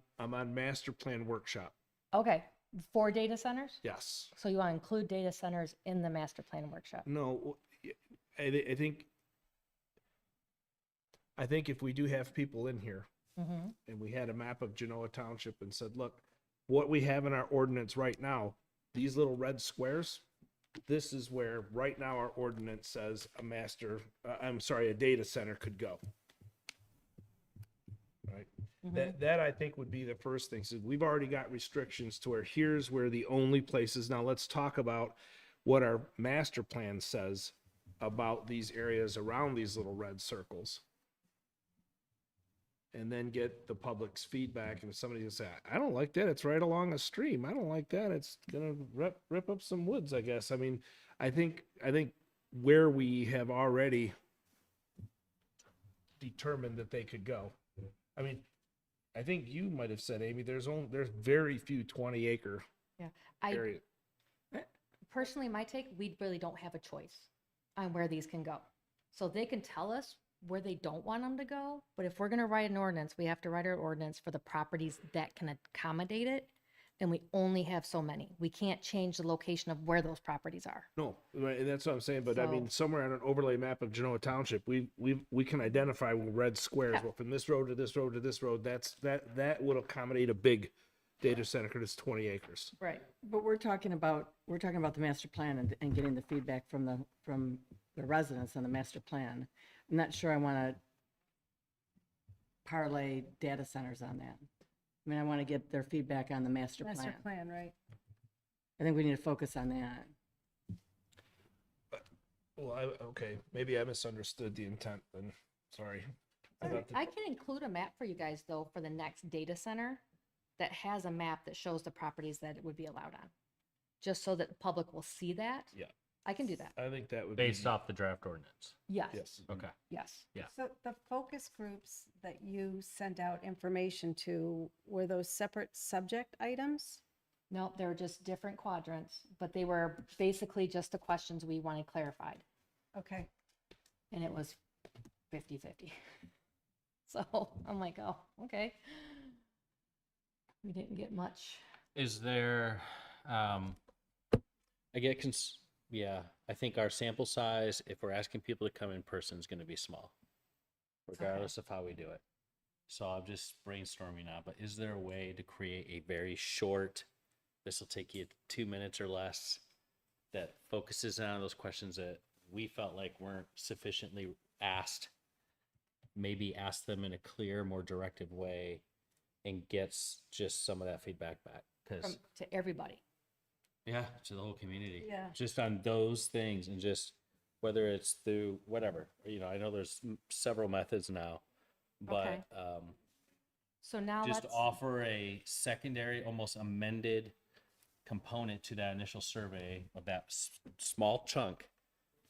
master plan workshop. Okay, for data centers? Yes. So you want to include data centers in the master plan workshop? No, I think if we do have people in here Mm-hmm. and we had a map of Genoa Township and said, look, what we have in our ordinance right now, these little red squares, this is where right now our ordinance says a data center could go. Right? That I think would be the first thing. So we've already got restrictions to where here's where the only places. Now let's talk about what our master plan says about these areas around these little red circles. And then get the public's feedback. And if somebody will say, I don't like that, it's right along a stream. I don't like that, it's gonna rip up some woods, I guess. I mean, I think where we have already determined that they could go. I mean, I think you might have said, Amy, there's very few 20 acre Yeah. areas. Personally, my take, we really don't have a choice on where these can go. So they can tell us where they don't want them to go, but if we're going to write an ordinance, we have to write our ordinance for the properties that can accommodate it, and we only have so many. We can't change the location of where those properties are. No, right, and that's what I'm saying. But I mean, So- somewhere on an overlay map of Genoa Township, we can identify with red squares. Yeah. Well, from this road to this road to this road, that would accommodate a big data center because it's 20 acres. Right. But we're talking about the master plan and getting the feedback from the residents on the master plan. I'm not sure I want to parlay data centers on that. I mean, I want to get their feedback on the master plan. Master plan, right? I think we need to focus on that. Well, okay, maybe I misunderstood the intent. Then sorry. I thought I can include a map for you guys though for the next data center that has a map that shows the properties that it would be allowed on, just so that the public will see that. Yeah. I can do that. I think that would Based off the draft ordinance. Yes. Okay. Yes. Yeah. So the focus groups that you sent out information to, were those separate subject items? No, they were just different quadrants, but they were basically just the questions we wanted clarified. Okay. And it was 50-50. So I'm like, oh, okay. We didn't get much. Is there, yeah, I think our sample size, if we're asking people to come in person, is going to be small, regardless of how we do it. So I'm just brainstorming now, but is there a way to create a very short, this will take you 2 minutes or less, that focuses on those questions that we felt like weren't sufficiently asked, maybe ask them in a clear, more directive way, and gets just some of that feedback back? Because To everybody. yeah, to the whole community. Yeah. Just on those things, and just whether it's through whatever, I know there's several methods now, but Okay. So now just let's, offer a secondary, almost amended component to that initial survey of that small chunk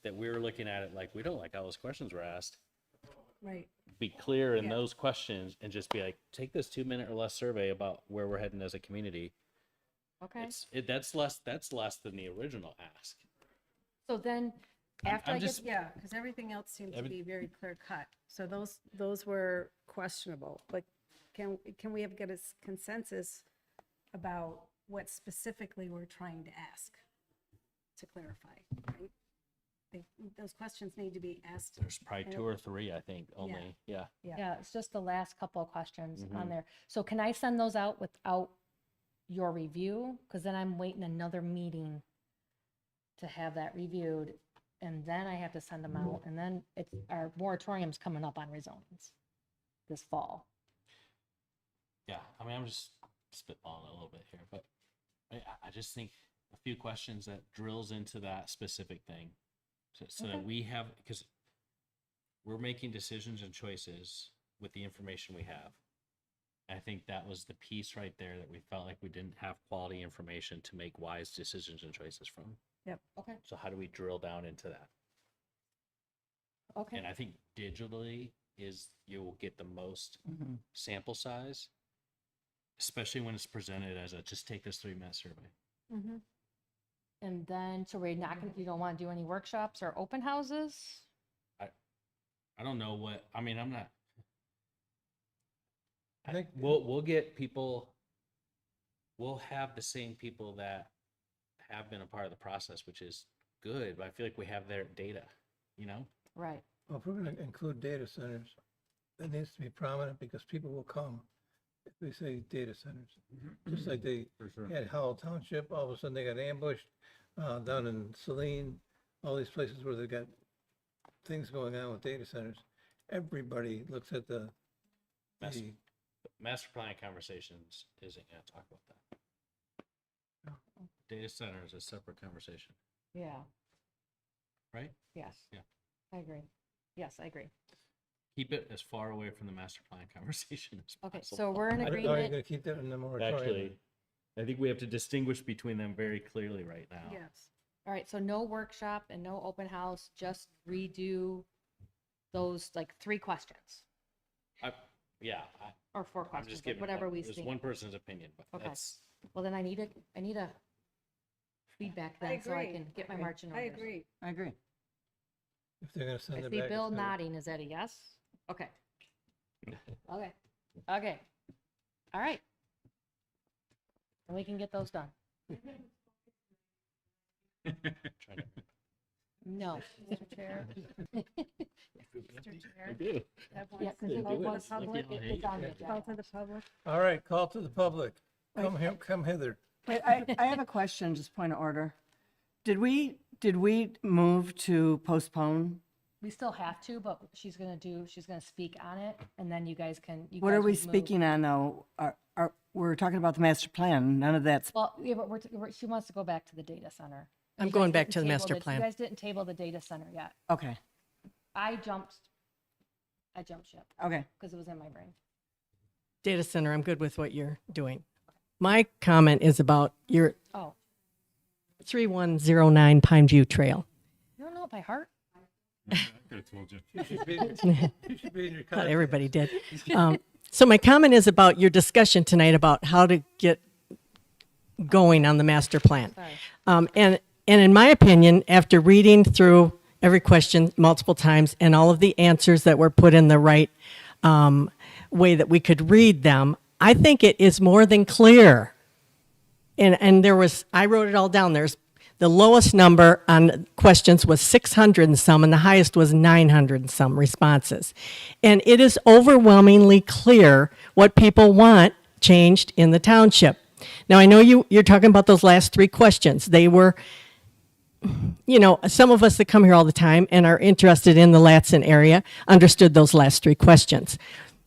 that we were looking at it like, we don't like how those questions were asked. Right. Be clear in Yeah. those questions and just be like, take this 2 minute or less survey about where we're heading as a community. okay. That's less than the original ask. So then after I'm I get, just- Yeah, because everything else seemed to Every- be very clear cut. So those were questionable. Like, can we get a consensus about what specifically we're trying to ask to clarify, right? Those questions need to be asked. There's probably and- 2 or 3, I think, only. Yeah. yeah, it's just the last couple of questions on Mhm. there. So can I send those out without your review? Because then I'm waiting another meeting to have that reviewed, and then I have to send them out, and then it's, our moratorium's coming up on rezonings this fall. Yeah. I mean, I'm just spitballing a little bit here, but I just think a few questions that drills into that specific thing so that Okay. we have, because we're making decisions and choices with the information we have. I think that was the piece right there that we felt like we didn't have quality information to make wise decisions and choices from. Yep. Okay. So how do we drill down into that? Okay. And I think digitally is you will get the most sample size, especially when it's presented as a just take this 3-minute survey. Mm-hmm. And then, so we're not gonna, you don't want to do any workshops or open houses? I don't know what, I mean, I'm not. I think We'll get people, we'll have the same people that have been a part of the process, which is good, but I feel like we have their data, Right. well, if we're going to include data centers, that needs to be prominent because people will come if we say data centers. Just like they For sure. had Howell Township, all of a sudden they got ambushed down in Saline, all these places where they got things going on with data centers. Everybody looks at the Master plan conversations isn't gonna talk about that. Data center is a separate conversation, Yeah. right? Yes. Yeah. I agree. Yes, I agree. Keep it as far away from the master plan conversation as Okay, possible. so we're in I don't know, you're agreement. going to keep that in the moratorium. Actually, I think we have to distinguish between them very clearly right now. Yes. All right, so no workshop and no open house, just redo those like 3 questions Yeah, or 4 I'm questions, just like giving whatever we It's see. one person's opinion, but Okay. that's Well, then I need a feedback then so I can get my marching orders. I agree. If they're going to send I it see back. Bill it's gonna- nodding. Is that a yes? Okay. Okay. Okay. All right. And we can get those done. No, Mr. Chair. Mr. Chair. do. Yeah, because it was public, it's on the agenda. Call to the public. All right, call to the public. Come hither. Wait, I have a question, just point of order. Did we move to postpone? We still have to, but she's gonna speak on it, and then you guys can. What are we speaking on though? We're talking about the master plan. None of that's, Well, yeah, but she wants to go back to the data center. I'm You going guys back didn't to the table master You plan. guys didn't table the data center yet. okay, I jumped ship okay. because it was in my brain. Data center, I'm good with what you're doing. My comment is about your Oh, 3109 Pine View Trail. you don't know it by heart? I could have told you. You should be in your Not contacts. everybody did. So my comment is about your discussion tonight about how to get going on the master plan. And in my opinion, after reading through every question multiple times and all of the answers that were put in the right way that we could read them, I think it is more than clear. And there was, I wrote it all down. There's the lowest number on questions was 600 and some, and the highest was 900 and some responses. And it is overwhelmingly clear what people want changed in the township. Now, I know you're talking about those last three questions. They were, you know, some of us that come here all the time and are interested in the Latson area understood those last three questions.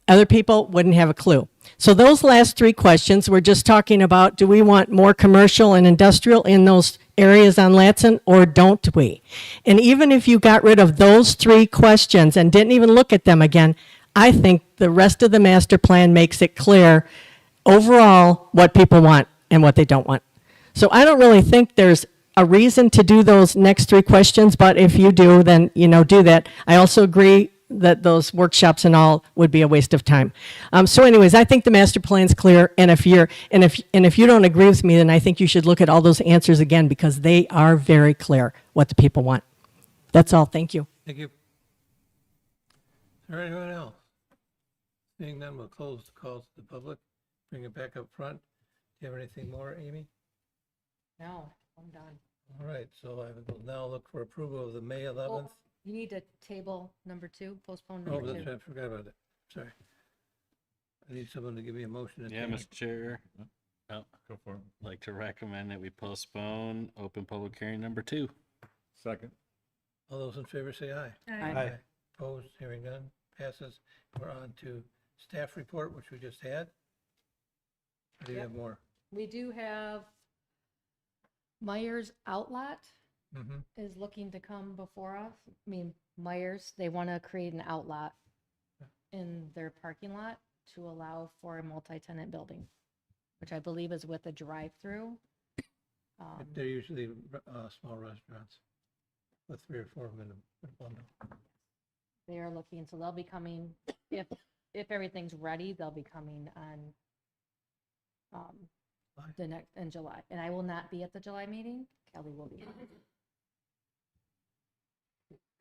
Other people wouldn't have a clue. So those last three questions, we're just talking about, do we want more commercial and industrial in those areas on Latson, or don't we? And even if you got rid of those three questions and didn't even look at them again, I think the rest of the master plan makes it clear overall what people want and what they don't want. So I don't really think there's a reason to do those next three questions, but if you do, then, you know, do that. I also agree that those workshops and all would be a waste of time. So anyways, I think the master plan's clear, and if you don't agree with me, then I think you should look at all those answers again, because they are very clear what the people want. That's all. Thank you. Thank you. Is there anyone else? Seeing none, we'll close the calls to the public. Bring it back up front. Do you have anything more, Amy? No, I'm done. All right, so I will now look for approval of the May 11th. You need to table number 2, postpone Oh, number that's 2. right, I forgot about that. Sorry. I need someone to give me a motion. to Yeah, table. Mr. Chair. Oh, Go for it. like to recommend that we postpone open public hearing number 2. Second. All those in favor say aye. Aye. Opposed, hearing none, passes. We're on to staff report, which we just had. Or do you Yep. have more? We do have Myers Outlot Mm-hmm. is looking to come before us. I mean, Myers, they want to create an outlot in their parking lot to allow for a multi-tenant building, which I believe is with a drive-through. They're usually small restaurants with 3 or 4 of them in a bundle. They are looking, so they'll be coming, if everything's ready, they'll be coming on the next, in July. And I will not be at the July meeting. Kelly will be.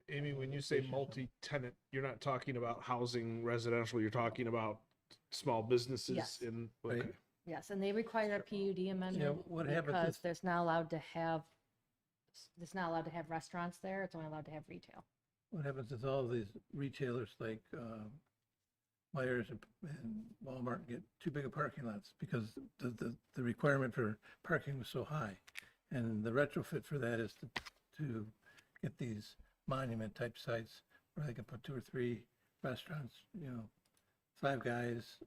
Amy, when you say multi-tenant, you're not talking about housing residential, you're talking about small businesses Yes. in, Right. okay. Yes, and they require a PUD amendment what happens because is- there's not allowed to have, it's not allowed to have restaurants there. It's only allowed to have retail. What happens is all of these retailers like Myers and Walmart get too big of parking lots because the requirement for parking was so high. And the retrofit for that is to get these monument type sites where they can put 2 or 3 restaurants, you know, Five Guys,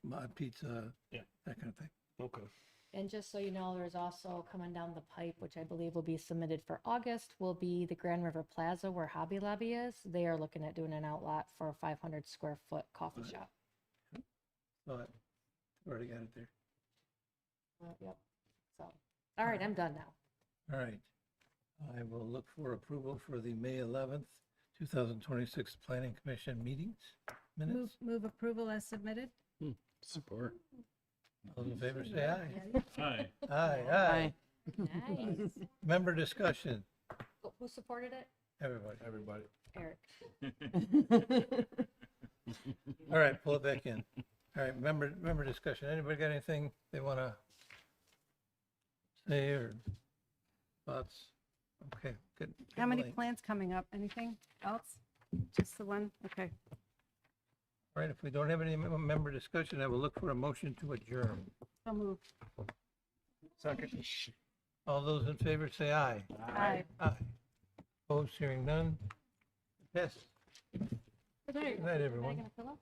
Mod Pizza, Yeah. that kind of thing. Okay. And just so you know, there's also coming down the pipe, which I believe will be submitted for August, will be the Grand River Plaza where Hobby Lobby is. They are looking at doing an outlot for a 500 square foot coffee shop. But already got it there. Yep. So, all right, I'm done now. All right. I will look for approval for the May 11th, 2026 Planning Commission meetings minutes. Move approval as submitted? Support. All those in favor say aye. Aye. Aye, aye. Nice. Member discussion. Who supported it? Everybody. Eric. All right, pull it back in. All right, member discussion. Anybody got anything they want to say or thoughts? Okay, good. How many Elaine. plans coming up? Anything else? Just the one? Okay. All right, if we don't have any member discussion, I will look for a motion to adjourn. So move. Second. All those in favor say aye. Aye. Aye. Opposed, hearing none. Yes. Good night. Good night, everyone. Am I gonna fill up?